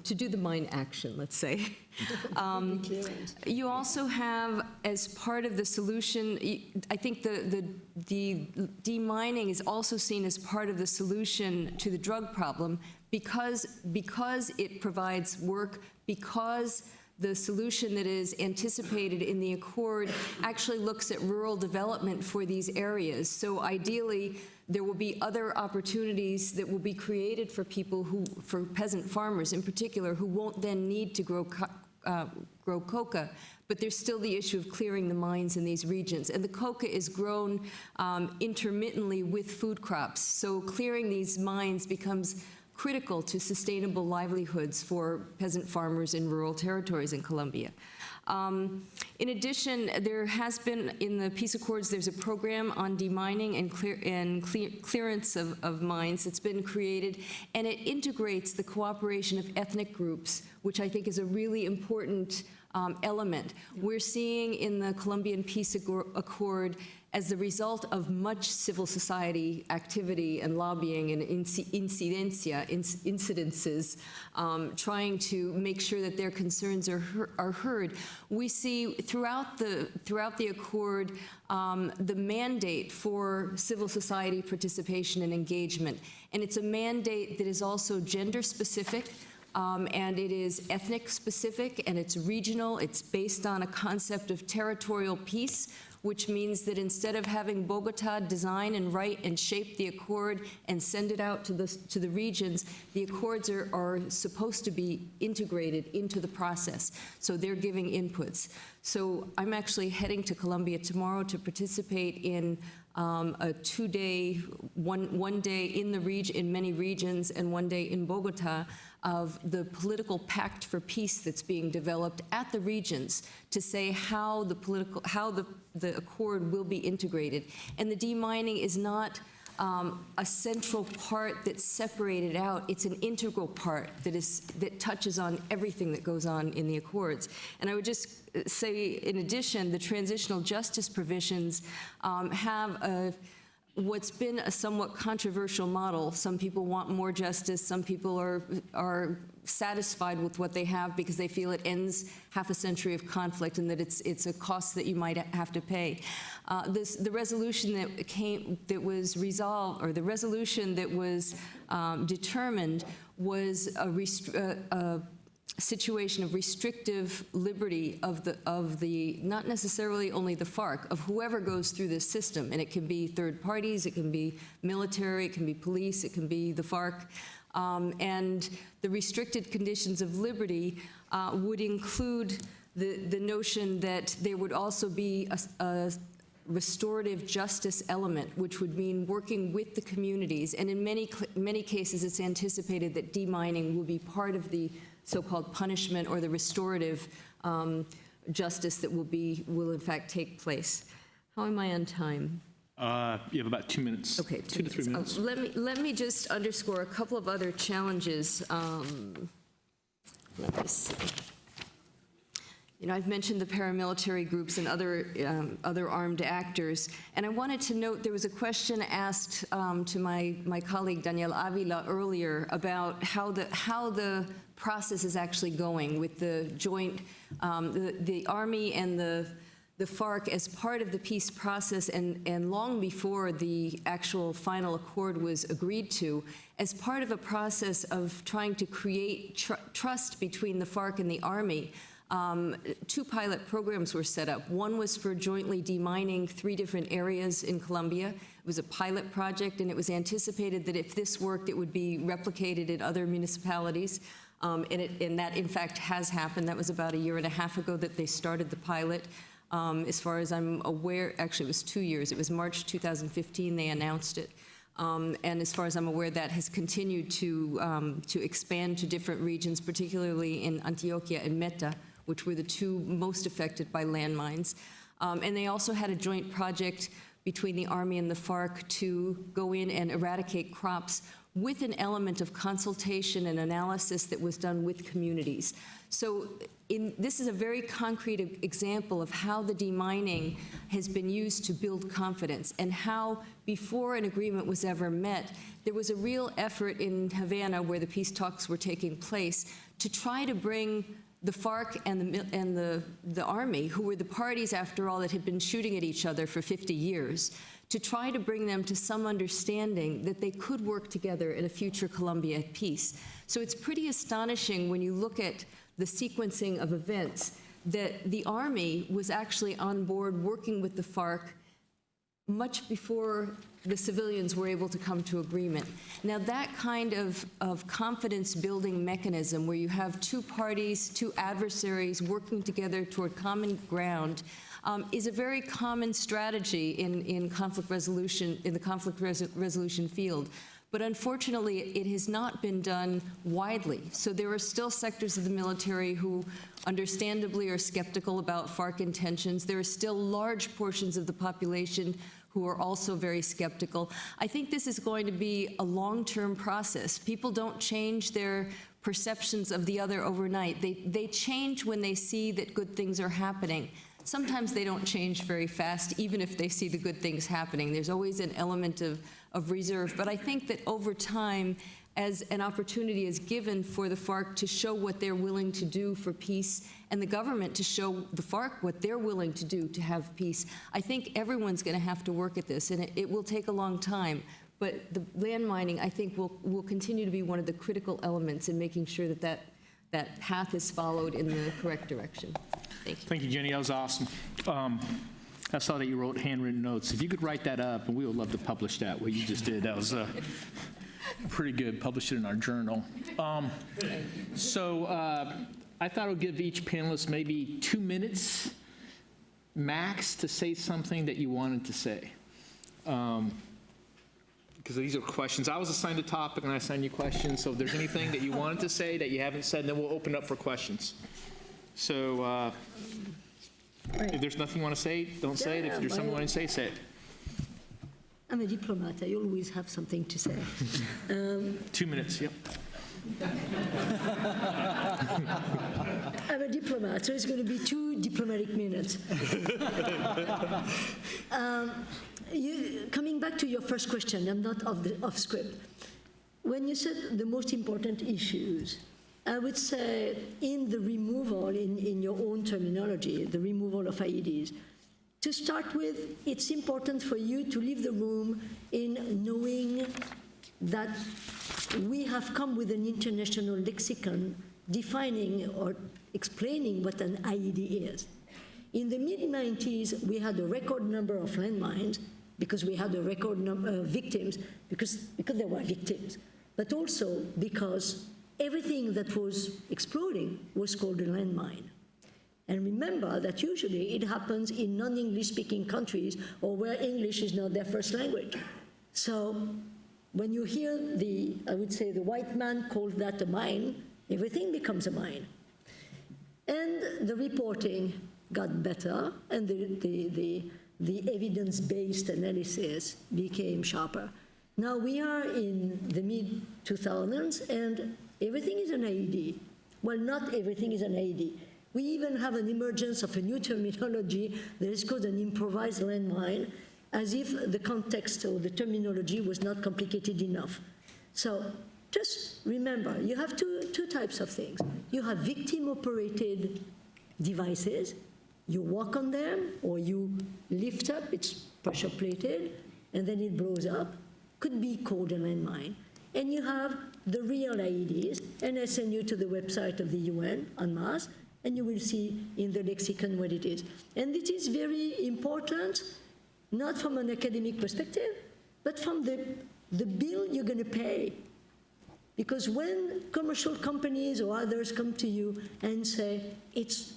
to do the mine action, let's say. You also have, as part of the solution, I think the demining is also seen as part of the solution to the drug problem because it provides work, because the solution that is anticipated in the accord actually looks at rural development for these areas. So ideally, there will be other opportunities that will be created for people for peasant farmers in particular, who won't then need to grow coca, but there's still the issue of clearing the mines in these regions. And the coca is grown intermittently with food crops. So clearing these mines becomes critical to sustainable livelihoods for peasant farmers in rural territories in Colombia. In addition, there has been, in the peace accords, there's a program on demining and clearance of mines that's been created, and it integrates the cooperation of ethnic groups, which I think is a really important element. We're seeing in the Colombian Peace Accord, as the result of much civil society activity and lobbying and incidences, trying to make sure that their concerns are heard, we see throughout the accord the mandate for civil society participation and engagement. And it's a mandate that is also gender specific, and it is ethnic specific, and it's regional. It's based on a concept of territorial peace, which means that instead of having Bogota design and write and shape the accord and send it out to the regions, the accords are supposed to be integrated into the process. So they're giving inputs. So I'm actually heading to Colombia tomorrow to participate in a 2-day, one day in the region, in many regions, and 1 day in Bogota, of the political pact for peace that's being developed at the regions to say how the accord will be integrated. And the demining is not a central part that's separated out. It's an integral part that touches on everything that goes on in the accords. And I would just say, in addition, the transitional justice provisions have what's been a somewhat controversial model. Some people want more justice. Some people are satisfied with what they have because they feel it ends half a century of conflict and that it's a cost that you might have to pay. The resolution that was resolved, or the resolution that was determined, was a situation of restrictive liberty of the not necessarily only the FARC, of whoever goes through this system. And it can be third parties, it can be military, it can be police, it can be the FARC. And the restricted conditions of liberty would include the notion that there would also be a restorative justice element, which would mean working with the communities. And in many cases, it's anticipated that demining will be part of the so-called punishment or the restorative justice that will in fact take place. How am I on time? You have about 2 minutes. Okay, 2 to 3 minutes. Let me just underscore a couple of other challenges. Let me see. You know, I've mentioned the paramilitary groups and other armed actors, and I wanted to note there was a question asked to my colleague Daniel Avila earlier about how the process is actually going with the joint, the Army and the FARC as part of the peace process, and long before the actual final accord was agreed to, as part of a process of trying to create trust between the FARC and the Army. 2 pilot programs were set up. One was for jointly demining 3 different areas in Colombia. It was a pilot project, and it was anticipated that if this worked, it would be replicated in other municipalities. And that, in fact, has happened. That was about 1.5 years ago that they started the pilot. As far as I'm aware, actually, it was 2 years. It was March 2015 they announced it. And as far as I'm aware, that has continued to expand to different regions, particularly in Antioquia and Meta, which were the 2 most affected by landmines. And they also had a joint project between the Army and the FARC to go in and eradicate crops with an element of consultation and analysis that was done with communities. So this is a very concrete example of how the demining has been used to build confidence, and how, before an agreement was ever met, there was a real effort in Havana, where the peace talks were taking place, to try to bring the FARC and the Army, who were the parties, after all, that had been shooting at each other for 50 years, to try to bring them to some understanding that they could work together in a future Colombia at peace. So it's pretty astonishing when you look at the sequencing of events that the Army was actually on board working with the FARC much before the civilians were able to come to agreement. Now, that kind of confidence-building mechanism, where you have 2 parties, 2 adversaries working together toward common ground, is a very common strategy in conflict resolution, in the conflict resolution field. But unfortunately, it has not been done widely. So there are still sectors of the military who understandably are skeptical about FARC intentions. There are still large portions of the population who are also very skeptical. I think this is going to be a long-term process. People don't change their perceptions of the other overnight. They change when they see that good things are happening. Sometimes they don't change very fast, even if they see the good things happening. There's always an element of reserve. But I think that over time, as an opportunity is given for the FARC to show what they're willing to do for peace, and the government to show the FARC what they're willing to do to have peace, I think everyone's going to have to work at this, and it will take a long time. But the landmining, I think, will continue to be one of the critical elements in making sure that that path is followed in the correct direction. Thank you. Thank you, Jenny. That was awesome. I saw that you wrote handwritten notes. If you could write that up, and we would love to publish that, what you just did. That was pretty good. Publish it in our journal. I thought I would give each panelist maybe 2 minutes max to say something that you wanted to say. because these are questions. I was assigned a topic and I assigned you questions. So if there's anything that you wanted to say that you haven't said, then we'll open up for questions. So if there's nothing you want to say, don't say it. If there's something you want to say it. I'm a diplomat. I always have something to say. 2 minutes, yep. I'm a diplomat, so it's going to be 2 diplomatic minutes. Coming back to your first question, I'm not off script. When you said the most important issues, I would say in the removal, in your own terminology, the removal of IEDs, to start with, it's important for you to leave the room in knowing that we have come with an international lexicon defining or explaining what an IED is. In the mid-90s, we had a record number of landmines because we had a record number of victims, because there were victims, but also because everything that was exploding was called a landmine. And remember that usually it happens in non-English speaking countries or where English is not their first language. So when you hear I would say the white man called that a mine, everything becomes a mine. And the reporting got better, and the evidence-based analysis became sharper. Now we are in the mid-2000s, and everything is an IED. Well, not everything is an IED. We even have an emergence of a new terminology that is called an improvised landmine, as if the context or the terminology was not complicated enough. So just remember, you have two types of things. You have victim-operated devices. You walk on them, or you lift up, it's pressure-plated, and then it blows up. Could be called a landmine. And you have the real IEDs, and I send you to the website of the UN en masse, and you will see in the lexicon what it is. And it is very important, not from an academic perspective, but from the bill you're going to pay. Because when commercial companies or others come to you and say, it's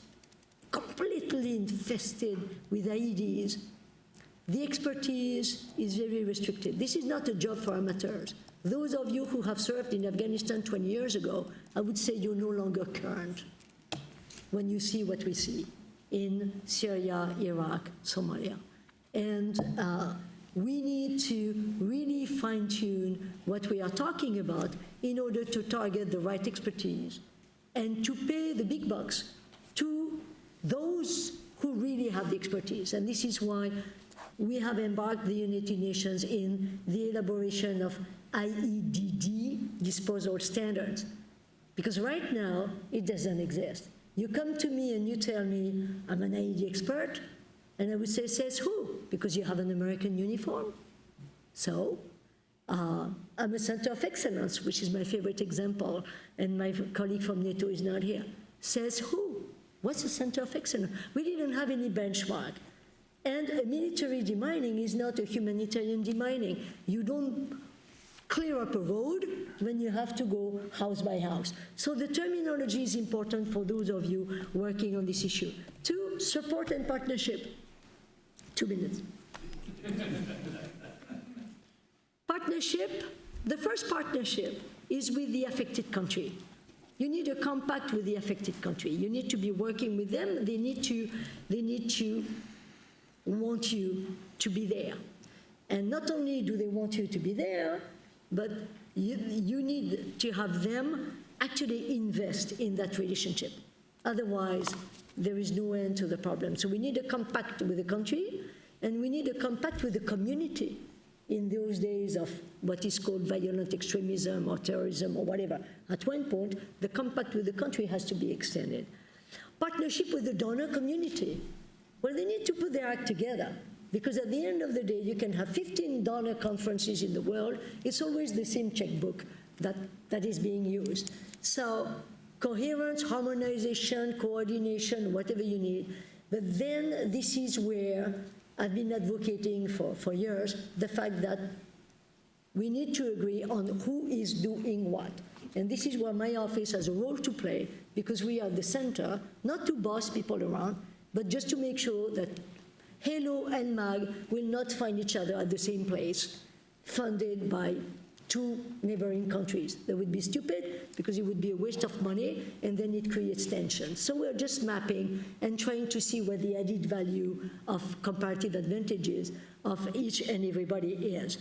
completely infested with IEDs, the expertise is very restricted. This is not a job for amateurs. Those of you who have served in Afghanistan 20 years ago, I would say you're no longer current when you see what we see in Syria, Iraq, Somalia. And we need to really fine-tune what we are talking about in order to target the right expertise and to pay the big bucks to those who really have the expertise. And this is why we have embarked the United Nations in the elaboration of IEDD disposal standards. Because right now, it doesn't exist. You come to me and you tell me, I'm an IED expert, and I would say, says who? Because you have an American uniform. So, I'm a center of excellence, which is my favorite example, and my colleague from NATO is not here. Says who? What's a center of excellence? We didn't have any benchmark. And a military demining is not a humanitarian demining. You don't clear up a road when you have to go house by house. So the terminology is important for those of you working on this issue. 2, support and partnership. 2 minutes. Partnership, the first partnership is with the affected country. You need a compact with the affected country. You need to be working with them. They need to want you to be there. And not only do they want you to be there, but you need to have them actually invest in that relationship. Otherwise, there is no end to the problem. So we need a compact with the country, and we need a compact with the community in those days of what is called violent extremism or terrorism or whatever. At one point, the compact with the country has to be extended. Partnership with the donor community. Well, they need to put their act together, because at the end of the day, you can have 15 donor conferences in the world. It's always the same checkbook that is being used. So coherence, harmonization, coordination, whatever you need. But then this is where I've been advocating for years, the fact that we need to agree on who is doing what. And this is where my office has a role to play, because we are the center, not to boss people around, but just to make sure that HALO and MAG will not find each other at the same place, funded by two neighboring countries. That would be stupid because it would be a waste of money and then it creates tension. So we're just mapping and trying to see what the added value of comparative advantages of each and everybody is.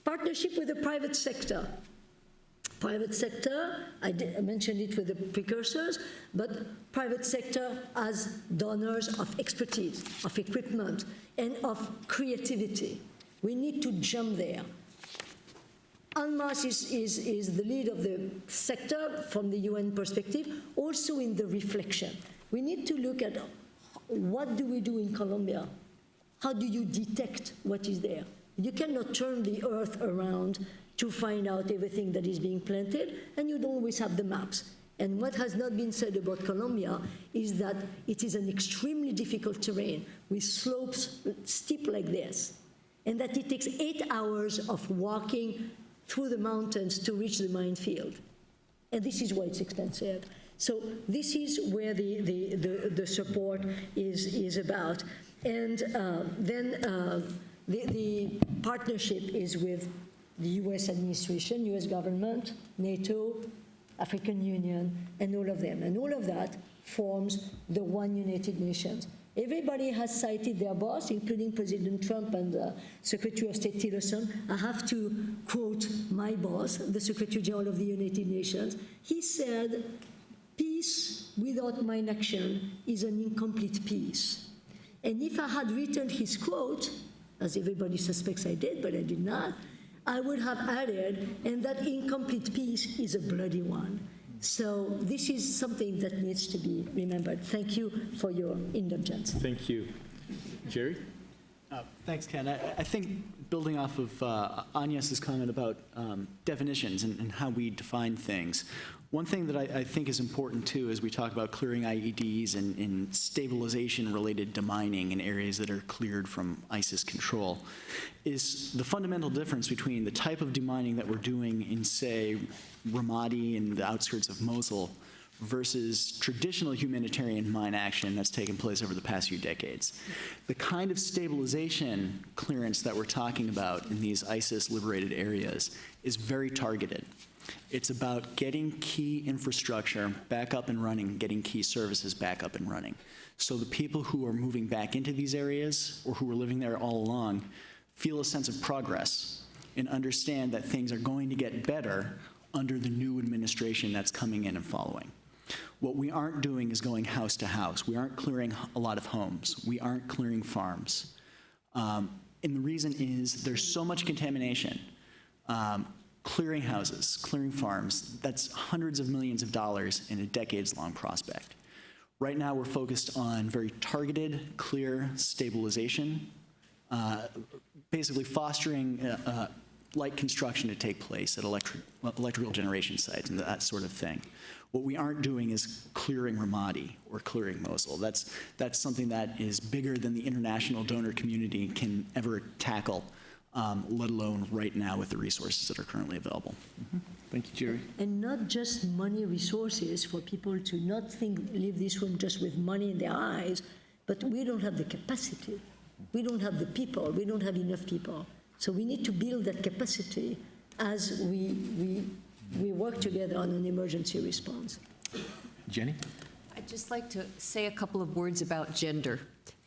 Partnership with the private sector. Private sector, I mentioned it with the precursors, but private sector as donors of expertise, of equipment, and of creativity. We need to jump there. UNMAS is the lead of the sector from the UN perspective, also in the reflection. We need to look at what do we do in Colombia? How do you detect what is there? You cannot turn the earth around to find out everything that is being planted, and you don't always have the maps. And what has not been said about Colombia is that it is an extremely difficult terrain with slopes steep like this, and that it takes 8 hours of walking through the mountains to reach the minefield. And this is why it's expensive. So this is where the support is about. And then the partnership is with the US administration, US government, NATO, African Union, and all of them. And all of that forms the one United Nations. Everybody has cited their boss, including President Trump and Secretary of State Tillerson. I have to quote my boss, the Secretary General of the United Nations. He said, peace without mine action is an incomplete peace. And if I had written his quote, as everybody suspects I did, but I did not, I would have added, and that incomplete peace is a bloody one. So this is something that needs to be remembered. Thank you for your indulgence. Thank you. Jerry? Thanks, Ken. I think building off of Agnes's comment about definitions and how we define things, one thing that I think is important, too, as we talk about clearing IEDs and stabilization-related demining in areas that are cleared from ISIS control, is the fundamental difference between the type of demining that we're doing in, say, Ramadi and the outskirts of Mosul versus traditional humanitarian mine action that's taken place over the past few decades. The kind of stabilization clearance that we're talking about in these ISIS-liberated areas is very targeted. It's about getting key infrastructure back up and running, getting key services back up and running. So the people who are moving back into these areas or who are living there all along feel a sense of progress and understand that things are going to get better under the new administration that's coming in and following. What we aren't doing is going house to house. We aren't clearing a lot of homes. We aren't clearing farms. And the reason is there's so much contamination. Clearing houses, clearing farms, that's hundreds of millions of dollars in a decades-long prospect. Right now, we're focused on very targeted, clear stabilization, basically fostering light construction to take place at electrical generation sites and that sort of thing. What we aren't doing is clearing Ramadi or clearing Mosul. That's something that is bigger than the international donor community can ever tackle, let alone right now with the resources that are currently available. Mm-hmm. Thank you, Jerry. And not just money resources for people to not leave this room just with money in their eyes, but we don't have the capacity. We don't have the people. We don't have enough people. So we need to build that capacity as we work together on an emergency response. Jenny? I'd just like to say a couple of words about gender,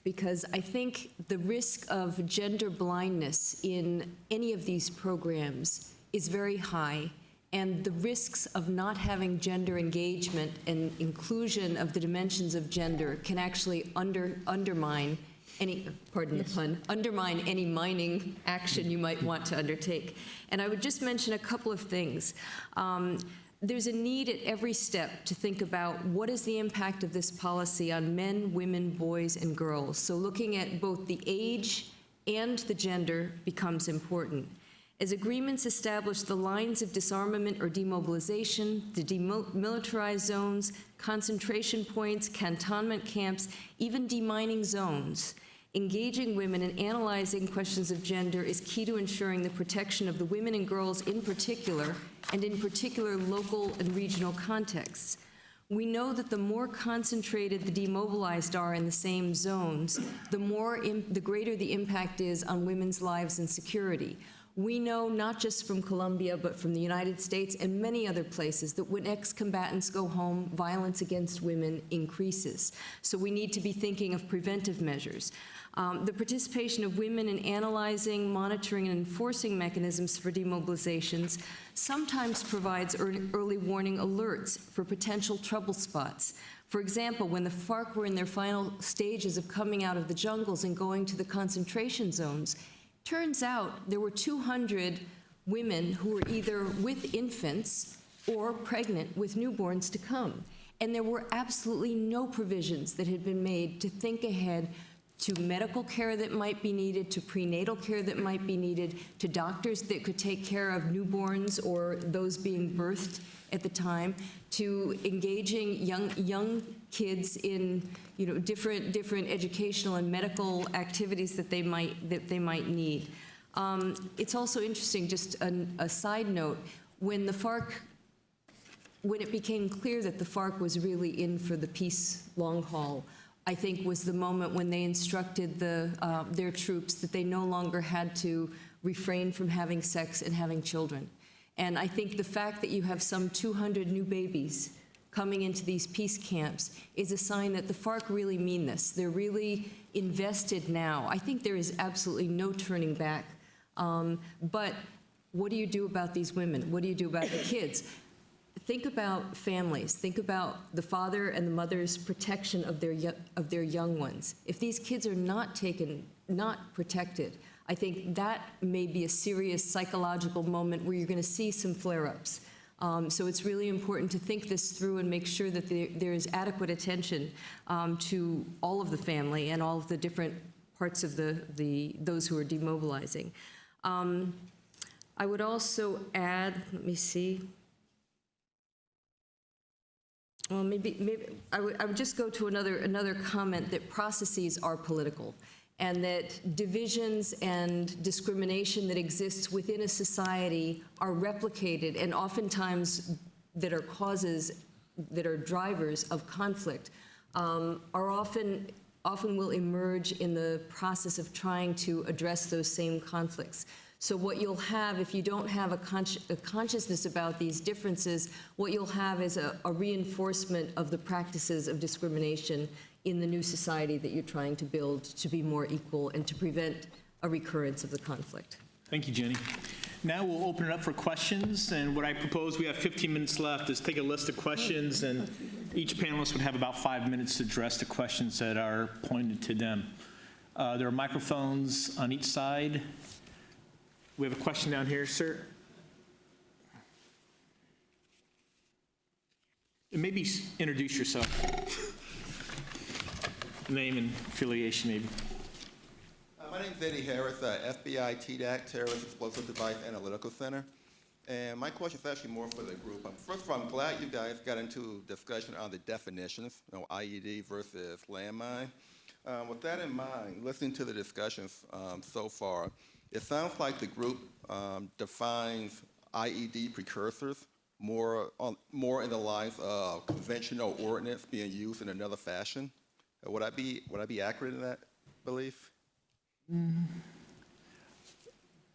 because I think the risk of gender blindness in any of these programs is very high, and the risks of not having gender engagement and inclusion of the dimensions of gender can actually undermine any, pardon the pun, undermine any mining action you might want to undertake. And I would just mention a couple of things. There's a need at every step to think about what is the impact of this policy on men, women, boys, and girls. So looking at both the age and the gender becomes important. As agreements establish the lines of disarmament or demobilization, the demilitarized zones, concentration points, cantonment camps, even demining zones, engaging women and analyzing questions of gender is key to ensuring the protection of the women and girls in particular, and in particular local and regional contexts. We know that the more concentrated the demobilized are in the same zones, the greater the impact is on women's lives and security. We know, not just from Colombia, but from the United States and many other places, that when ex-combatants go home, violence against women increases. So we need to be thinking of preventive measures. The participation of women in analyzing, monitoring, and enforcing mechanisms for demobilizations sometimes provides early warning alerts for potential trouble spots. For example, when the FARC were in their final stages of coming out of the jungles and going to the concentration zones, turns out there were 200 women who were either with infants or pregnant with newborns to come. And there were absolutely no provisions that had been made to think ahead to medical care that might be needed, to prenatal care that might be needed, to doctors that could take care of newborns or those being birthed at the time, to engaging young kids in different educational and medical activities that they might need. It's also interesting, just a side note, when it became clear that the FARC was really in for the peace long haul, I think was the moment when they instructed their troops that they no longer had to refrain from having sex and having children. And I think the fact that you have some 200 new babies coming into these peace camps is a sign that the FARC really mean this. They're really invested now. I think there is absolutely no turning back. But what do you do about these women? What do you do about the kids? Think about families. Think about the father and the mother's protection of their young ones. If these kids are not protected, I think that may be a serious psychological moment where you're going to see some flare-ups. So it's really important to think this through and make sure that there is adequate attention to all of the family and all of the different parts of those who are demobilizing. I would also add, let me see. Well, maybe I would just go to another comment that processes are political, and that divisions and discrimination that exists within a society are replicated, and oftentimes that are causes, that are drivers of conflict, are often will emerge in the process of trying to address those same conflicts. So what you'll have, if you don't have a consciousness about these differences, what you'll have is a reinforcement of the practices of discrimination in the new society that you're trying to build to be more equal and to prevent a recurrence of the conflict. Thank you, Jenny. Now we'll open it up for questions, and what I propose, we have 15 minutes left, is take a list of questions, and each panelist would have about 5 minutes to address the questions that are pointed to them. There are microphones on each side. We have a question down here, sir. And maybe introduce yourself. Name and affiliation, maybe. My name is Eddie Harris, FBI TDAC, Terrorist Explosive Device Analytical Center. And my question is actually more for the group. First of all, I'm glad you guys got into discussion on the definitions, IED versus landmine. With that in mind, listening to the discussions so far, it sounds like the group defines IED precursors more in the lines of conventional ordnance being used in another fashion. Would I be accurate in that belief?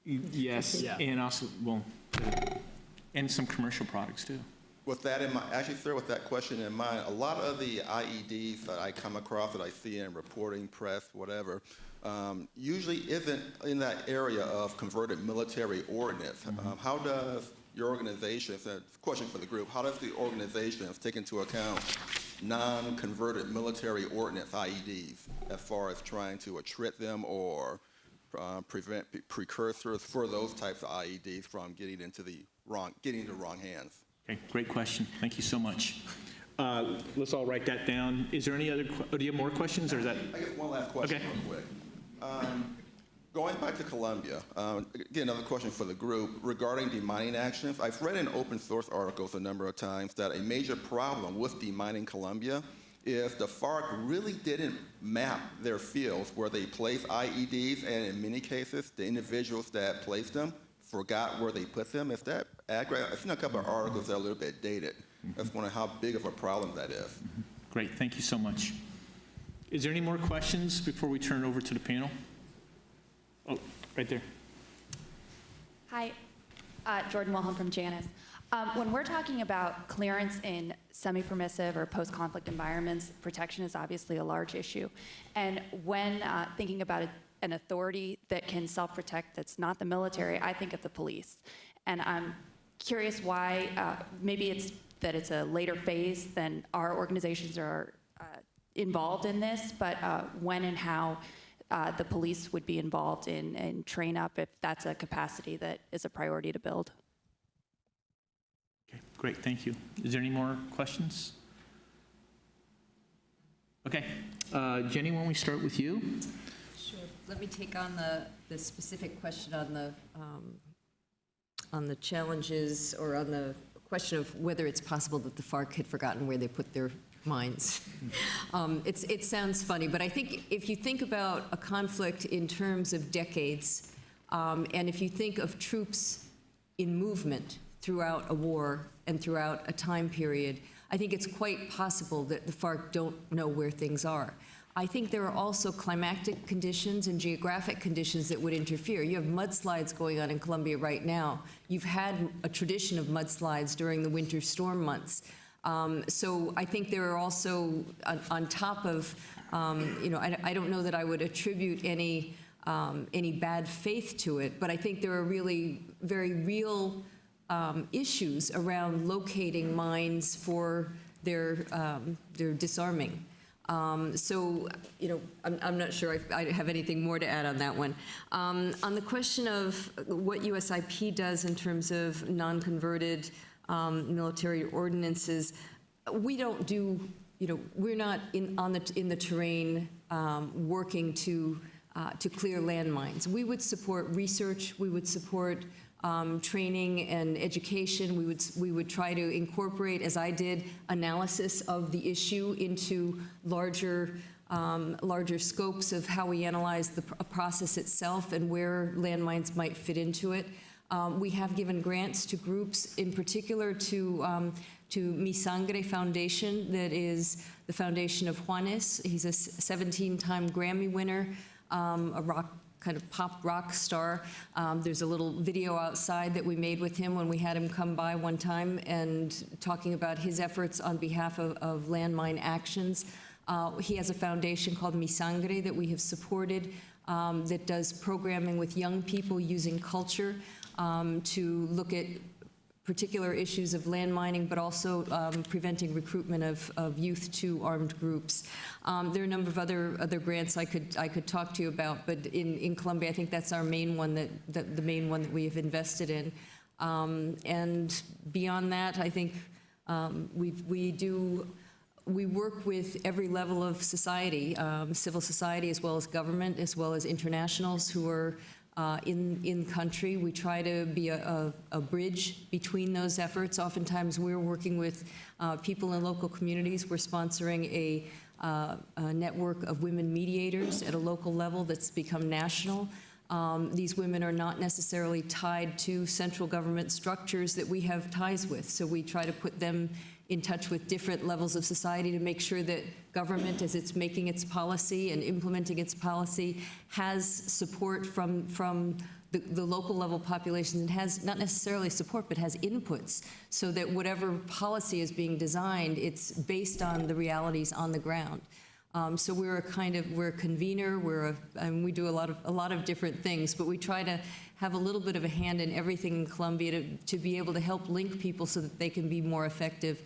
Yes, yeah. And also, well, and some commercial products too. With that in mind, actually, sir, with that question in mind, a lot of the IEDs that I come across, that I see in reporting, press, whatever, usually isn't in that area of converted military ordnance. How does your organization, it's a question for the group, how does the organization take into account non-converted military ordnance IEDs as far as trying to attrit them or prevent precursors for those types of IEDs from getting into the wrong hands? Okay, great question. Thank you so much. Let's all write that down. Is there any other, do you have more questions, or is that? I guess one last question real quick. Going back to Colombia, again, another question for the group regarding demining actions. I've read in open source articles a number of times that a major problem with demining Colombia is the FARC really didn't map their fields where they place IEDs, and in many cases, the individuals that placed them forgot where they put them. Is that accurate? I've seen a couple of articles that are a little bit dated. I just wonder how big of a problem that is. Great, thank you so much. Is there any more questions before we turn it over to the panel? Oh, right there. Hi, Jordan Wilhelm from Janus. When we're talking about clearance in semi-permissive or post-conflict environments, protection is obviously a large issue. And when thinking about an authority that can self-protect that's not the military, I think of the police. And I'm curious why, maybe it's that it's a later phase than our organizations are involved in this, but when and how the police would be involved in train up if that's a capacity that is a priority to build. Okay, great, thank you. Is there any more questions? Okay, Jenny, why don't we start with you? Sure. Let me take on the specific question on the challenges, or on the question of whether it's possible that the FARC had forgotten where they put their mines. It sounds funny, but I think if you think about a conflict in terms of decades, and if you think of troops in movement throughout a war and throughout a time period, I think it's quite possible that the FARC don't know where things are. I think there are also climatic conditions and geographic conditions that would interfere. You have mudslides going on in Colombia right now. You've had a tradition of mudslides during the winter storm months. So I think there are also, on top of, I don't know that I would attribute any bad faith to it, but I think there are really very real issues around locating mines for their disarming. So, I'm not sure I have anything more to add on that one. On the question of what USIP does in terms of non-converted military ordinances, we don't do, we're not in the terrain working to clear landmines. We would support research. We would support training and education. We would try to incorporate, as I did, analysis of the issue into larger scopes of how we analyze the process itself and where landmines might fit into it. We have given grants to groups, in particular to Mi Sangre Foundation, that is the foundation of Juanes. He's a 17-time Grammy winner, a kind of pop rock star. There's a little video outside that we made with him when we had him come by one time and talking about his efforts on behalf of landmine actions. He has a foundation called Mi Sangre that we have supported that does programming with young people using culture to look at particular issues of landmining, but also preventing recruitment of youth to armed groups. There are a number of other grants I could talk to you about, but in Colombia, I think that's our main one the main one that we have invested in. And beyond that, I think we work with every level of society, civil society as well as government, as well as internationals who are in country. We try to be a bridge between those efforts. Oftentimes we're working with people in local communities. We're sponsoring a network of women mediators at a local level that's become national. These women are not necessarily tied to central government structures that we have ties with, so we try to put them in touch with different levels of society to make sure that government, as it's making its policy and implementing its policy, has support from the local level populations, and has not necessarily support, but has inputs, so that whatever policy is being designed, it's based on the realities on the ground. So we're a convener, and we do a lot of different things, but we try to have a little bit of a hand in everything in Colombia to be able to help link people so that they can be more effective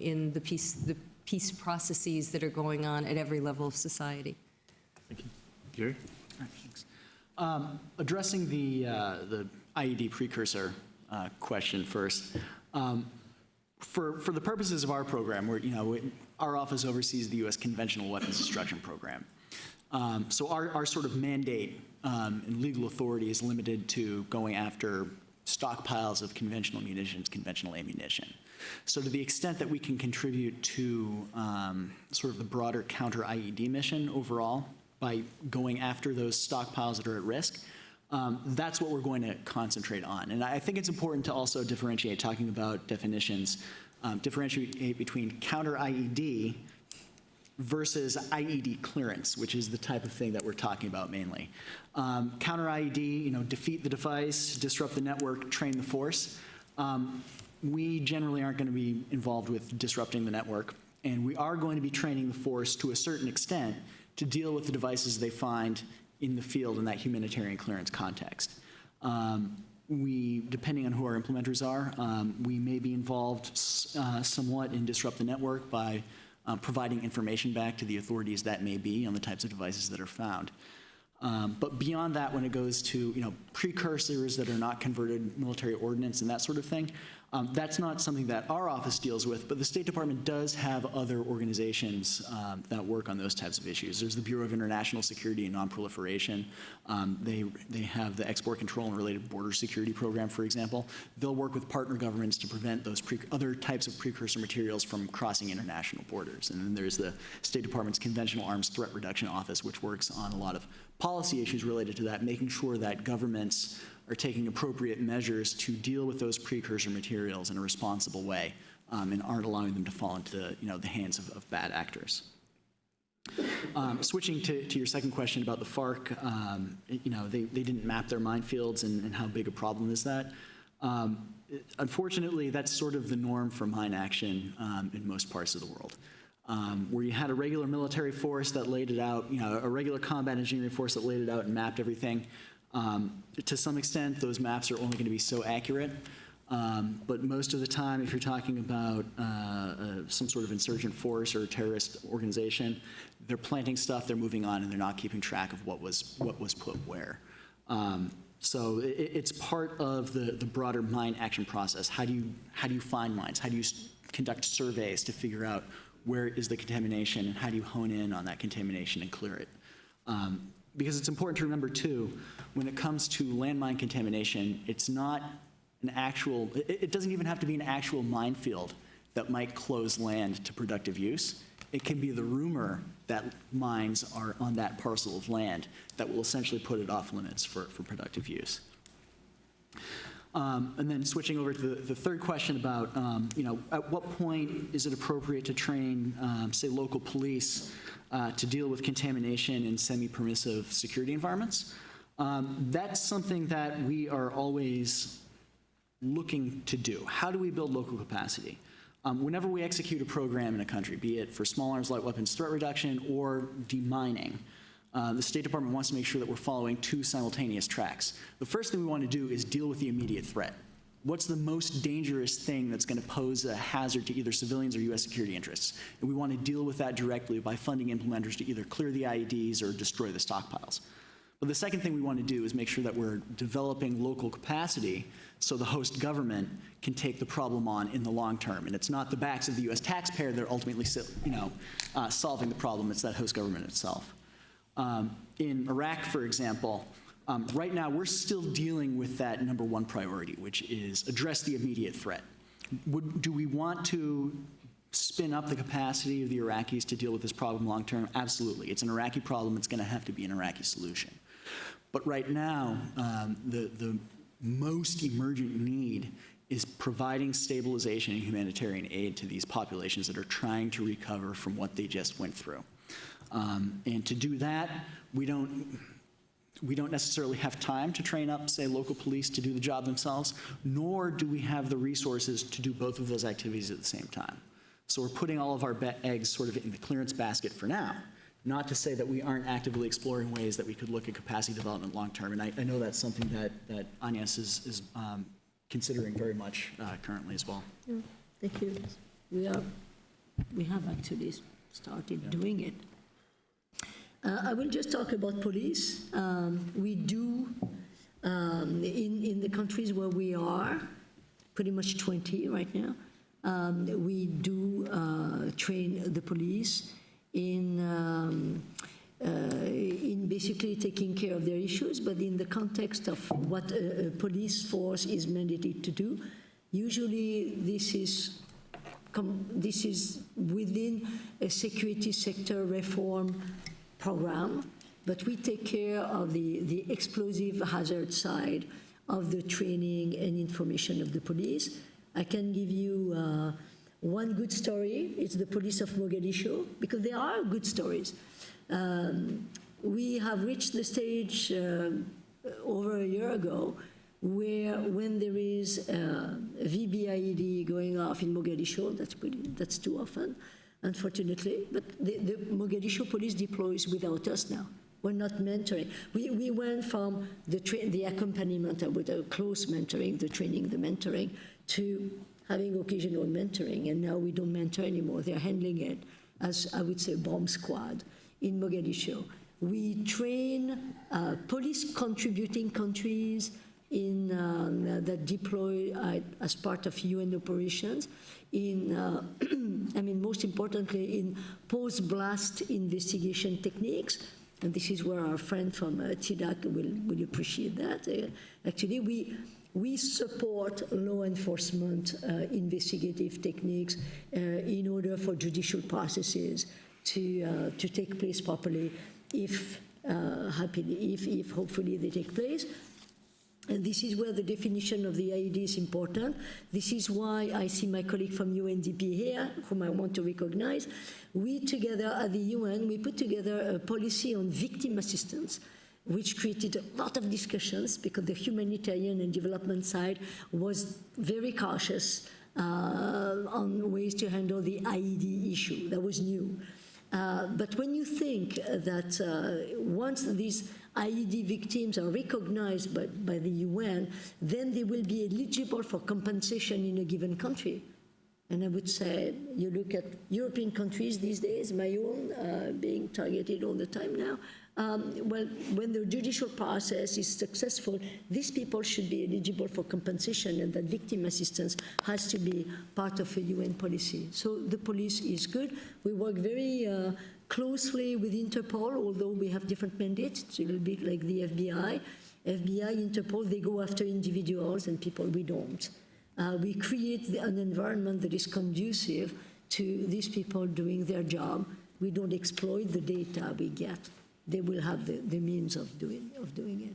in the peace processes that are going on at every level of society. Thank you. Jerry? Thanks. Addressing the IED precursor question first. For the purposes of our program, our office oversees the U.S. Conventional Weapons Destruction Program. So our sort of mandate and legal authority is limited to going after stockpiles of conventional munitions, conventional ammunition. So to the extent that we can contribute to sort of the broader counter-IED mission overall by going after those stockpiles that are at risk, that's what we're going to concentrate on. And I think it's important to also differentiate, talking about definitions. differentiate between counter-IED versus IED clearance, which is the type of thing that we're talking about mainly. Counter-IED, defeat the device, disrupt the network, train the force. We generally aren't going to be involved with disrupting the network, and we are going to be training the force to a certain extent to deal with the devices they find in the field in that humanitarian clearance context. Depending on who our implementers are, we may be involved somewhat in disrupt the network by providing information back to the authorities that may be on the types of devices that are found. But beyond that, when it goes to precursors that are not converted military ordnance and that sort of thing, that's not something that our office deals with, but the State Department does have other organizations that work on those types of issues. There's the Bureau of International Security and Nonproliferation. They have the Export Control and Related Border Security Program, for example. They'll work with partner governments to prevent those other types of precursor materials from crossing international borders. And then there's the State Department's Conventional Arms Threat Reduction Office, which works on a lot of policy issues related to that, making sure that governments are taking appropriate measures to deal with those precursor materials in a responsible way and aren't allowing them to fall into the hands of bad actors. Switching to your second question about the FARC, they didn't map their minefields and how big a problem is that. Unfortunately, that's sort of the norm for mine action in most parts of the world. Where you had a regular military force that laid it out, a regular combat engineering force that laid it out and mapped everything. To some extent, those maps are only going to be so accurate. But most of the time, if you're talking about some sort of insurgent force or terrorist organization, they're planting stuff, they're moving on, and they're not keeping track of what was put where. So it's part of the broader mine action process. How do you find mines? How do you conduct surveys to figure out where is the contamination, and how do you hone in on that contamination and clear it? Because it's important to remember, too, when it comes to landmine contamination, it's not an actual, it doesn't even have to be an actual minefield that might close land to productive use. It can be the rumor that mines are on that parcel of land that will essentially put it off limits for productive use. And then switching over to the third question about, at what point is it appropriate to train, say, local police to deal with contamination in semi-permissive security environments? That's something that we are always looking to do. How do we build local capacity? Whenever we execute a program in a country, be it for small arms, light weapons threat reduction, or demining, the State Department wants to make sure that we're following two simultaneous tracks. The first thing we want to do is deal with the immediate threat. What's the most dangerous thing that's going to pose a hazard to either civilians or U.S. security interests? And we want to deal with that directly by funding implementers to either clear the IEDs or destroy the stockpiles. But the second thing we want to do is make sure that we're developing local capacity so the host government can take the problem on in the long term. And it's not the backs of the U.S. taxpayer that are ultimately solving the problem, it's that host government itself. In Iraq, for example, right now we're still dealing with that number one priority, which is address the immediate threat. Do we want to spin up the capacity of the Iraqis to deal with this problem long term? Absolutely. It's an Iraqi problem. It's going to have to be an Iraqi solution. But right now, the most emergent need is providing stabilization and humanitarian aid to these populations that are trying to recover from what they just went through. And to do that, we don't necessarily have time to train up, say, local police to do the job themselves, nor do we have the resources to do both of those activities at the same time. So we're putting all of our eggs sort of in the clearance basket for now, not to say that we aren't actively exploring ways that we could look at capacity development long term. And I know that's something that Agnes is considering very much currently as well. Yeah, thank you. We have actually started doing it. I will just talk about police. We do, in the countries where we are, pretty much 20 right now, we do train the police in basically taking care of their issues, but in the context of what a police force is mandated to do. Usually this is within a security sector reform program, but we take care of the explosive hazard side of the training and information of the police. I can give you One good story is the police of Mogadishu, because there are good stories. We have reached the stage over a year ago where when there is a VBIED going off in Mogadishu, that's too often, unfortunately, but the Mogadishu police deploys without us now. We're not mentoring. We went from the accompaniment with a close mentoring, the training, the mentoring, to having occasional mentoring, and now we don't mentor anymore. They're handling it as, I would say, bomb squad in Mogadishu. We train police contributing countries that deploy as part of UN operations most importantly, in post-blast investigation techniques. And this is where our friend from TDAC will appreciate that. Actually, we support law enforcement investigative techniques in order for judicial processes to take place properly, if hopefully they take place. And this is where the definition of the IED is important. This is why I see my colleague from UNDP here, whom I want to recognize. We together at the UN, we put together a policy on victim assistance, which created a lot of discussions because the humanitarian and development side was very cautious on ways to handle the IED issue. That was new. But when you think that once these IED victims are recognized by the UN, then they will be eligible for compensation in a given country. And I would say, you look at European countries these days, my own being targeted all the time now. Well, when the judicial process is successful, these people should be eligible for compensation, and that victim assistance has to be part of a UN policy. So the police is good. We work very closely with Interpol, although we have different mandates. It's a little bit like the FBI. FBI, Interpol, they go after individuals, and people, we don't. We create an environment that is conducive to these people doing their job. We don't exploit the data we get. They will have the means of doing it.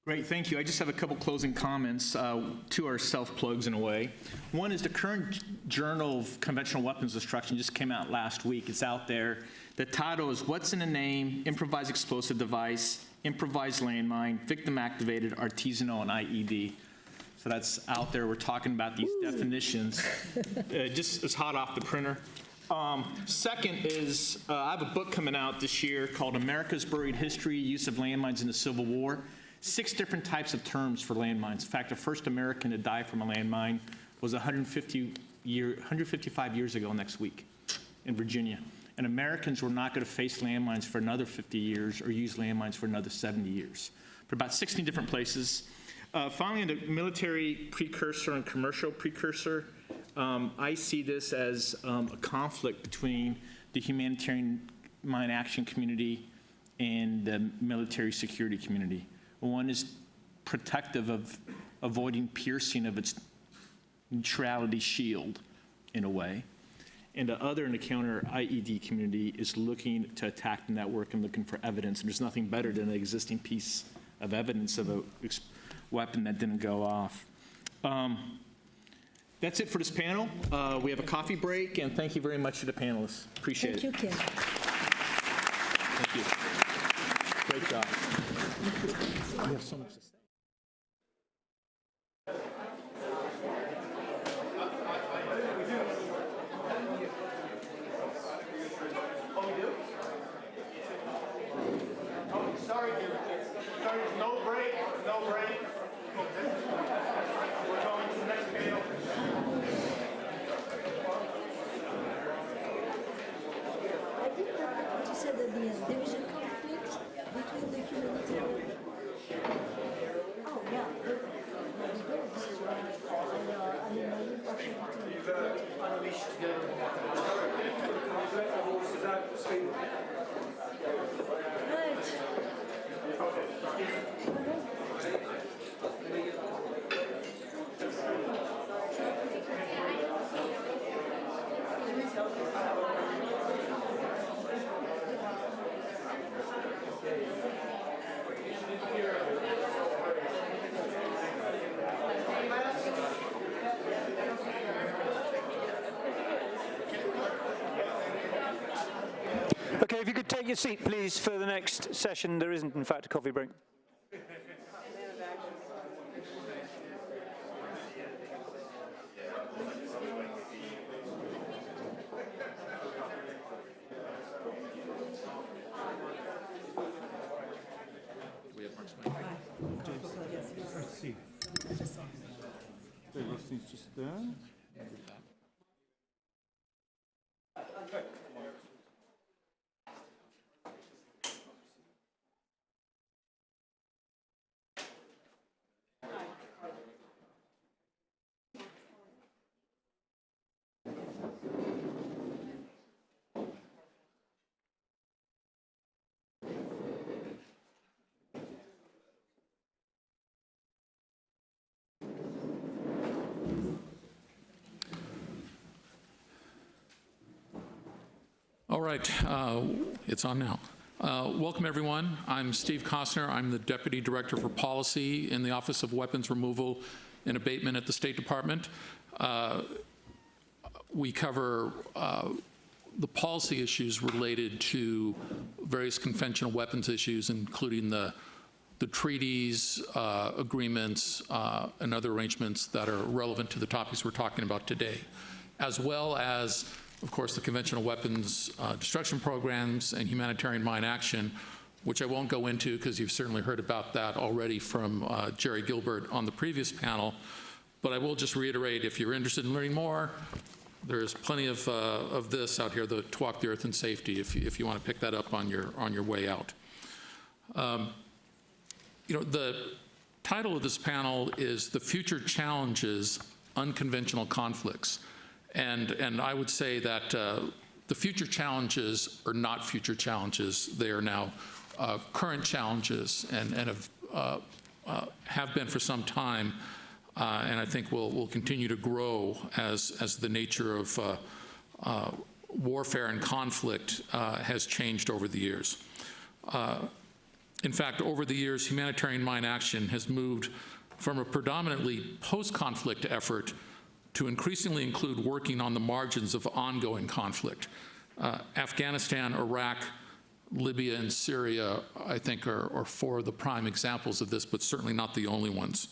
Great, thank you. I just have a couple closing comments, two are self-plugs in a way. One is the current Journal of Conventional Weapons Destruction just came out last week. It's out there. The title is What's in a Name, Improvised Explosive Device, Improvised Landmine, Victim Activated, Artisanal, and IED. So that's out there. We're talking about these definitions. Just it's hot off the printer. Second is, I have a book coming out this year called America's Buried History, Use of Landmines in the Civil War. 6 different types of terms for landmines. In fact, the first American to die from a landmine was 155 years ago next week in Virginia. And Americans were not going to face landmines for another 50 years or use landmines for another 70 years. For about 16 different places. Finally, in the military precursor and commercial precursor, I see this as a conflict between the humanitarian mine action community and the military security community. One is protective of avoiding piercing of its neutrality shield, in a way. And the other, in the counter IED community, is looking to attack the network and looking for evidence. And there's nothing better than an existing piece of evidence of a weapon that didn't go off. That's it for this panel. We have a coffee break, and thank you very much to the panelists. Appreciate it. Thank you, Ken. Thank you. Great job. We have so much to say. Sorry, no break, no break. We're going to the next panel. I think that what you said at the end, there is a conflict between the humanitarian. Oh, yeah, perfect. This is why Right. Okay, if you could take your seat, please, for the next session. There isn't, in fact, a coffee break. Just there. All right, it's on now. Welcome, everyone. I'm Steve Costner. I'm the Deputy Director for Policy in the Office of Weapons Removal and Abatement at the State Department. We cover the policy issues related to various conventional weapons issues, including the treaties, agreements, and other arrangements that are relevant to the topics we're talking about today, as well as, of course, the conventional weapons destruction programs and humanitarian mine action, which I won't go into because you've certainly heard about that already from Jerry Gilbert on the previous panel. But I will just reiterate, if you're interested in learning more, there's plenty of this out here, to walk the earth in safety, if you want to pick that up on your way out. You know, the title of this panel is The Future Challenges, Unconventional Conflicts. And I would say that the future challenges are not future challenges. They are now current challenges and have been for some time, and I think will continue to grow as the nature of warfare and conflict has changed over the years. In fact, over the years, humanitarian mine action has moved from a predominantly post-conflict effort to increasingly include working on the margins of ongoing conflict. Afghanistan, Iraq, Libya, and Syria, I think, are four of the prime examples of this, but certainly not the only ones.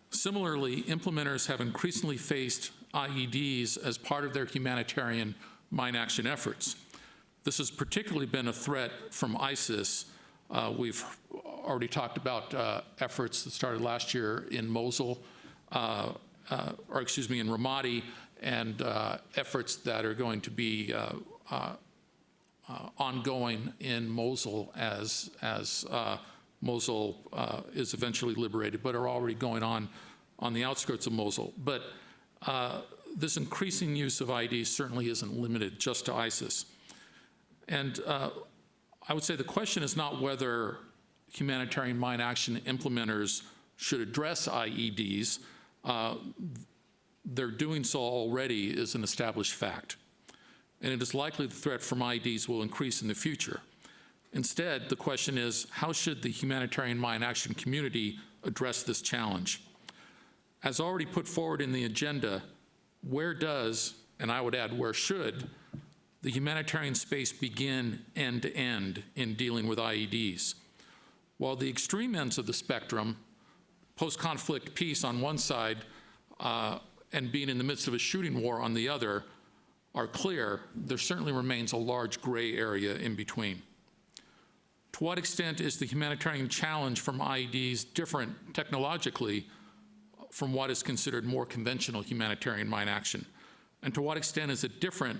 Similarly, implementers have increasingly faced IEDs as part of their humanitarian mine action efforts. This has particularly been a threat from ISIS. We've already talked about efforts that started last year in Mosul, in Ramadi, and efforts that are going to be ongoing in Mosul as Mosul is eventually liberated, but are already going on the outskirts of Mosul. But this increasing use of IEDs certainly isn't limited just to ISIS. And I would say the question is not whether humanitarian mine action implementers should address IEDs. Their doing so already is an established fact, and it is likely the threat from IEDs will increase in the future. Instead, the question is, how should the humanitarian mine action community address this challenge? As already put forward in the agenda, where does, and I would add where should, the humanitarian space begin end to end in dealing with IEDs? While the extreme ends of the spectrum, post-conflict peace on one side and being in the midst of a shooting war on the other are clear, there certainly remains a large gray area in between. To what extent is the humanitarian challenge from IEDs different technologically from what is considered more conventional humanitarian mine action? And to what extent is it different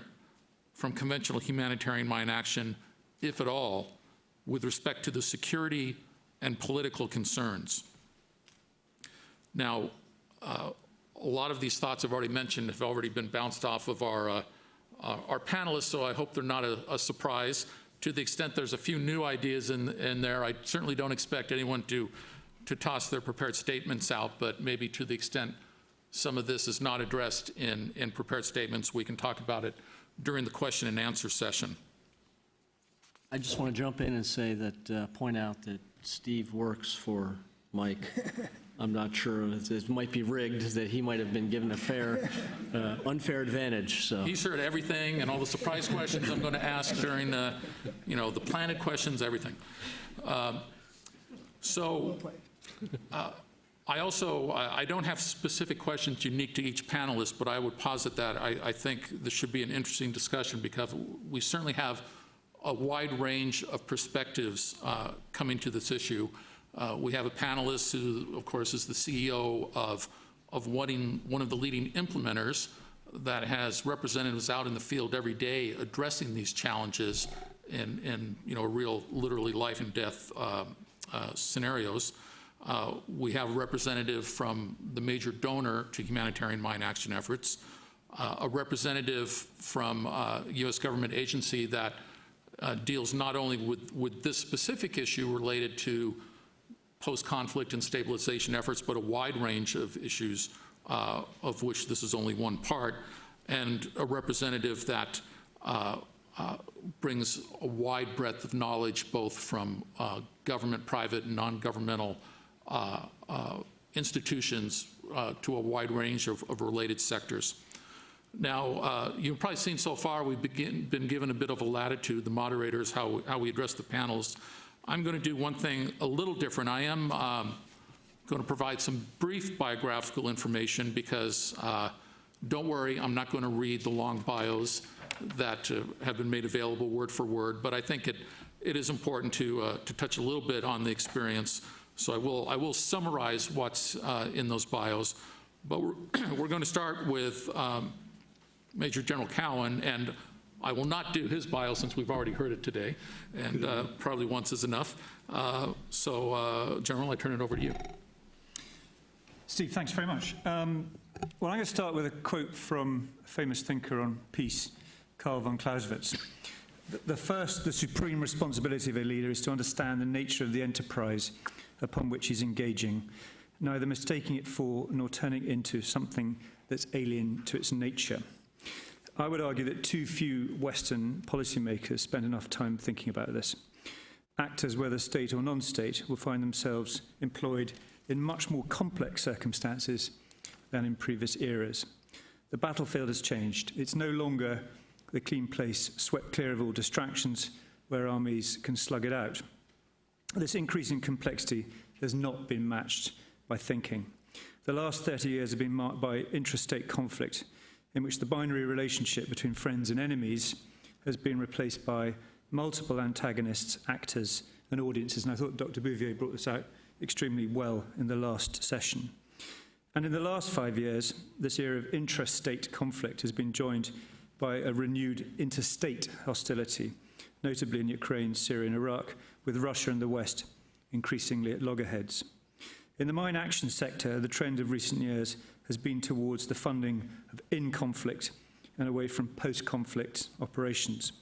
from conventional humanitarian mine action, if at all, with respect to the security and political concerns? Now, a lot of these thoughts I've already mentioned have already been bounced off of our panelists, so I hope they're not a surprise. To the extent there's a few new ideas in there, I certainly don't expect anyone to toss their prepared statements out, but maybe to the extent some of this is not addressed in prepared statements, we can talk about it during the question and answer session. I just want to jump in and say that, point out that Steve works for Mike I'm not sure. It might be rigged, that he might have been given a fair, unfair advantage. So He's heard everything and all the surprise questions I'm going to ask during the, the planted questions, everything. I don't have specific questions unique to each panelist, but I would posit that I think this should be an interesting discussion because we certainly have a wide range of perspectives coming to this issue. We have a panelist who, of course, is the CEO of one of the leading implementers that has representatives out in the field every day addressing these challenges in real, literally life and death scenarios. We have a representative from the major donor to humanitarian mine action efforts, a representative from a U.S. government agency that deals not only with this specific issue related to post-conflict and stabilization efforts, but a wide range of issues, of which this is only one part, and a representative that brings a wide breadth of knowledge both from government, private, and non-governmental institutions to a wide range of related sectors. Now, you've probably seen so far we've been given a bit of a latitude, the moderators, how we address the panels. I'm going to do one thing a little different. I am going to provide some brief biographical information because, don't worry, I'm not going to read the long bios that have been made available word for word, but I think it is important to touch a little bit on the experience. So I will summarize what's in those bios, but we're going to start with Major General Cowan, and I will not do his bio since we've already heard it today, and probably once is enough. General, I turn it over to you. Steve, thanks very much. Well, I'm going to start with a quote from a famous thinker on peace, Karl von Clausewitz. The supreme responsibility of a leader is to understand the nature of the enterprise upon which he's engaging, neither mistaking it for nor turning it into something that's alien to its nature. I would argue that too few Western policymakers spend enough time thinking about this. Actors, whether state or non-state, will find themselves employed in much more complex circumstances than in previous eras. The battlefield has changed. It's no longer the clean place swept clear of all distractions where armies can slug it out. This increasing complexity has not been matched by thinking. The last 30 years have been marked by intrastate conflict, in which the binary relationship between friends and enemies has been replaced by multiple antagonists, actors, and audiences. And I thought Dr. Bouvier brought this out extremely well in the last session. And in the last 5 years, this era of intrastate conflict has been joined by a renewed interstate hostility, notably in Ukraine, Syria, and Iraq, with Russia and the West increasingly at loggerheads. In the mine action sector, the trend of recent years has been towards the funding of in-conflict and away from post-conflict operations.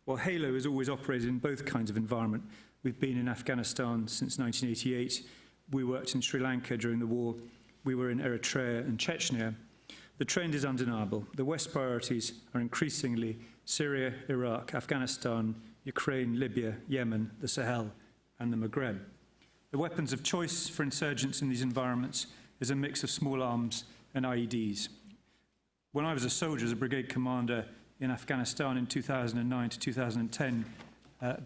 While HALO has always operated in both kinds of environment, we've been in Afghanistan since 1988, we worked in Sri Lanka during the war, we were in Eritrea and Chechnya, the trend is undeniable. The West priorities are increasingly Syria, Iraq, Afghanistan, Ukraine, Libya, Yemen, the Sahel, and the Maghreb. The weapons of choice for insurgents in these environments is a mix of small arms and IEDs. When I was a soldier as a brigade commander in Afghanistan in 2009 to 2010,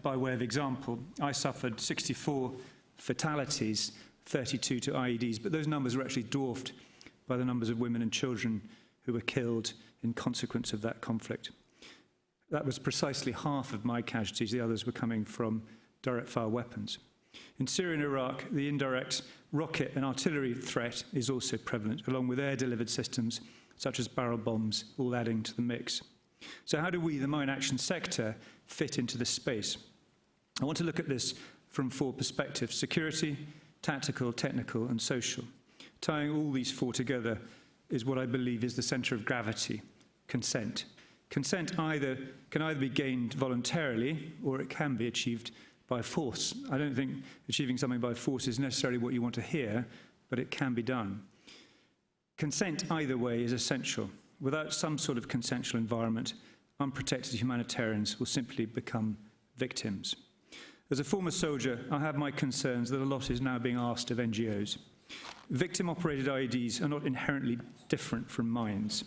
by way of example, I suffered 64 fatalities, 32 to IEDs, but those numbers were actually dwarfed by the numbers of women and children who were killed in consequence of that conflict. That was precisely half of my casualties. The others were coming from direct fire weapons. In Syria and Iraq, the indirect rocket and artillery threat is also prevalent, along with air-delivered systems such as barrel bombs, all adding to the mix. So how do we, the mine action sector, fit into this space? I want to look at this from 4 perspectives: security, tactical, technical, and social. Tying all these 4 together is what I believe is the center of gravity: consent. Consent can either be gained voluntarily or it can be achieved by force. I don't think achieving something by force is necessarily what you want to hear, but it can be done. Consent either way is essential. Without some sort of consensual environment, unprotected humanitarians will simply become victims. As a former soldier, I have my concerns that a lot is now being asked of NGOs. Victim-operated IEDs are not inherently different from mines.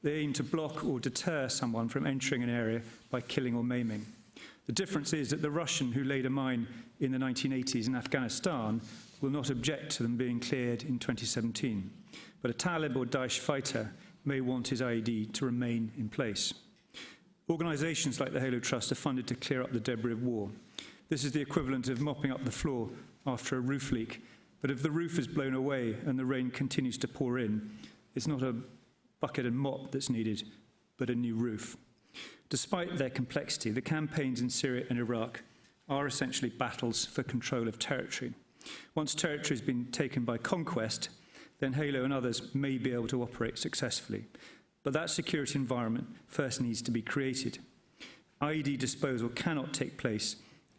They aim to block or deter someone from entering an area by killing or maiming. The difference is that the Russian who laid a mine in the 1980s in Afghanistan will not object to them being cleared in 2017. But a Talib or Daesh fighter may want his IED to remain in place. Organisations like the HALO Trust are funded to clear up the debris of war. This is the equivalent of mopping up the floor after a roof leak. But if the roof is blown away and the rain continues to pour in, it's not a bucket and mop that's needed, but a new roof. Despite their complexity, the campaigns in Syria and Iraq are essentially battles for control of territory. Once territory has been taken by conquest, then HALO and others may be able to operate successfully. But that security environment first needs to be created. IED disposal cannot take place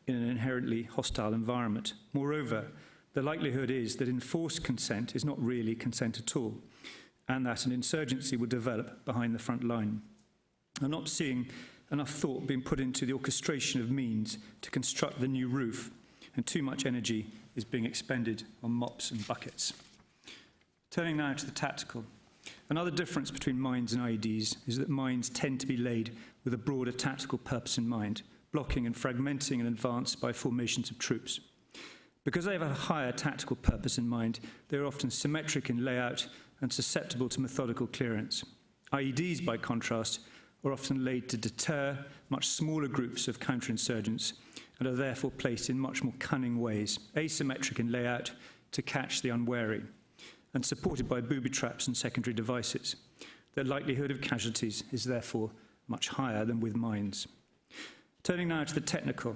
in an inherently hostile environment. Moreover, the likelihood is that enforced consent is not really consent at all, and that an insurgency will develop behind the front line. I'm not seeing enough thought being put into the orchestration of means to construct the new roof, and too much energy is being expended on mops and buckets. Turning now to the tactical. Another difference between mines and IEDs is that mines tend to be laid with a broader tactical purpose in mind, blocking and fragmenting an advance by formations of troops. Because they have a higher tactical purpose in mind, they are often symmetric in layout and susceptible to methodical clearance. IEDs, by contrast, are often laid to deter much smaller groups of counterinsurgents and are therefore placed in much more cunning ways, asymmetric in layout to catch the unwary, and supported by booby traps and secondary devices. The likelihood of casualties is therefore much higher than with mines. Turning now to the technical.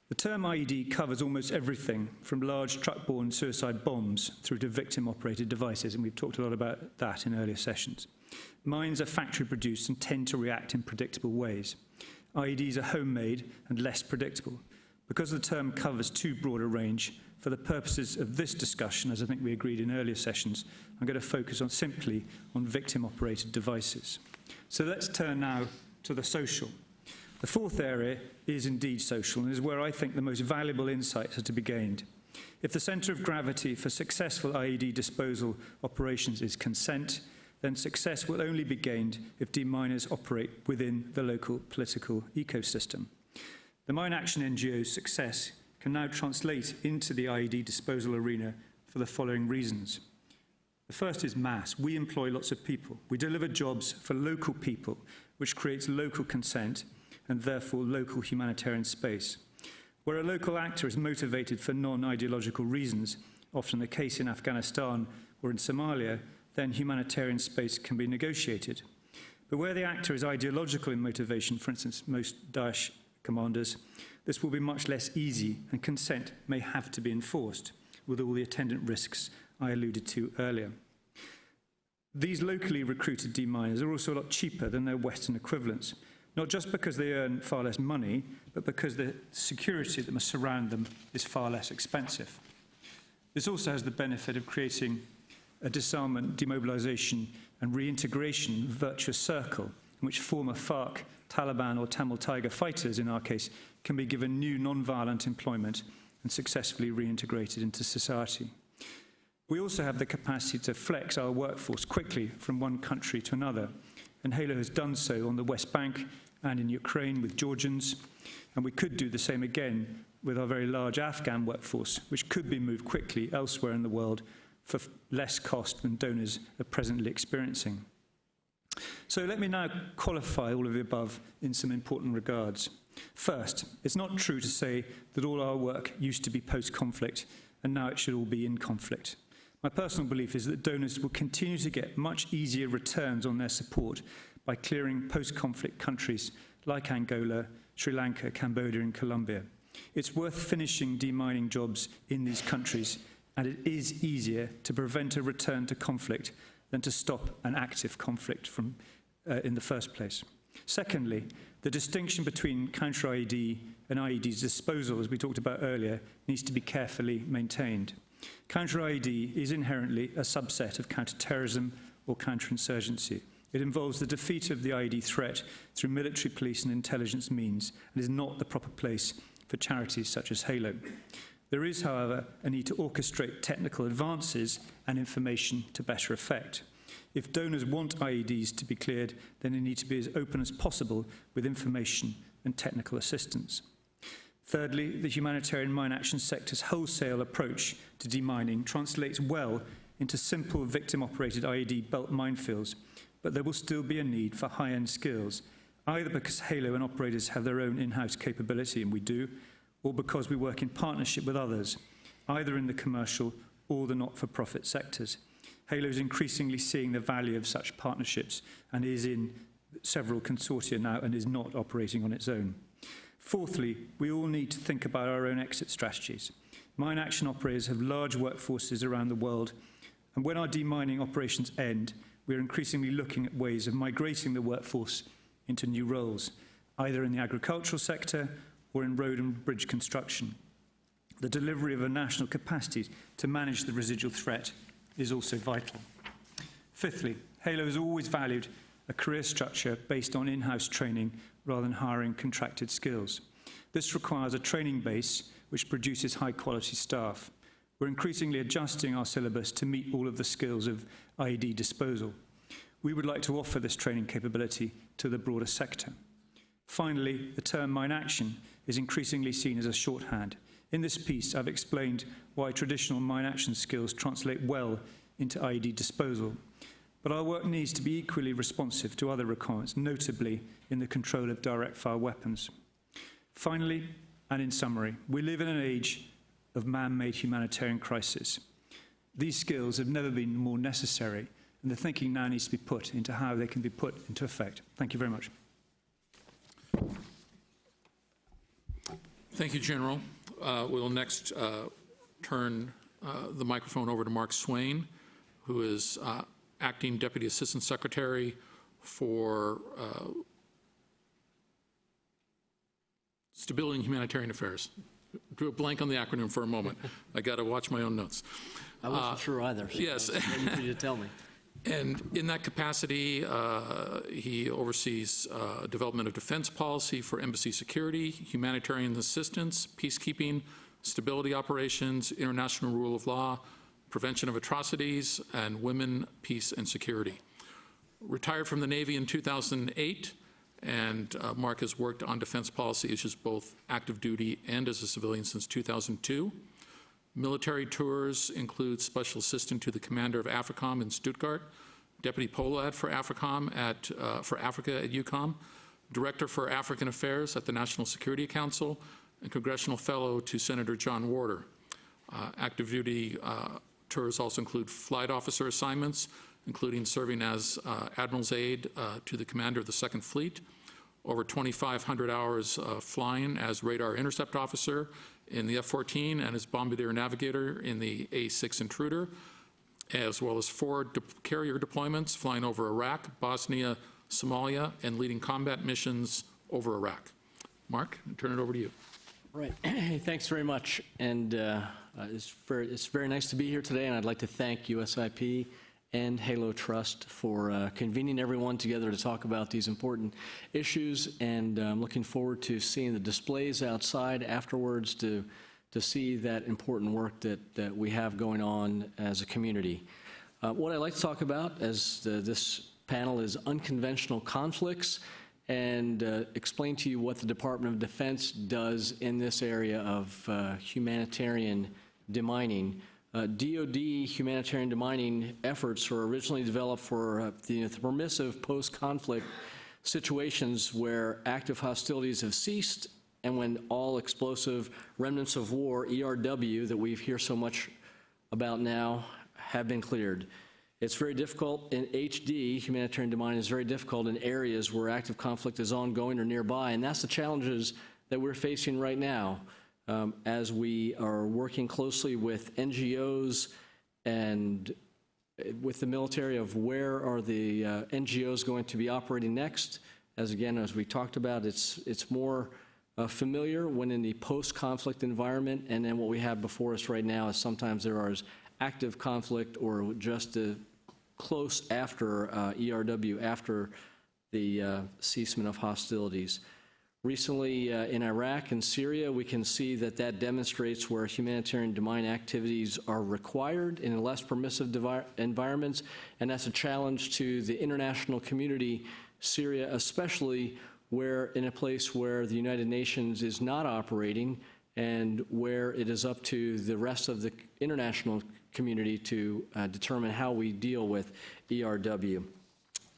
The term IED covers almost everything from large truck-borne suicide bombs through to victim-operated devices, and we've talked a lot about that in earlier sessions. Mines are factory-produced and tend to react in predictable ways. IEDs are homemade and less predictable. Because the term covers too broad a range, for the purposes of this discussion, as I think we agreed in earlier sessions, I'm going to focus simply on victim-operated devices. So let's turn now to the social. The fourth area is indeed social, and is where I think the most valuable insights are to be gained. If the centre of gravity for successful IED disposal operations is consent, then success will only be gained if deminers operate within the local political ecosystem. The Mine Action NGO's success can now translate into the IED disposal arena for the following reasons. The first is mass. We employ lots of people. We deliver jobs for local people, which creates local consent and therefore local humanitarian space. Where a local actor is motivated for non-ideological reasons, often the case in Afghanistan or in Somalia, then humanitarian space can be negotiated. But where the actor is ideological in motivation, for instance, most Daesh commanders, this will be much less easy, and consent may have to be enforced, with all the attendant risks I alluded to earlier. These locally recruited deminers are also a lot cheaper than their Western equivalents, not just because they earn far less money, but because the security that must surround them is far less expensive. This also has the benefit of creating a disarmament, demobilization, and reintegration virtuous circle in which former FARC, Taliban, or Tamil Tiger fighters, in our case, can be given new non-violent employment and successfully reintegrated into society. We also have the capacity to flex our workforce quickly from one country to another, and HALO has done so on the West Bank and in Ukraine with Georgians, and we could do the same again with our very large Afghan workforce, which could be moved quickly elsewhere in the world for less cost than donors are presently experiencing. So let me now qualify all of the above in some important regards. First, it's not true to say that all our work used to be post-conflict and now it should all be in conflict. My personal belief is that donors will continue to get much easier returns on their support by clearing post-conflict countries like Angola, Sri Lanka, Cambodia, and Colombia. It's worth finishing demining jobs in these countries, and it is easier to prevent a return to conflict than to stop an active conflict in the first place. Secondly, the distinction between counter-IED and IED's disposal, as we talked about earlier, needs to be carefully maintained. Counter-IED is inherently a subset of counter-terrorism or counterinsurgency. It involves the defeat of the IED threat through military, police, and intelligence means, and is not the proper place for charities such as HALO. There is, however, a need to orchestrate technical advances and information to better effect. If donors want IEDs to be cleared, then they need to be as open as possible with information and technical assistance. Thirdly, the humanitarian mine action sector's wholesale approach to demining translates well into simple victim-operated IED belt minefields, but there will still be a need for high-end skills, either because HALO and operators have their own in-house capability, and we do, or because we work in partnership with others, either in the commercial or the not-for-profit sectors. HALO is increasingly seeing the value of such partnerships and is in several consortia now and is not operating on its own. Fourthly, we all need to think about our own exit strategies. Mine action operators have large workforces around the world, and when our demining operations end, we are increasingly looking at ways of migrating the workforce into new roles, either in the agricultural sector or in road and bridge construction. The delivery of a national capacity to manage the residual threat is also vital. Fifthly, HALO has always valued a career structure based on in-house training rather than hiring contracted skills. This requires a training base which produces high-quality staff. We're increasingly adjusting our syllabus to meet all of the skills of IED disposal. We would like to offer this training capability to the broader sector. Finally, the term mine action is increasingly seen as a shorthand. In this piece, I've explained why traditional mine action skills translate well into IED disposal, but our work needs to be equally responsive to other requirements, notably in the control of direct-fire weapons. Finally, and in summary, we live in an age of man-made humanitarian crisis. These skills have never been more necessary, and the thinking now needs to be put into how they can be put into effect. Thank you very much. Thank you, General. We'll next turn the microphone over to Mark Swain, who is Acting Deputy Assistant Secretary for Stability and Humanitarian Affairs. Drew a blank on the acronym for a moment. I got to watch my own notes. I wasn't sure either. So yes. I was waiting for you to tell me. And in that capacity, he oversees development of defense policy for embassy security, humanitarian assistance, peacekeeping, stability operations, international rule of law, prevention of atrocities, and women, peace, and security. Retired from the Navy in 2008, and Mark has worked on defense policy issues both active duty and as a civilian since 2002. Military tours include Special Assistant to the Commander of AFRICOM in Stuttgart, Deputy POLAD for AFRICOM for Africa at UCOM, Director for African Affairs at the National Security Council, and Congressional Fellow to Senator John Warder. Active duty tours also include flight officer assignments, including serving as Admiral's aide to the Commander of the Second Fleet, over 2,500 hours flying as radar intercept officer in the F-14 and as bombardier navigator in the A-6 Intruder, as well as 4 carrier deployments flying over Iraq, Bosnia, Somalia, and leading combat missions over Iraq. Mark, I turn it over to you. Right. Thanks very much. And it's very nice to be here today, and I'd like to thank USIP and HALO Trust for convening everyone together to talk about these important issues, and I'm looking forward to seeing the displays outside afterwards to see that important work that we have going on as a community. What I'd like to talk about as this panel is unconventional conflicts, and explain to you what the Department of Defense does in this area of humanitarian demining. DoD humanitarian demining efforts were originally developed for the permissive post-conflict situations where active hostilities have ceased and when all explosive remnants of war, ERW, that we hear so much about now, have been cleared. It's very difficult in HD, humanitarian demining is very difficult in areas where active conflict is ongoing or nearby, and that's the challenges that we're facing right now. As we are working closely with NGOs and with the military of where are the NGOs going to be operating next. As we talked about, it's more familiar when in the post-conflict environment, and then what we have before us right now is sometimes there is active conflict or just close after ERW, after the ceasement of hostilities. Recently, in Iraq and Syria, we can see that that demonstrates where humanitarian demining activities are required in less permissive environments, and that's a challenge to the international community, Syria especially, where in a place where the United Nations is not operating and where it is up to the rest of the international community to determine how we deal with ERW.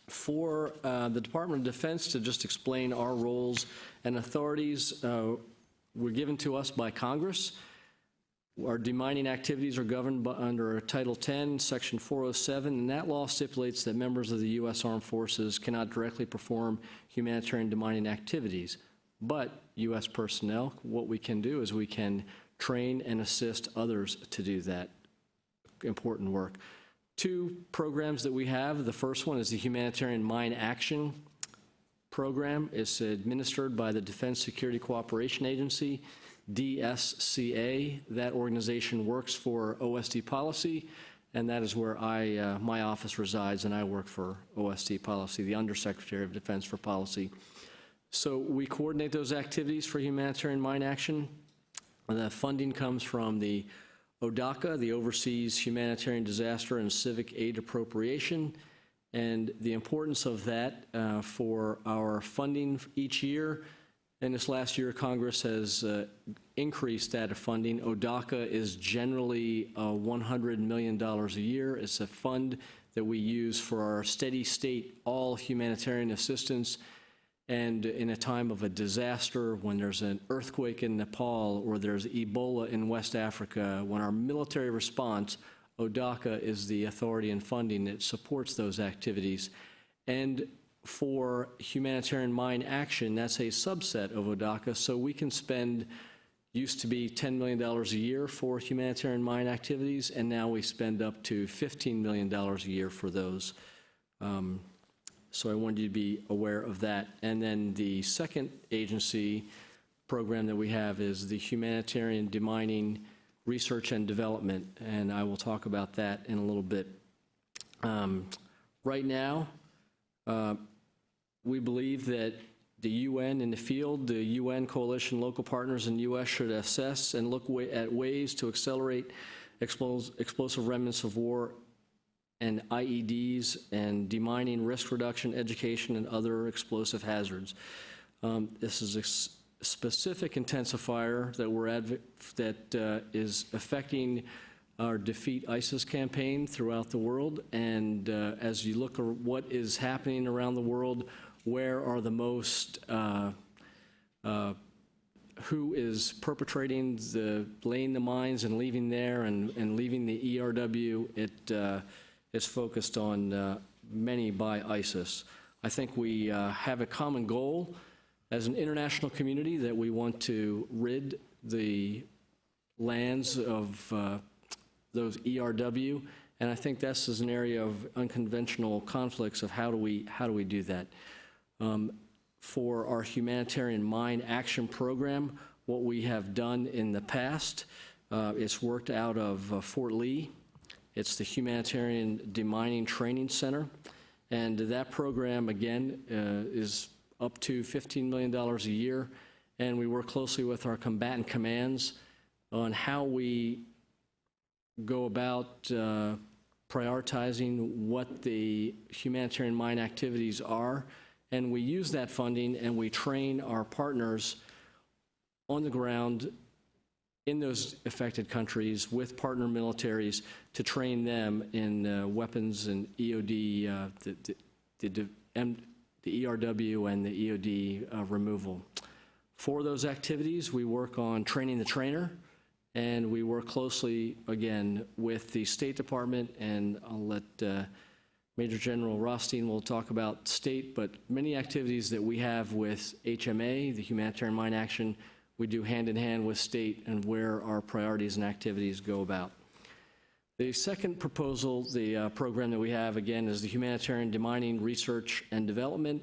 For the Department of Defense to just explain our roles and authorities were given to us by Congress. Our demining activities are governed under Title 10, Section 407, and that law stipulates that members of the U.S. Armed Forces cannot directly perform humanitarian demining activities. But U.S. personnel, what we can do is we can train and assist others to do that important work. Two programs that we have. The first one is the Humanitarian Mine Action Program. It's administered by the Defense Security Cooperation Agency, DSCA. That organization works for OSD Policy, and that is where my office resides, and I work for OSD Policy, the Undersecretary of Defense for Policy. So we coordinate those activities for humanitarian mine action. The funding comes from the ODACA, the Overseas Humanitarian Disaster and Civic Aid Appropriation, and the importance of that for our funding each year. And this last year, Congress has increased that funding. ODACA is generally $100 million a year. It's a fund that we use for our steady state, all humanitarian assistance. And in a time of a disaster, when there's an earthquake in Nepal or there's Ebola in West Africa, when our military response, ODACA is the authority and funding that supports those activities. And for humanitarian mine action, that's a subset of ODACA, so we can spend, used to be $10 million a year for humanitarian mine activities, and now we spend up to $15 million a year for those. So I wanted you to be aware of that. And then the second agency program that we have is the Humanitarian Demining Research and Development, and I will talk about that in a little bit. Right now, we believe that the UN in the field, the UN coalition, local partners in the U.S. should assess and look at ways to accelerate explosive remnants of war and IEDs and demining, risk reduction, education, and other explosive hazards. This is a specific intensifier that is affecting our Defeat ISIS campaign throughout the world. And as you look at what is happening around the world, where are the most, who is perpetrating laying the mines and leaving there and leaving the ERW, it is focused on many by ISIS. I think we have a common goal as an international community that we want to rid the lands of those ERW, and I think this is an area of unconventional conflicts of how do we do that. For our humanitarian mine action program, what we have done in the past, it's worked out of Fort Lee. It's the Humanitarian Demining Training Center, and that program, again, is up to $15 million a year, and we work closely with our combatant commands on how we go about prioritizing what the humanitarian mine activities are, and we use that funding and we train our partners on the ground in those affected countries with partner militaries to train them in weapons and EOD, the ERW and the EOD removal. For those activities, we work on training the trainer, and we work closely, again, with the State Department, and I'll let Major General Rothstein will talk about state, but many activities that we have with HMA, the Humanitarian Mine Action, we do hand in hand with state and where our priorities and activities go about. The second proposal, the program that we have, again, is the Humanitarian Demining Research and Development,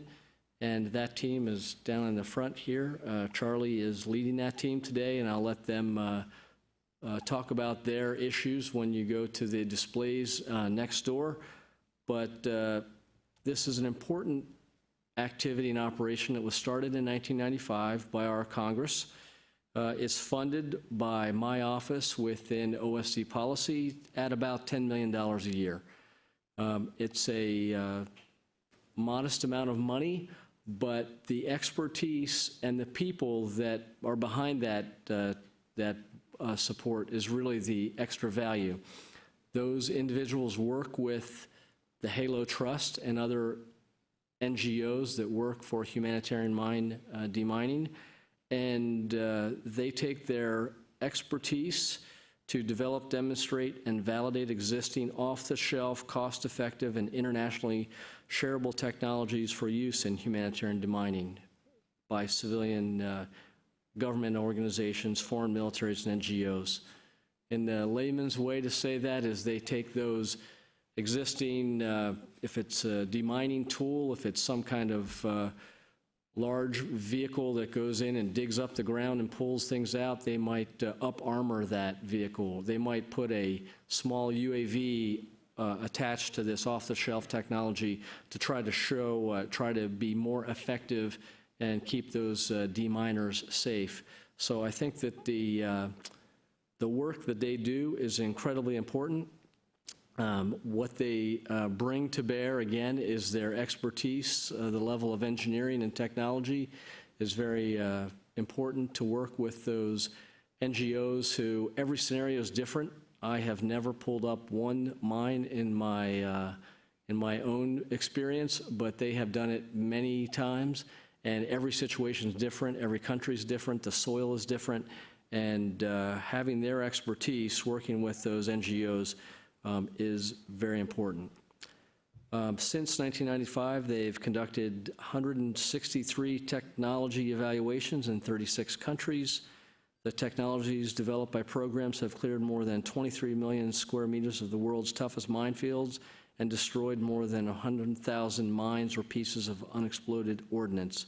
and that team is down in the front here. Charlie is leading that team today, and I'll let them talk about their issues when you go to the displays next door. But this is an important activity and operation that was started in 1995 by our Congress. It's funded by my office within OSD policy at about $10 million a year. It's a modest amount of money, but the expertise and the people that are behind that support is really the extra value. Those individuals work with the HALO Trust and other NGOs that work for humanitarian mine demining, and they take their expertise to develop, demonstrate, and validate existing off-the-shelf, cost-effective, and internationally shareable technologies for use in humanitarian demining by civilian government organizations, foreign militaries, and NGOs. In the layman's way to say that is they take those existing, if it's a demining tool, if it's some kind of large vehicle that goes in and digs up the ground and pulls things out, they might up-armor that vehicle. They might put a small UAV attached to this off-the-shelf technology to try to show, try to be more effective and keep those deminers safe. So I think that the work that they do is incredibly important. What they bring to bear, again, is their expertise. The level of engineering and technology is very important to work with those NGOs who, every scenario is different. I have never pulled up one mine in my own experience, but they have done it many times, and every situation is different, every country is different, the soil is different, and having their expertise working with those NGOs is very important. Since 1995, they've conducted 163 technology evaluations in 36 countries. The technologies developed by programs have cleared more than 23 million square meters of the world's toughest minefields and destroyed more than 100,000 mines or pieces of unexploded ordnance.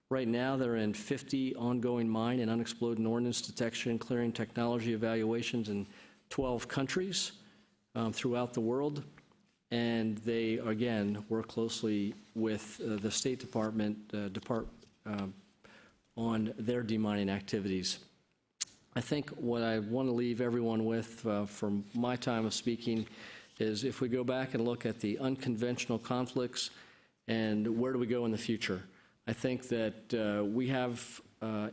Right now, they're in 50 ongoing mine and unexploded ordnance detection and clearing technology evaluations in 12 countries throughout the world. And they, again, work closely with the State Department on their demining activities. I think what I want to leave everyone with from my time of speaking is if we go back and look at the unconventional conflicts and where do we go in the future. I think that we have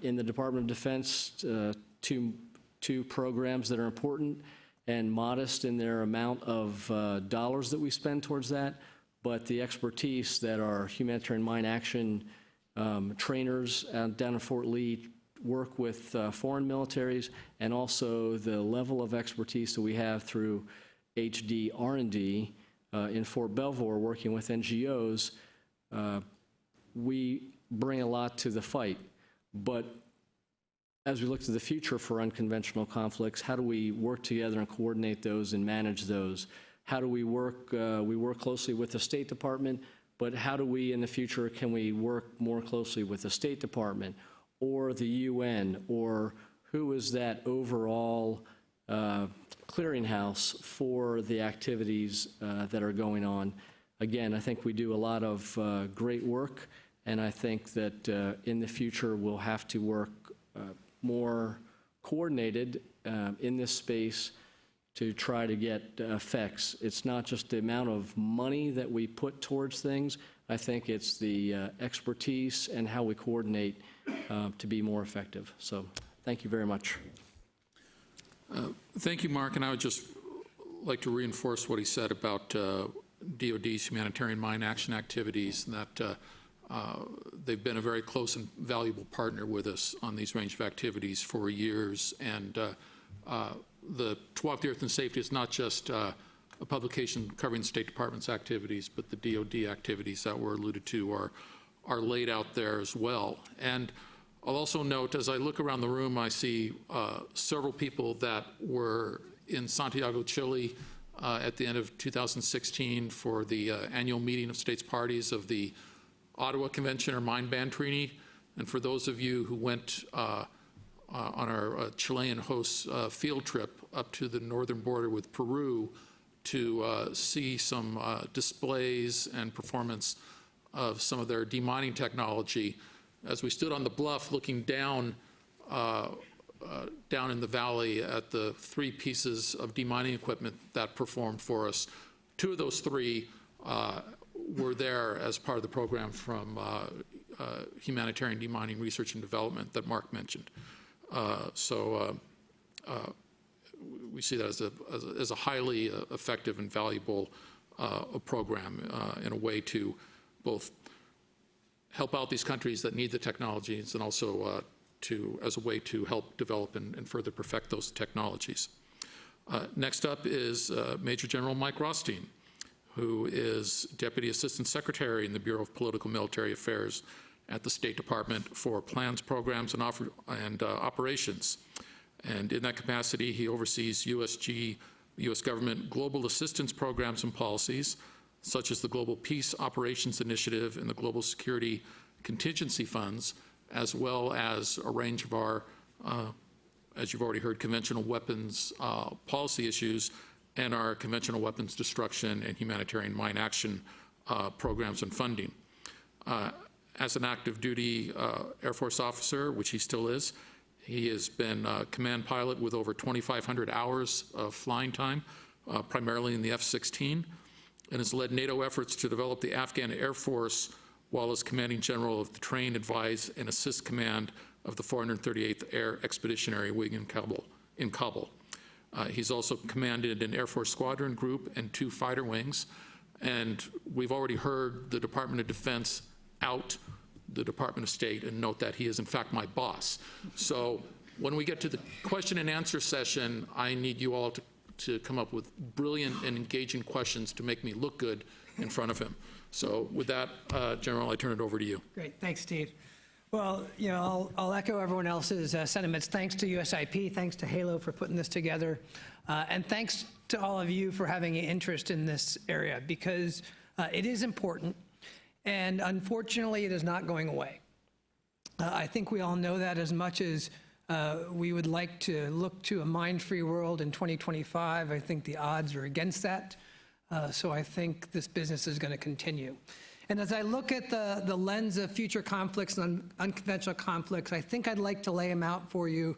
in the Department of Defense two programs that are important and modest in their amount of dollars that we spend towards that, but the expertise that our humanitarian mine action trainers down in Fort Lee work with foreign militaries, and also the level of expertise that we have through HD R&D in Fort Belvoir working with NGOs, we bring a lot to the fight. But as we look to the future for unconventional conflicts, how do we work together and coordinate those and manage those? How do we work? We work closely with the State Department, but how do we in the future, can we work more closely with the State Department or the UN, or who is that overall clearinghouse for the activities that are going on? Again, I think we do a lot of great work, and I think that in the future we'll have to work more coordinated in this space to try to get effects. It's not just the amount of money that we put towards things. I think it's the expertise and how we coordinate to be more effective. So thank you very much. Thank you, Mark. And I would just like to reinforce what he said about DOD's humanitarian mine action activities, and that they've been a very close and valuable partner with us on these range of activities for years. And the To Walk the Earth in Safety is not just a publication covering the State Department's activities, but the DOD activities that were alluded to are laid out there as well. And I'll also note, as I look around the room, I see several people that were in Santiago, Chile at the end of 2016 for the annual meeting of states parties of the Ottawa Convention or Mine Ban Treaty. And for those of you who went on our Chilean host field trip up to the northern border with Peru to see some displays and performance of some of their demining technology. As we stood on the bluff looking down down in the valley at the 3 pieces of demining equipment that performed for us, 2 of those 3 were there as part of the program from humanitarian demining research and development that Mark mentioned. We see that as a highly effective and valuable program in a way to both help out these countries that need the technologies and also as a way to help develop and further perfect those technologies. Next up is Major General Mike Rothstein, who is Deputy Assistant Secretary in the Bureau of Political Military Affairs at the State Department for Plans, Programs, and Operations. And in that capacity, he oversees U.S. government global assistance programs and policies, such as the Global Peace Operations Initiative and the Global Security Contingency Funds, as well as a range of our, as you've already heard, conventional weapons policy issues and our conventional weapons destruction and humanitarian mine action programs and funding. As an active duty Air Force officer, which he still is, he has been a command pilot with over 2,500 hours of flying time, primarily in the F-16, and has led NATO efforts to develop the Afghan Air Force while as commanding general of the Train, Advise, and Assist Command of the 438th Air Expeditionary Wing in Kabul. He's also commanded an Air Force squadron group and 2 fighter wings, and we've already heard the Department of Defense out the Department of State and note that he is in fact my boss. So when we get to the question and answer session, I need you all to come up with brilliant and engaging questions to make me look good in front of him. So with that, General, I turn it over to you. Great, thanks, Steve. Well, you know, I'll echo everyone else's sentiments. Thanks to USIP, thanks to HALO for putting this together, and thanks to all of you for having an interest in this area, because it is important, and unfortunately, it is not going away. I think we all know that. As much as we would like to look to a mine-free world in 2025, I think the odds are against that. So I think this business is going to continue. And as I look at the lens of future conflicts and unconventional conflicts, I think I'd like to lay them out for you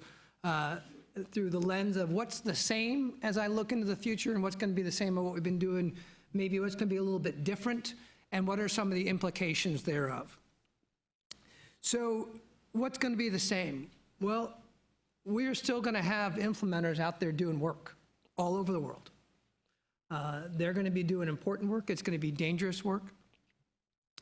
through the lens of what's the same as I look into the future and what's going to be the same of what we've been doing, maybe what's going to be a little bit different, and what are some of the implications thereof. So what's going to be the same? Well, we're still going to have implementers out there doing work all over the world. They're going to be doing important work. It's going to be dangerous work.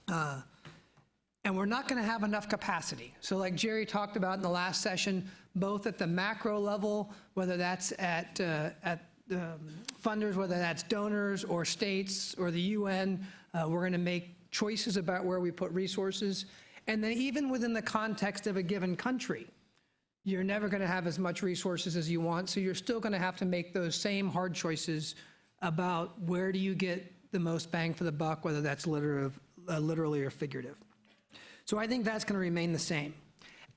And we're not going to have enough capacity. So like Jerry talked about in the last session, both at the macro level, whether that's at funders, whether that's donors or states or the UN, we're going to make choices about where we put resources. And then even within the context of a given country, you're never going to have as much resources as you want, so you're still going to have to make those same hard choices about where do you get the most bang for the buck, whether that's literally or figurative. So I think that's going to remain the same.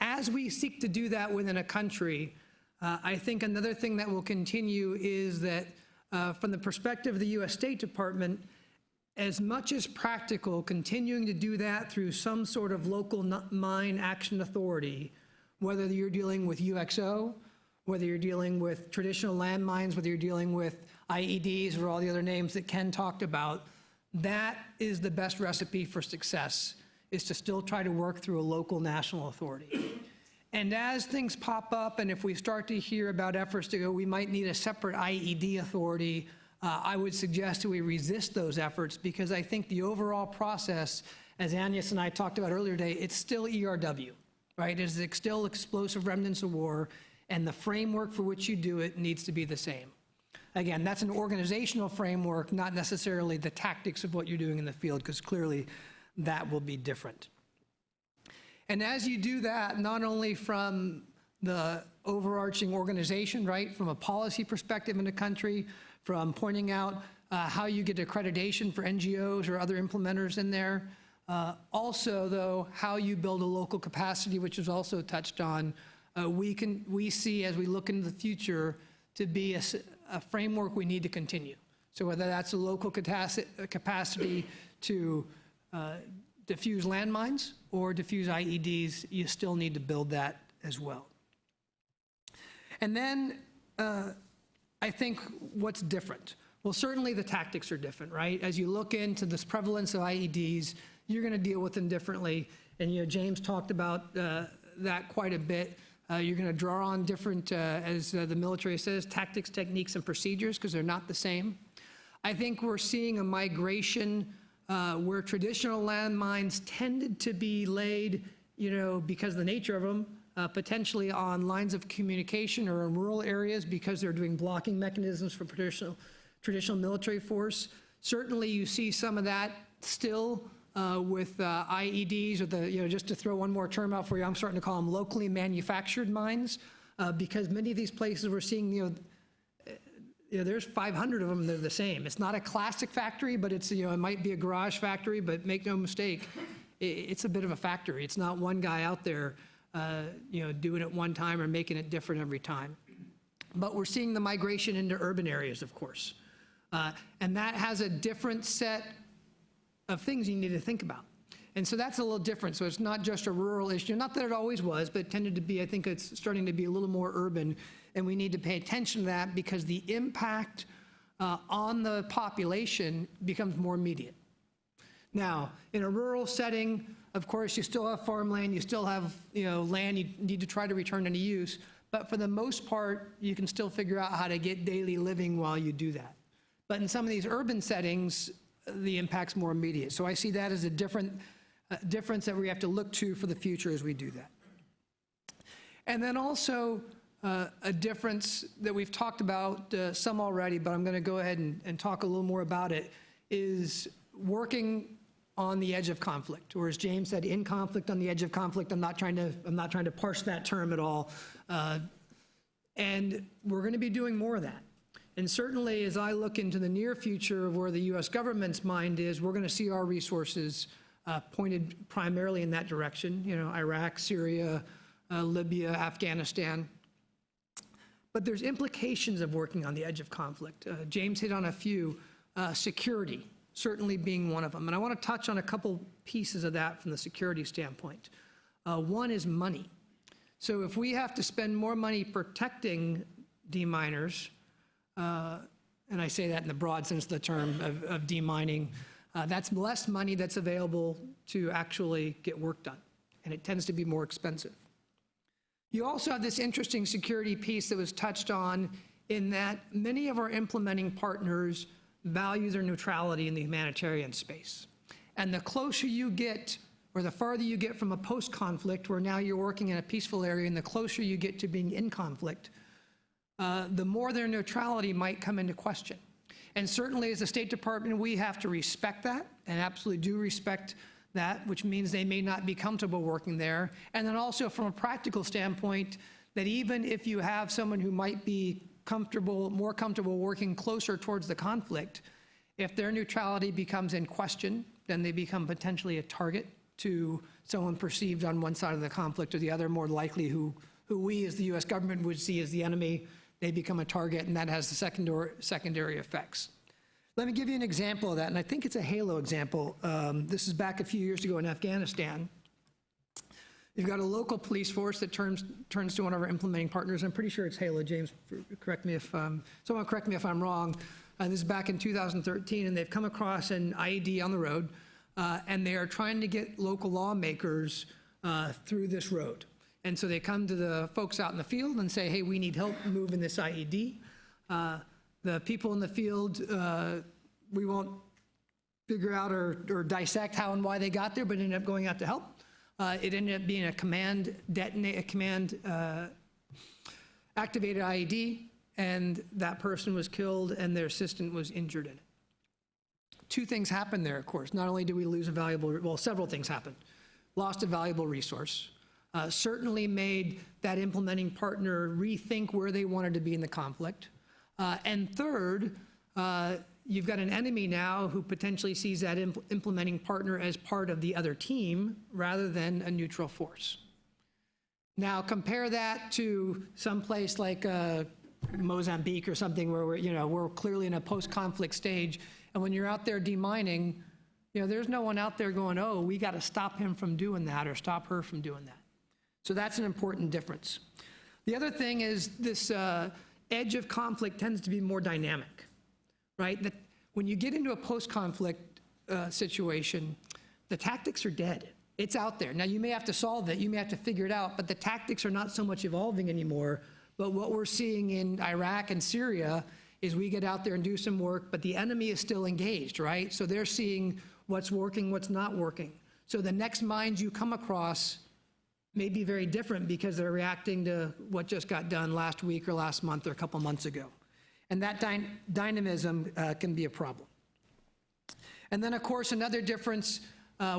As we seek to do that within a country, I think another thing that will continue is that from the perspective of the U.S. State Department, as much as practical, continuing to do that through some sort of local mine action authority, whether you're dealing with UXO, whether you're dealing with traditional landmines, whether you're dealing with IEDs or all the other names that Ken talked about, that is the best recipe for success, is to still try to work through a local national authority. And as things pop up, and if we start to hear about efforts to go, we might need a separate IED authority, I would suggest that we resist those efforts, because I think the overall process, as Agnes and I talked about earlier today, it's still ERW, right? It's still explosive remnants of war, and the framework for which you do it needs to be the same. Again, that's an organizational framework, not necessarily the tactics of what you're doing in the field, because clearly that will be different. And as you do that, not only from the overarching organization, right, from a policy perspective in the country, from pointing out how you get accreditation for NGOs or other implementers in there, also, though, how you build a local capacity, which is also touched on, we see as we look into the future to be a framework we need to continue. So whether that's a local capacity to diffuse landmines or diffuse IEDs, you still need to build that as well. And then I think what's different? Well, certainly the tactics are different, right? As you look into this prevalence of IEDs, you're going to deal with them differently. And James talked about that quite a bit. You're going to draw on different, as the military says, tactics, techniques, and procedures, because they're not the same. I think we're seeing a migration where traditional landmines tended to be laid, because of the nature of them, potentially on lines of communication or in rural areas because they're doing blocking mechanisms for traditional military force. Certainly you see some of that still with IEDs, or just to throw one more term out for you, I'm starting to call them locally manufactured mines, because many of these places we're seeing, there's 500 of them, they're the same. It's not a classic factory, but it's, it might be a garage factory, but make no mistake, it's a bit of a factory. It's not one guy out there, doing it one time or making it different every time. But we're seeing the migration into urban areas, of course. And that has a different set of things you need to think about. And so that's a little different. So it's not just a rural issue, not that it always was, but it tended to be, I think it's starting to be a little more urban, and we need to pay attention to that because the impact on the population becomes more immediate. Now, in a rural setting, of course, you still have farmland, you still have land you need to try to return into use, but for the most part, you can still figure out how to get daily living while you do that. But in some of these urban settings, the impact's more immediate. So I see that as a difference that we have to look to for the future as we do that. And then also a difference that we've talked about some already, but I'm going to go ahead and talk a little more about it, is working on the edge of conflict, or as James said, in conflict, on the edge of conflict. I'm not trying to parse that term at all. And we're going to be doing more of that. And certainly, as I look into the near future of where the U.S. government's mind is, we're going to see our resources pointed primarily in that direction, Iraq, Syria, Libya, Afghanistan. But there's implications of working on the edge of conflict. James hit on a few, security certainly being one of them. And I want to touch on a couple pieces of that from the security standpoint. One is money. So if we have to spend more money protecting deminers, and I say that in the broad sense of the term of demining, that's less money that's available to actually get work done, and it tends to be more expensive. You also have this interesting security piece that was touched on in that many of our implementing partners value their neutrality in the humanitarian space. And the closer you get, or the farther you get from a post-conflict, where now you're working in a peaceful area, and the closer you get to being in conflict, the more their neutrality might come into question. And certainly as a State Department, we have to respect that, and absolutely do respect that, which means they may not be comfortable working there. And then also from a practical standpoint, that even if you have someone who might be more comfortable working closer towards the conflict, if their neutrality becomes in question, then they become potentially a target to someone perceived on one side of the conflict or the other, more likely who we as the U.S. government would see as the enemy. They become a target, and that has the secondary effects. Let me give you an example of that, and I think it's a HALO example. This is back a few years ago in Afghanistan. You've got a local police force that turns to one of our implementing partners. I'm pretty sure it's HALO. James, someone correct me if I'm wrong. This is back in 2013, and they've come across an IED on the road, and they are trying to get local lawmakers through this road. And so they come to the folks out in the field and say, hey, we need help moving this IED. The people in the field, we won't figure out or dissect how and why they got there, but ended up going out to help. It ended up being a command activated IED, and that person was killed and their assistant was injured in it. Two things happened there, of course. Not only did we lose several things happened. Lost a valuable resource. Certainly made that implementing partner rethink where they wanted to be in the conflict. And third, you've got an enemy now who potentially sees that implementing partner as part of the other team rather than a neutral force. Now compare that to some place like Mozambique or something where we're clearly in a post-conflict stage, and when you're out there demining, there's no one out there going, oh, we got to stop him from doing that or stop her from doing that. So that's an important difference. The other thing is this edge of conflict tends to be more dynamic, right? That when you get into a post-conflict situation, the tactics are dead. It's out there. Now, you may have to solve it, you may have to figure it out, but the tactics are not so much evolving anymore. But what we're seeing in Iraq and Syria is we get out there and do some work, but the enemy is still engaged, right? So they're seeing what's working, what's not working. So the next mines you come across may be very different because they're reacting to what just got done last week or last month or a couple months ago. And that dynamism can be a problem. And then, of course, another difference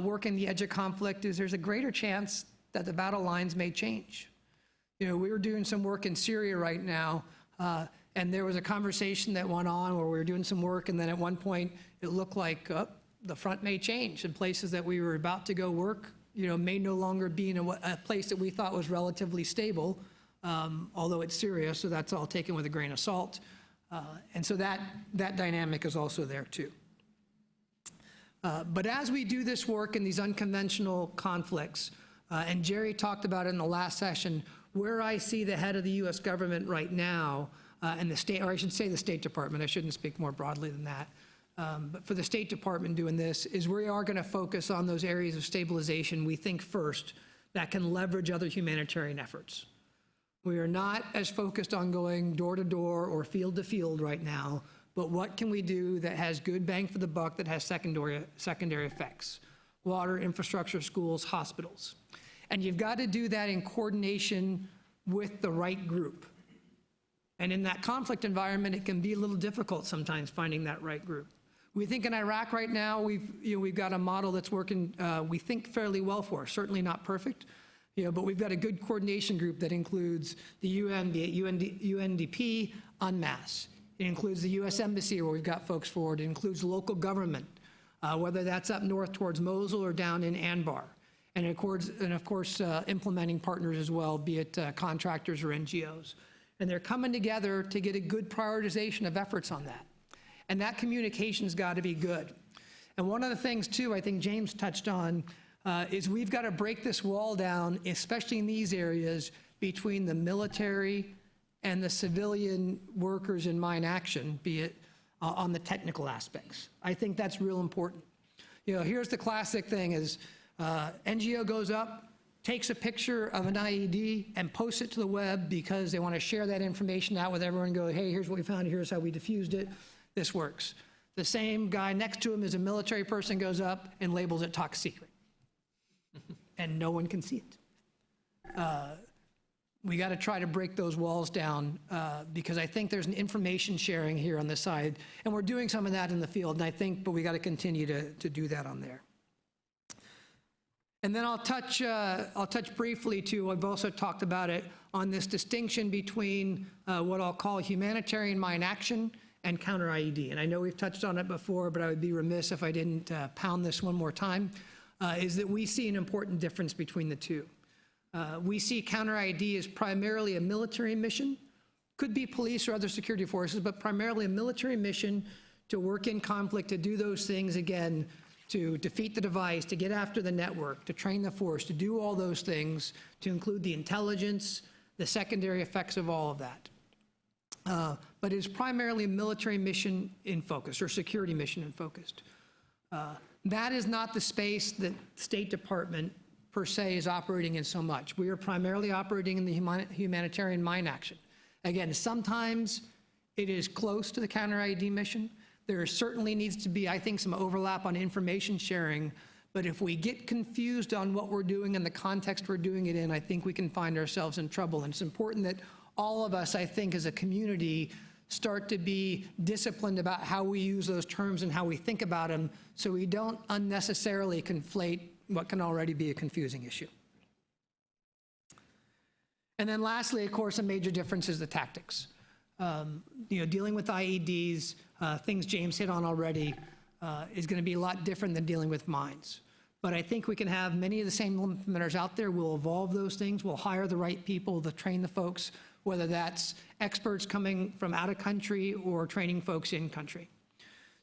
working the edge of conflict is there's a greater chance that the battle lines may change. We were doing some work in Syria right now, and there was a conversation that went on where we were doing some work, and then at one point it looked like the front may change, and places that we were about to go work, may no longer be in a place that we thought was relatively stable, although it's Syria, so that's all taken with a grain of salt. And so that dynamic is also there too. But as we do this work in these unconventional conflicts, and Jerry talked about it in the last session, where I see the head of the U.S. government right now, and the state, or I should say the State Department, I shouldn't speak more broadly than that, but for the State Department doing this, is we are going to focus on those areas of stabilization we think first that can leverage other humanitarian efforts. We are not as focused on going door to door or field to field right now, but what can we do that has good bang for the buck, that has secondary effects? Water, infrastructure, schools, hospitals. And you've got to do that in coordination with the right group. And in that conflict environment, it can be a little difficult sometimes finding that right group. We think in Iraq right now, we've got a model that's working, we think, fairly well for us. Certainly not perfect, but we've got a good coordination group that includes the UN, the UNDP, UNMAS. It includes the U.S. Embassy, where we've got folks forward. It includes local government, whether that's up north towards Mosul or down in Anbar. And of course, implementing partners as well, be it contractors or NGOs. And they're coming together to get a good prioritization of efforts on that. And that communication's got to be good. And one of the things, too, I think James touched on, is we've got to break this wall down, especially in these areas, between the military and the civilian workers in mine action, be it on the technical aspects. I think that's real important. Here's the classic thing is, NGO goes up, takes a picture of an IED and posts it to the web because they want to share that information out with everyone and go, hey, here's what we found, here's how we diffused it, this works. The same guy next to him is a military person, goes up and labels it top secret. And no one can see it. We got to try to break those walls down because I think there's an information sharing here on this side, and we're doing some of that in the field, and but we got to continue to do that on there. And then I'll touch briefly too, I've also talked about it, on this distinction between what I'll call humanitarian mine action and counter IED. And I know we've touched on it before, but I would be remiss if I didn't pound this one more time, is that we see an important difference between the two. We see counter IED as primarily a military mission, could be police or other security forces, but primarily a military mission to work in conflict, to do those things again, to defeat the device, to get after the network, to train the force, to do all those things, to include the intelligence, the secondary effects of all of that. But it is primarily a military mission in focus, or security mission in focus. That is not the space that State Department per se is operating in so much. We are primarily operating in the humanitarian mine action. Again, sometimes it is close to the counter IED mission. There certainly needs to be, I think, some overlap on information sharing, but if we get confused on what we're doing and the context we're doing it in, I think we can find ourselves in trouble. And it's important that all of us, I think, as a community, start to be disciplined about how we use those terms and how we think about them, so we don't unnecessarily conflate what can already be a confusing issue. And then lastly, of course, a major difference is the tactics. Dealing with IEDs, things James hit on already, is going to be a lot different than dealing with mines. But I think we can have many of the same implementers out there. We'll evolve those things. We'll hire the right people to train the folks, whether that's experts coming from out of country or training folks in country.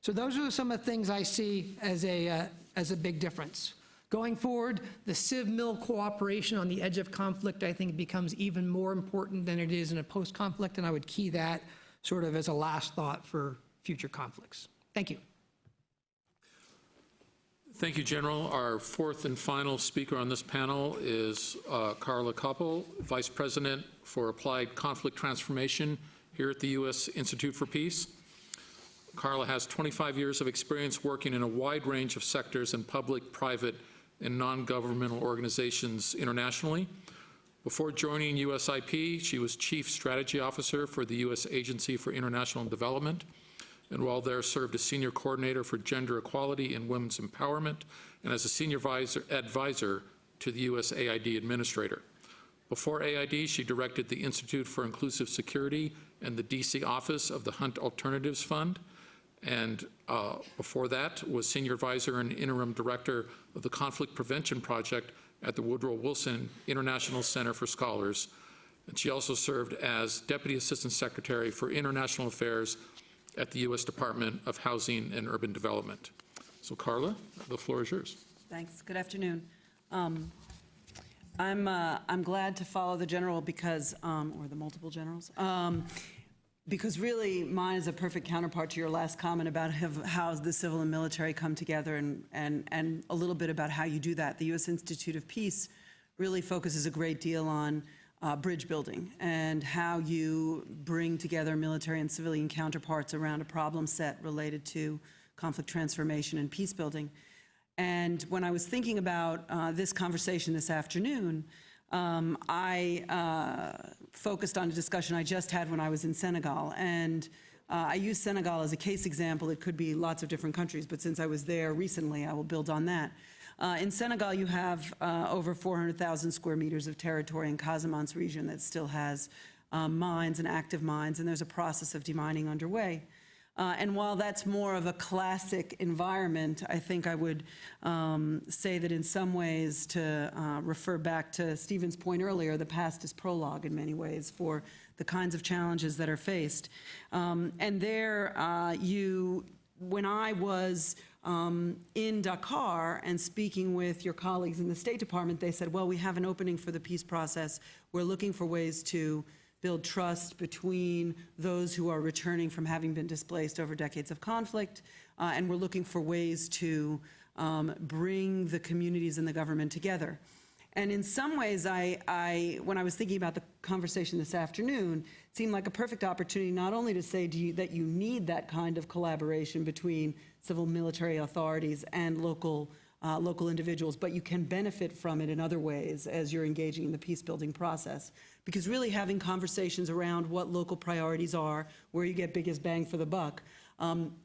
So those are some of the things I see as a big difference. Going forward, the civ-mil cooperation on the edge of conflict, I think, becomes even more important than it is in a post-conflict, and I would key that sort of as a last thought for future conflicts. Thank you. Thank you, General. Our fourth and final speaker on this panel is Carla Koppel, Vice President for Applied Conflict Transformation here at the U.S. Institute for Peace. Carla has 25 years of experience working in a wide range of sectors in public, private, and non-governmental organizations internationally. Before joining USIP, she was Chief Strategy Officer for the U.S. Agency for International Development, and while there served as Senior Coordinator for Gender Equality and Women's Empowerment, and as a Senior Advisor to the USAID Administrator. Before AID, she directed the Institute for Inclusive Security and the DC office of the Hunt Alternatives Fund, and before that was Senior Advisor and Interim Director of the Conflict Prevention Project at the Woodrow Wilson International Center for Scholars. And she also served as Deputy Assistant Secretary for International Affairs at the U.S. Department of Housing and Urban Development. So Carla, the floor is yours. Thanks. Good afternoon. I'm glad to follow the general because, or the multiple generals, because really mine is a perfect counterpart to your last comment about how the civil and military come together and a little bit about how you do that. The U.S. Institute of Peace really focuses a great deal on bridge building and how you bring together military and civilian counterparts around a problem set related to conflict transformation and peace building. And when I was thinking about this conversation this afternoon, I focused on a discussion I just had when I was in Senegal. And I use Senegal as a case example. It could be lots of different countries, but since I was there recently, I will build on that. In Senegal, you have over 400,000 square meters of territory in Casamance region that still has mines and active mines, and there's a process of demining underway. And while that's more of a classic environment, I think I would say that in some ways, to refer back to Stephen's point earlier, the past is prologue in many ways for the kinds of challenges that are faced. And there, when I was in Dakar and speaking with your colleagues in the State Department, they said, well, we have an opening for the peace process. We're looking for ways to build trust between those who are returning from having been displaced over decades of conflict, and we're looking for ways to bring the communities and the government together. And in some ways, when I was thinking about the conversation this afternoon, it seemed like a perfect opportunity not only to say that you need that kind of collaboration between civil military authorities and local individuals, but you can benefit from it in other ways as you're engaging in the peace-building process. Because really having conversations around what local priorities are, where you get biggest bang for the buck,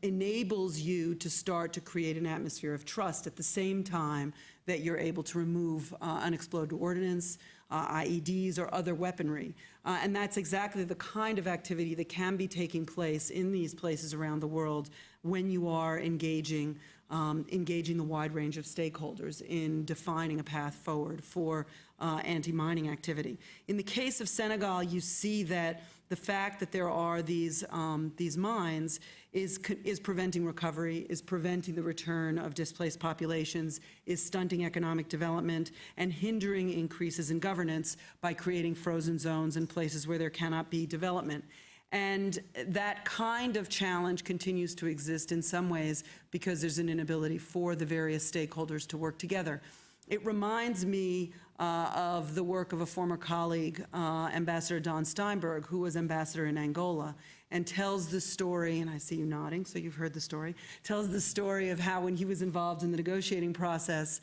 enables you to start to create an atmosphere of trust at the same time that you're able to remove unexploded ordnance, IEDs, or other weaponry. And that's exactly the kind of activity that can be taking place in these places around the world when you are engaging the wide range of stakeholders in defining a path forward for anti-mining activity. In the case of Senegal, you see that the fact that there are these mines is preventing recovery, is preventing the return of displaced populations, is stunting economic development, and hindering increases in governance by creating frozen zones in places where there cannot be development. And that kind of challenge continues to exist in some ways because there's an inability for the various stakeholders to work together. It reminds me of the work of a former colleague, Ambassador Don Steinberg, who was ambassador in Angola, and tells the story, and I see you nodding, so you've heard the story, tells the story of how when he was involved in the negotiating process,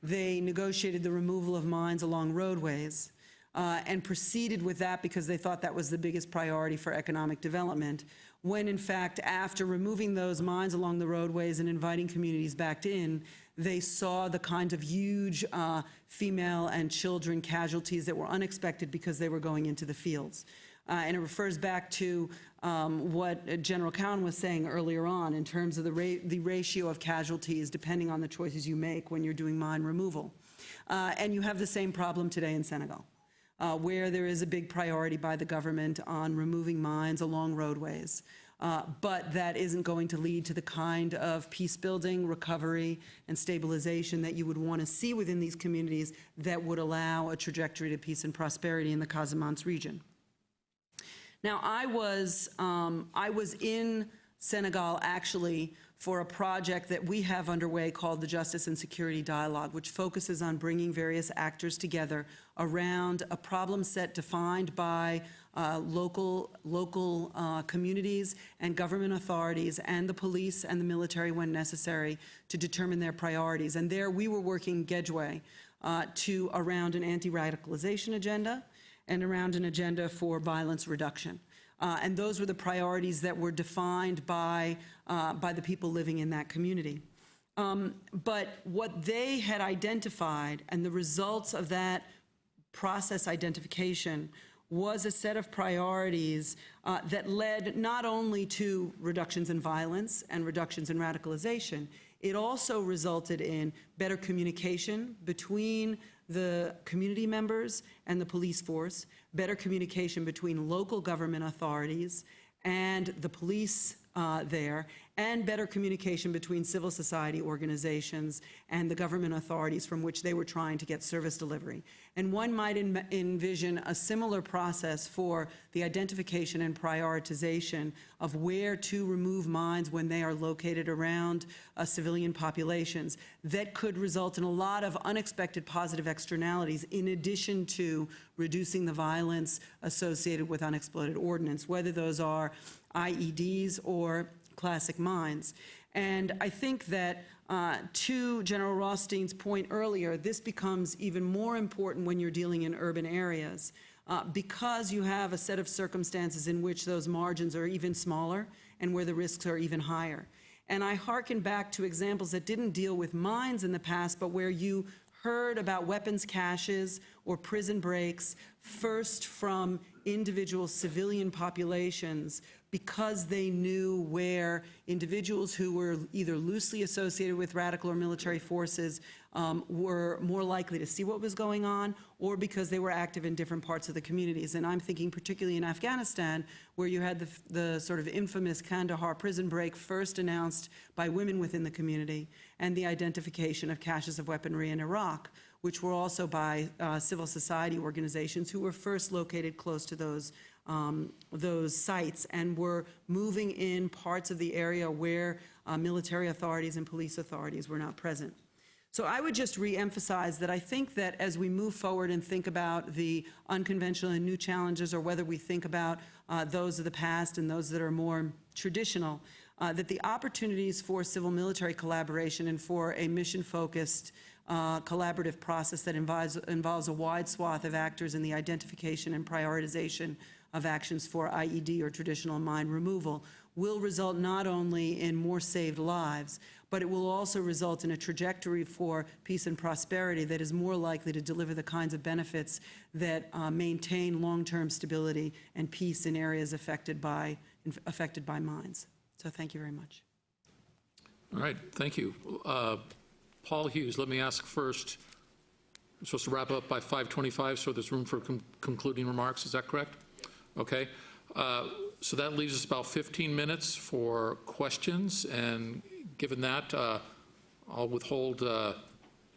they negotiated the removal of mines along roadways. And proceeded with that because they thought that was the biggest priority for economic development, when in fact, after removing those mines along the roadways and inviting communities back in, they saw the kind of huge female and children casualties that were unexpected because they were going into the fields. And it refers back to what General Cowan was saying earlier on in terms of the ratio of casualties depending on the choices you make when you're doing mine removal. And you have the same problem today in Senegal. Where there is a big priority by the government on removing mines along roadways. but that isn't going to lead to the kind of peace building, recovery, and stabilization that you would want to see within these communities that would allow a trajectory to peace and prosperity in the Casamance region. Now, I was in Senegal actually for a project that we have underway called the Justice and Security Dialogue, which focuses on bringing various actors together around a problem set defined by local communities and government authorities and the police and the military when necessary to determine their priorities. And there we were working Gedgeway around an anti-radicalization agenda and around an agenda for violence reduction. And those were the priorities that were defined by the people living in that community. But what they had identified and the results of that process identification was a set of priorities that led not only to reductions in violence and reductions in radicalization, it also resulted in better communication between the community members and the police force, better communication between local government authorities and the police there, and better communication between civil society organizations and the government authorities from which they were trying to get service delivery. And one might envision a similar process for the identification and prioritization of where to remove mines when they are located around civilian populations that could result in a lot of unexpected positive externalities in addition to reducing the violence associated with unexploded ordnance, whether those are IEDs or classic mines. And I think that to General Rothstein's point earlier, this becomes even more important when you're dealing in urban areas because you have a set of circumstances in which those margins are even smaller and where the risks are even higher. And I hearken back to examples that didn't deal with mines in the past, but where you heard about weapons caches or prison breaks first from individual civilian populations because they knew where individuals who were either loosely associated with radical or military forces were more likely to see what was going on, or because they were active in different parts of the communities. And I'm thinking particularly in Afghanistan, where you had the sort of infamous Kandahar prison break first announced by women within the community, and the identification of caches of weaponry in Iraq, which were also by civil society organizations who were first located close to those sites and were moving in parts of the area where military authorities and police authorities were not present. So I would just re-emphasize that I think that as we move forward and think about the unconventional and new challenges, or whether we think about those of the past and those that are more traditional, that the opportunities for civil-military collaboration and for a mission-focused collaborative process that involves a wide swath of actors in the identification and prioritization of actions for IED or traditional mine removal will result not only in more saved lives, but it will also result in a trajectory for peace and prosperity that is more likely to deliver the kinds of benefits that maintain long-term stability and peace in areas affected by mines. So thank you very much. All right, thank you. Paul Hughes, let me ask first, we're supposed to wrap up by 5:25, so there's room for concluding remarks, is that correct? Okay, so that leaves us about 15 minutes for questions, and given that, I'll withhold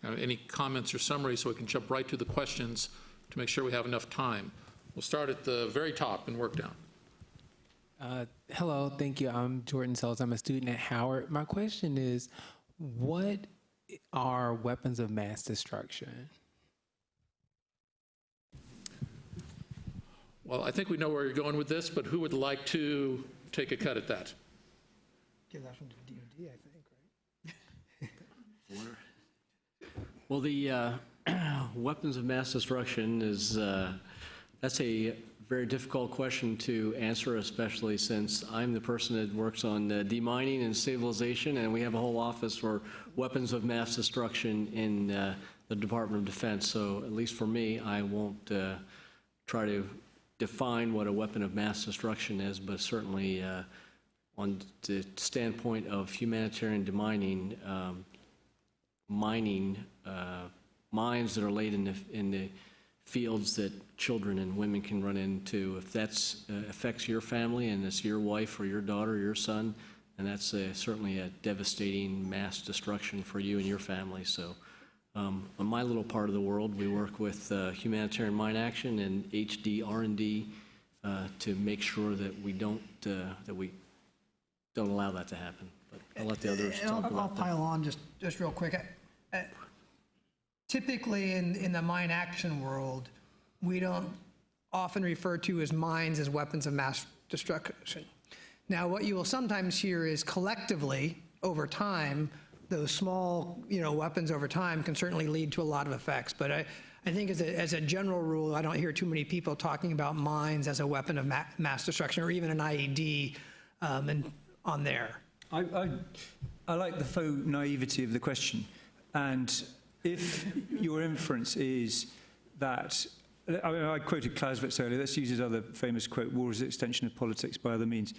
any comments or summary so we can jump right to the questions to make sure we have enough time. We'll start at the very top and work down. Hello, thank you. I'm Jordan Sells. I'm a student at Howard. My question is, what are weapons of mass destruction? Well, I think we know where you're going with this, but who would like to take a cut at that? Get that from the DoD, I think, right? Well, the weapons of mass destruction is, that's a very difficult question to answer, especially since I'm the person that works on demining and stabilization, and we have a whole office for weapons of mass destruction in the Department of Defense. So at least for me, I won't try to define what a weapon of mass destruction is, but certainly on the standpoint of humanitarian demining, mines that are laid in the fields that children and women can run into. If that affects your family and it's your wife or your daughter or your son, and that's certainly a devastating mass destruction for you and your family. So on my little part of the world, we work with Humanitarian Mine Action and HD R&D to make sure that we don't allow that to happen. But I'll let the others talk about that. I'll pile on just real quick. Typically in the mine action world, we don't often refer to as mines as weapons of mass destruction. Now, what you will sometimes hear is collectively, over time, those small, weapons over time can certainly lead to a lot of effects. But I think as a general rule, I don't hear too many people talking about mines as a weapon of mass destruction or even an IED on there. I like the faux naivety of the question. And if your inference is that, I quoted Clausewitz earlier, let's use his other famous quote, war is an extension of politics by other means.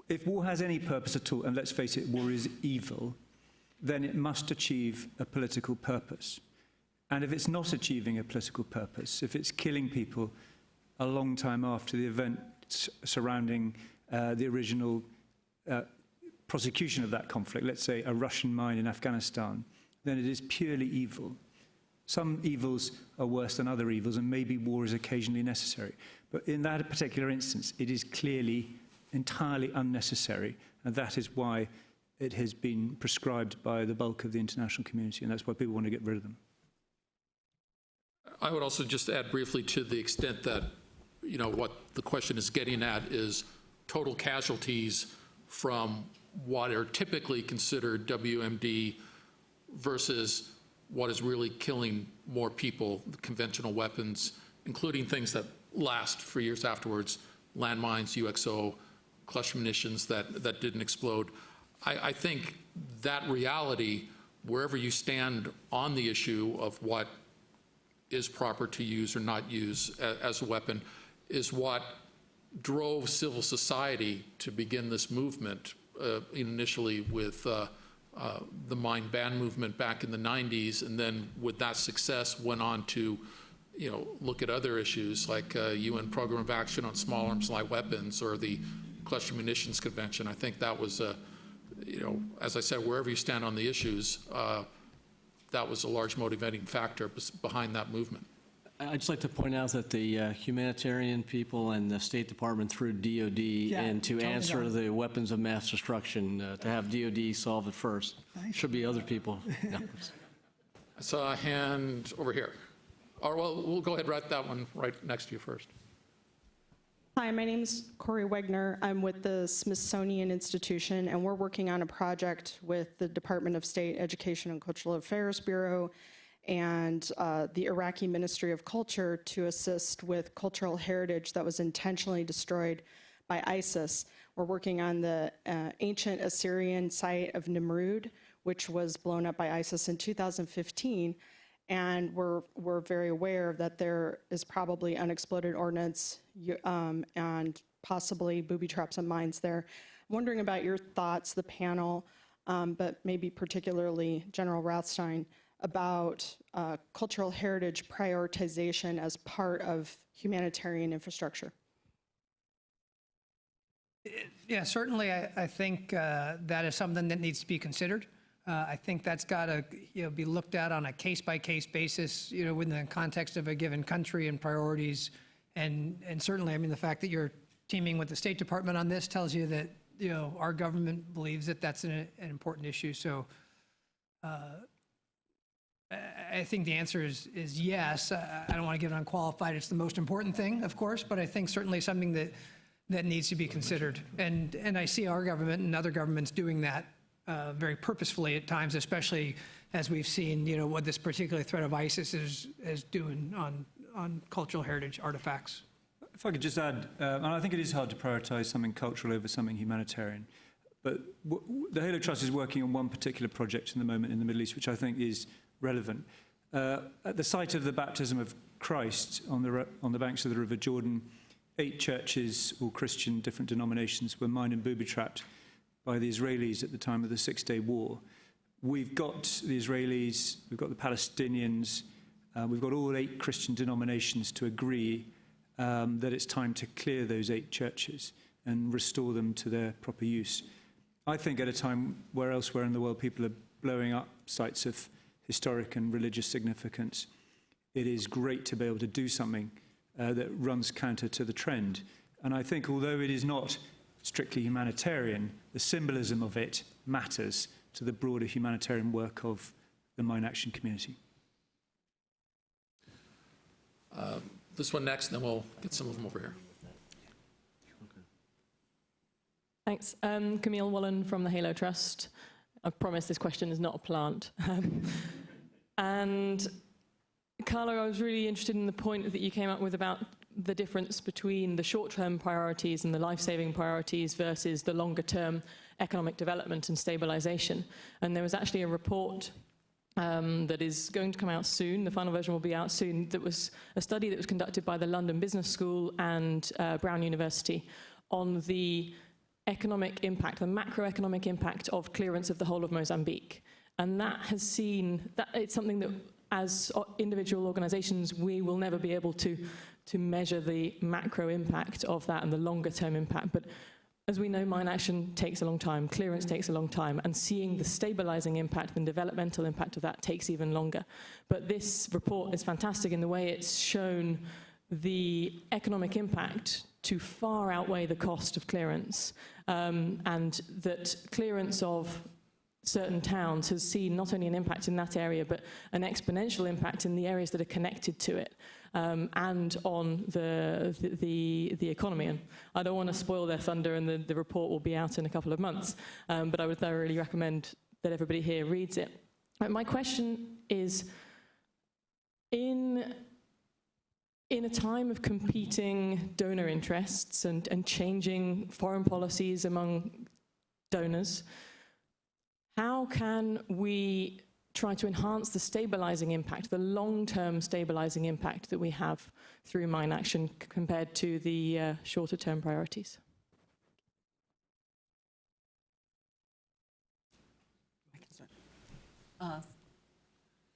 If war has any purpose at all, and let's face it, war is evil, then it must achieve a political purpose. And if it's not achieving a political purpose, if it's killing people a long time after the event surrounding the original prosecution of that conflict, let's say a Russian mine in Afghanistan, then it is purely evil. Some evils are worse than other evils, and maybe war is occasionally necessary. But in that particular instance, it is clearly entirely unnecessary, and that is why it has been prescribed by the bulk of the international community, and that's why people want to get rid of them. I would also just add briefly to the extent that, what the question is getting at is total casualties from what are typically considered WMD versus what is really killing more people, conventional weapons, including things that last for years afterwards, landmines, UXO, cluster munitions that didn't explode. I think that reality, wherever you stand on the issue of what is proper to use or not use as a weapon, is what drove civil society to begin this movement, initially with the mine ban movement back in the 90s, and then with that success went on to look at other issues like UN Program of Action on Small Arms Light Weapons or the Cluster Munitions Convention. I think that was, as I said, wherever you stand on the issues, that was a large motivating factor behind that movement. I'd just like to point out that the humanitarian people and the State Department through DOD and to answer the weapons of mass destruction, to have DOD solve it first. Should be other people. Yeah. I saw a hand over here. Or well, we'll go ahead right that one right next to you first. Hi, my name is Corey Wegner. I'm with the Smithsonian Institution, and we're working on a project with the Department of State Education and Cultural Affairs Bureau and the Iraqi Ministry of Culture to assist with cultural heritage that was intentionally destroyed by ISIS. We're working on the ancient Assyrian site of Nimrud, which was blown up by ISIS in 2015. And we're very aware that there is probably unexploded ordnance and possibly booby traps and mines there. I'm wondering about your thoughts, the panel, but maybe particularly General Rothstein, about cultural heritage prioritization as part of humanitarian infrastructure. Yeah, certainly I think that is something that needs to be considered. I think that's got to be looked at on a case-by-case basis, within the context of a given country and priorities. And certainly, I mean, the fact that you're teaming with the State Department on this tells you that, our government believes that that's an important issue. So I think the answer is yes. I don't want to give it unqualified. It's the most important thing, of course, but I think certainly something that needs to be considered. And I see our government and other governments doing that very purposefully at times, especially as we've seen, what this particular threat of ISIS is doing on cultural heritage artifacts. If I could just add, and I think it is hard to prioritize something cultural over something humanitarian, but the HALO Trust is working on one particular project in the moment in the Middle East, which I think is relevant. At the site of the baptism of Christ on the banks of the River Jordan, 8 churches, all Christian, different denominations, were mined and booby-trapped by the Israelis at the time of the Six-Day War. We've got the Israelis, we've got the Palestinians, We've got all 8 Christian denominations to agree that it's time to clear those 8 churches and restore them to their proper use. I think at a time where elsewhere in the world people are blowing up sites of historic and religious significance, it is great to be able to do something that runs counter to the trend. And I think although it is not strictly humanitarian, the symbolism of it matters to the broader humanitarian work of the mine action community. This one next, and then we'll get some of them over here. Thanks. Camille Wallen from the HALO Trust. I promise this question is not a plant. And Carlo, I was really interested in the point that you came up with about the difference between the short-term priorities and the life-saving priorities versus the longer-term economic development and stabilization. And there was actually a report that is going to come out soon, the final version will be out soon, that was a study that was conducted by the London Business School and Brown University on the economic impact, the macroeconomic impact of clearance of the whole of Mozambique. And that has seen, that it's something that as individual organizations, we will never be able to measure the macro impact of that and the longer term impact. But as we know, mine action takes a long time, clearance takes a long time, and seeing the stabilizing impact and developmental impact of that takes even longer. But this report is fantastic in the way it's shown the economic impact to far outweigh the cost of clearance, and that clearance of certain towns has seen not only an impact in that area, but an exponential impact in the areas that are connected to it, and on the economy. And I don't want to spoil their thunder, and the report will be out in a couple of months, but I would thoroughly recommend that everybody here reads it. My question is, in a time of competing donor interests and changing foreign policies among donors, how can we try to enhance the stabilizing impact, the long-term stabilizing impact that we have through mine action compared to the shorter-term priorities?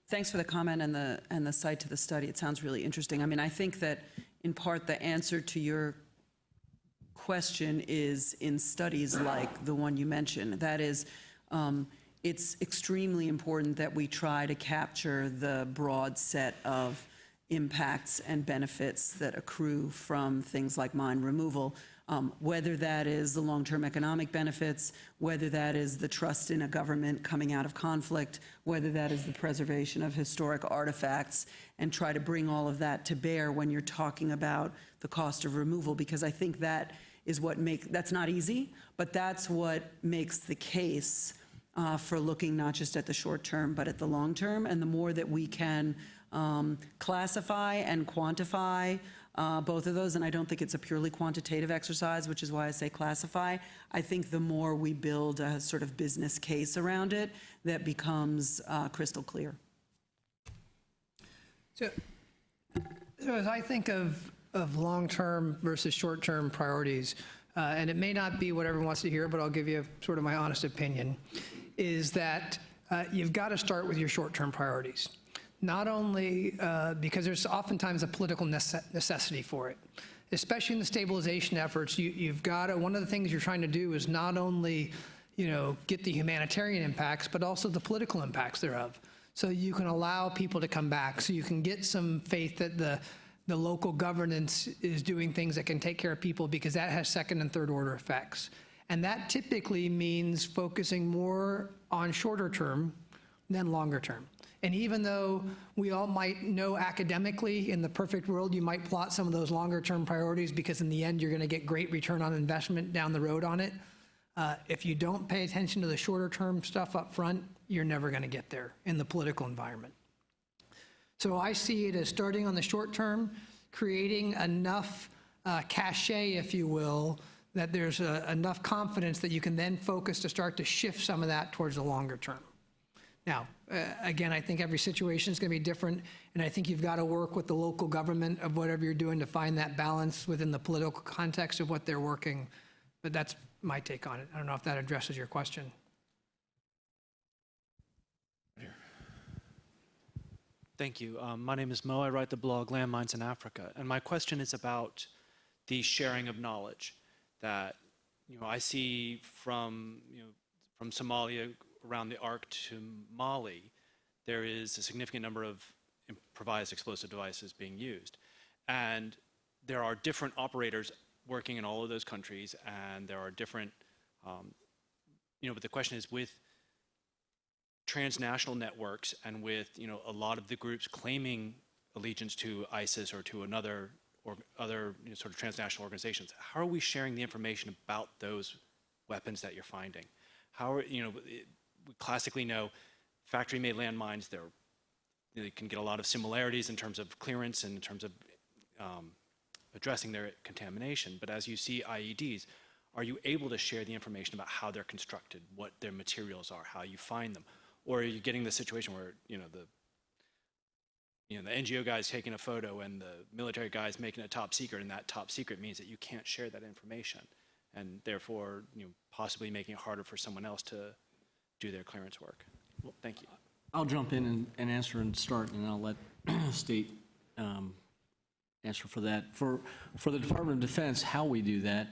Thanks for the comment and the cite to the study. It sounds really interesting. I mean, I think that in part the answer to your question is in studies like the one you mentioned. That is, it's extremely important that we try to capture the broad set of impacts and benefits that accrue from things like mine removal, whether that is the long-term economic benefits, whether that is the trust in a government coming out of conflict, whether that is the preservation of historic artifacts, and try to bring all of that to bear when you're talking about the cost of removal, because I think that is what that's not easy, but that's what makes the case for looking not just at the short term, but at the long term. And the more that we can classify and quantify both of those, and I don't think it's a purely quantitative exercise, which is why I say classify, I think the more we build a sort of business case around it that becomes crystal clear. So as I think of long-term versus short-term priorities, and it may not be what everyone wants to hear, but I'll give you sort of my honest opinion, is that you've got to start with your short-term priorities. Not only because there's oftentimes a political necessity for it, especially in the stabilization efforts. You've got to, one of the things you're trying to do is not only, get the humanitarian impacts, but also the political impacts thereof. So you can allow people to come back, so you can get some faith that the local governance is doing things that can take care of people, because that has second and third order effects. And that typically means focusing more on shorter term than longer term. And even though we all might know academically, in the perfect world, you might plot some of those longer term priorities, because in the end, you're going to get great return on investment down the road on it. If you don't pay attention to the shorter term stuff up front, you're never going to get there in the political environment. So I see it as starting on the short term, creating enough cachet, if you will, that there's enough confidence that you can then focus to start to shift some of that towards the longer term. Now, again, I think every situation is going to be different, and I think you've got to work with the local government of whatever you're doing to find that balance within the political context of what they're working, but that's my take on it. I don't know if that addresses your question. Thank you. My name is Mo. I write the blog Landmines in Africa. And my question is about the sharing of knowledge that I see from Somalia around the Arc to Mali. There is a significant number of improvised explosive devices being used. And there are different operators working in all of those countries, and there are different, but the question is, with transnational networks and with a lot of the groups claiming allegiance to ISIS or to another or other sort of transnational organizations, how are we sharing the information about those weapons that you're finding? How are, we classically know factory-made landmines, they can get a lot of similarities in terms of clearance and in terms of addressing their contamination. But as you see IEDs, are you able to share the information about how they're constructed, what their materials are, how you find them? Or are you getting the situation where, the NGO guy's taking a photo and the military guy's making a top secret, and that top secret means that you can't share that information, and therefore, possibly making it harder for someone else to do their clearance work? Well, thank you. I'll jump in and answer and start, and I'll let State answer for that. For the Department of Defense, how we do that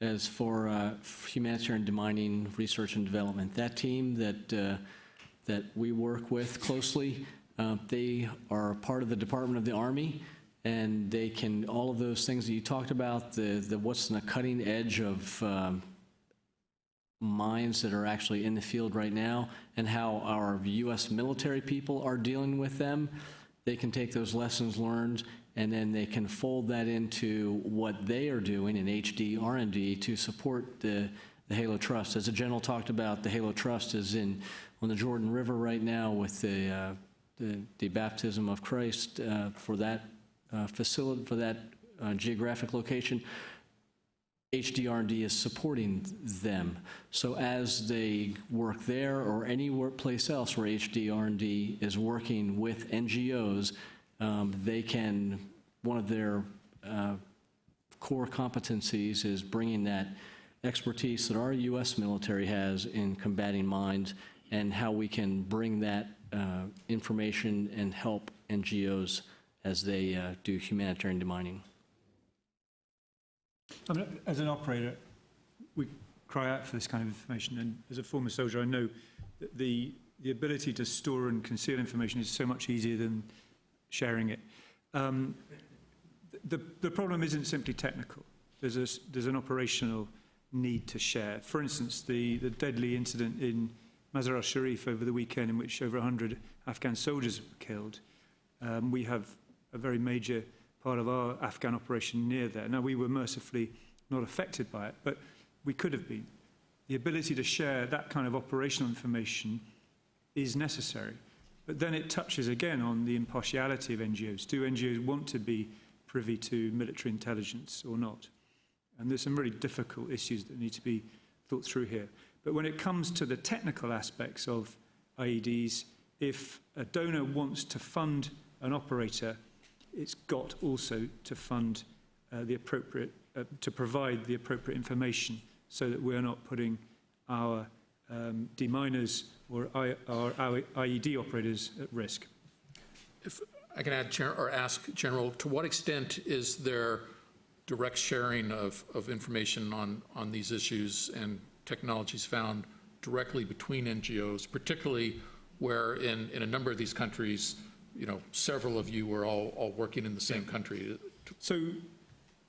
is for humanitarian demining research and development. That team that we work with closely, they are part of the Department of the Army, and they can, all of those things that you talked about, the what's in the cutting edge of mines that are actually in the field right now, and how our U.S. military people are dealing with them. They can take those lessons learned, and then they can fold that into what they are doing in HD R&D to support the HALO Trust. As the General talked about, the HALO Trust is on the Jordan River right now with the baptism of Christ for that facility, for that geographic location. HD R&D is supporting them. So as they work there or any place else where HD R&D is working with NGOs, they can, one of their core competencies is bringing that expertise that our U.S. military has in combating mines, and how we can bring that information and help NGOs as they do humanitarian demining. I mean, as an operator, we cry out for this kind of information, and as a former soldier, I know that the ability to store and conceal information is so much easier than sharing it. The problem isn't simply technical. There's an operational need to share. For instance, the deadly incident in Mazar al-Sharif over the weekend, in which over 100 Afghan soldiers were killed. We have a very major part of our Afghan operation near there. Now, we were mercifully not affected by it, but we could have been. The ability to share that kind of operational information is necessary. But then it touches again on the impartiality of NGOs. Do NGOs want to be privy to military intelligence or not? And there's some really difficult issues that need to be thought through here. But when it comes to the technical aspects of IEDs, if a donor wants to fund an operator, it's got also to fund to provide the appropriate information, so that we're not putting our deminers or our IED operators at risk. If I can add, or ask General, to what extent is there direct sharing of information on these issues and technologies found directly between NGOs, particularly where in a number of these countries, several of you are all working in the same country? So,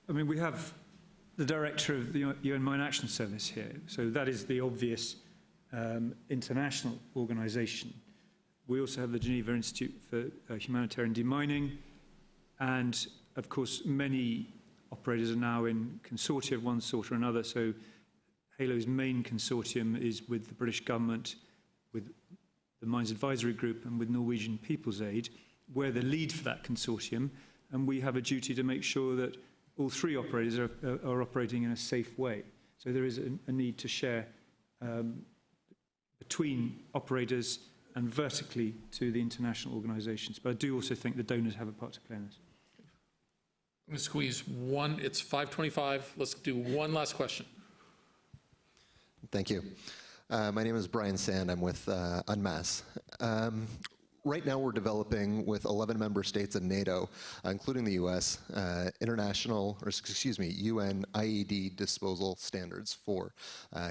I mean, we have the director of the UN Mine Action Service here. So that is the obvious international organization. We also have the Geneva Institute for Humanitarian Demining. And of course, many operators are now in consortia of one sort or another. So HALO's main consortium is with the British government, with the Mines Advisory Group, and with Norwegian People's Aid. We're the lead for that consortium, and we have a duty to make sure that all three operators are operating in a safe way. So there is a need to share between operators and vertically to the international organizations. But I do also think the donors have a part to play in this. I'm going to squeeze one. It's 5:25. Let's do one last question. Thank you. My name is Brian Sand. I'm with UNMAS. right now we're developing with 11 member states and NATO, including the US, UN IED disposal standards for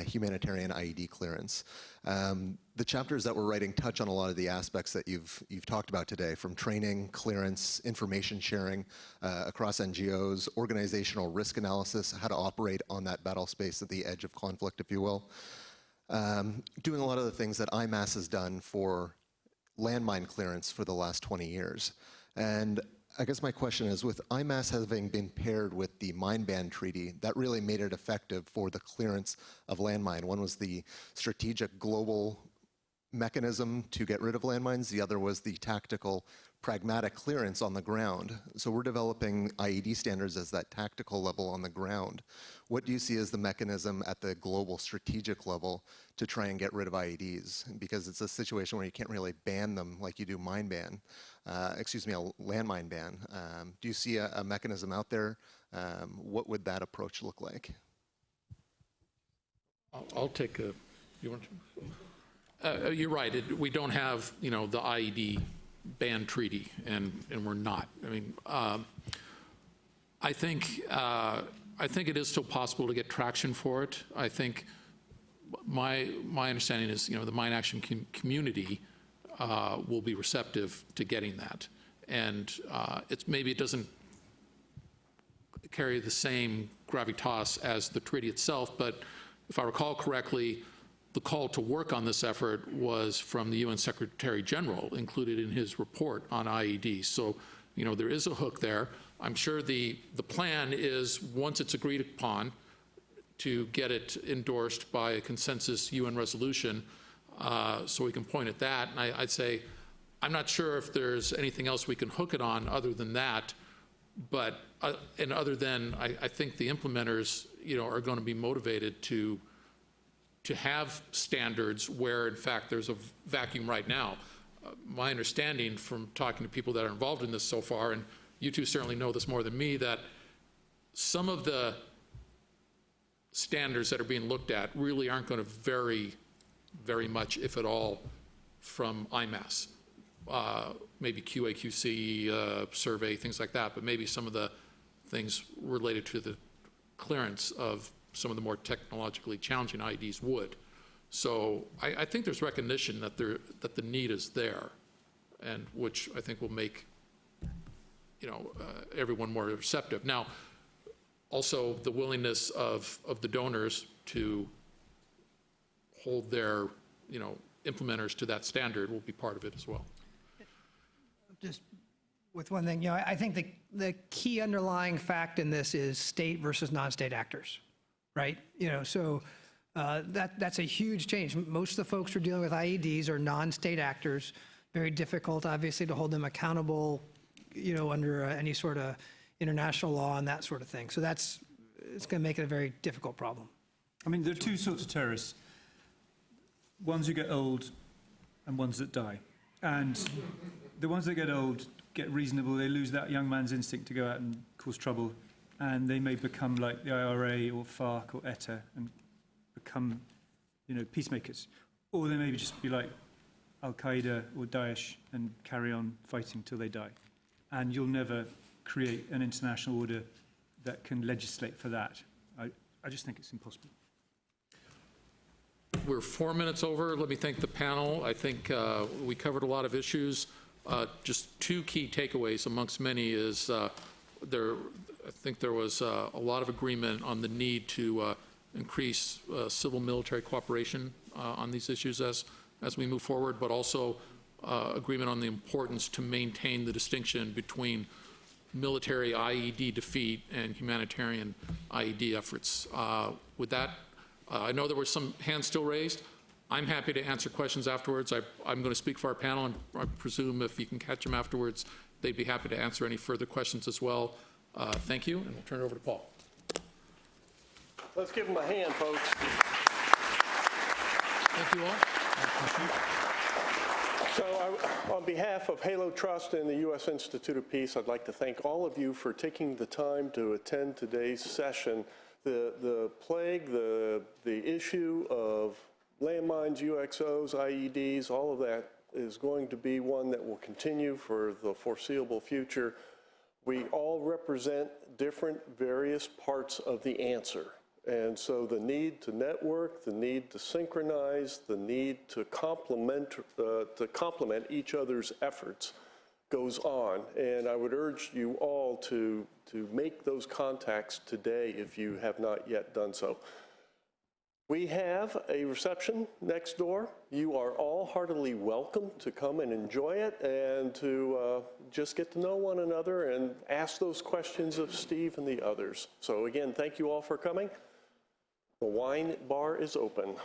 humanitarian IED clearance. The chapters that we're writing touch on a lot of the aspects that you've talked about today, from training, clearance, information sharing across NGOs, organizational risk analysis, how to operate on that battle space at the edge of conflict, if you will. Doing a lot of the things that IMAS has done for landmine clearance for the last 20 years. And I guess my question is, with IMAS having been paired with the mine ban treaty, that really made it effective for the clearance of landmine. One was the strategic global mechanism to get rid of landmines. The other was the tactical pragmatic clearance on the ground. So we're developing IED standards as that tactical level on the ground. What do you see as the mechanism at the global strategic level to try and get rid of IEDs? Because it's a situation where you can't really ban them like you do mine ban, a landmine ban. Do you see a mechanism out there? What would that approach look like? I'll take a, you want to? You're right, we don't have, the IED ban treaty, and we're not. I mean, I think it is still possible to get traction for it. I think my understanding is, the mine action community will be receptive to getting that, and maybe it doesn't carry the same gravitas as the treaty itself, but if I recall correctly, the call to work on this effort was from the UN Secretary General, included in his report on IED. So, there is a hook there. I'm sure the plan is, once it's agreed upon, to get it endorsed by a consensus UN resolution, so we can point at that. And I'd say, I'm not sure if there's anything else we can hook it on other than that, but, and other than, I think the implementers, are going to be motivated to have standards where, in fact, there's a vacuum right now. My understanding from talking to people that are involved in this so far, and you two certainly know this more than me, that some of the standards that are being looked at really aren't going to vary very much, if at all, from IMAS. Maybe QA/QC survey, things like that, but maybe some of the things related to the clearance of some of the more technologically challenging IEDs would. So I think there's recognition that the need is there, and which I think will make everyone more receptive. Now, also the willingness of the donors to hold their implementers to that standard will be part of it as well. Just with one thing, I think the key underlying fact in this is state versus non-state actors. Right? So that's a huge change. Most of the folks who are dealing with IEDs are non-state actors. Very difficult, obviously, to hold them accountable, under any sort of international law and that sort of thing. So it's going to make it a very difficult problem. I mean, there are two sorts of terrorists. Ones who get old and ones that die. And the ones that get old get reasonable. They lose that young man's instinct to go out and cause trouble. And they may become like the IRA or FARC or ETA and become, peacemakers. Or they may just be like Al-Qaeda or Daesh and carry on fighting till they die. And you'll never create an international order that can legislate for that. I just think it's impossible. We're 4 minutes over. Let me thank the panel. I think we covered a lot of issues. Just two key takeaways amongst many is I think there was a lot of agreement on the need to increase civil-military cooperation on these issues as we move forward, but also agreement on the importance to maintain the distinction between military IED defeat and humanitarian IED efforts. With that, I know there were some hands still raised. I'm happy to answer questions afterwards. I'm going to speak for our panel, and I presume if you can catch them afterwards, they'd be happy to answer any further questions as well. Thank you, and we'll turn it over to Paul. Let's give him a hand, folks. Thank you all. So on behalf of HALO Trust and the U.S. Institute of Peace, I'd like to thank all of you for taking the time to attend today's session. The plague, the issue of landmines, UXOs, IEDs, all of that is going to be one that will continue for the foreseeable future. We all represent different various parts of the answer. And so the need to network, the need to synchronize, the need to complement each other's efforts goes on. And I would urge you all to make those contacts today if you have not yet done so. We have a reception next door. You are all heartily welcome to come and enjoy it and to just get to know one another and ask those questions of Steve and the others. So again, thank you all for coming. The wine bar is open.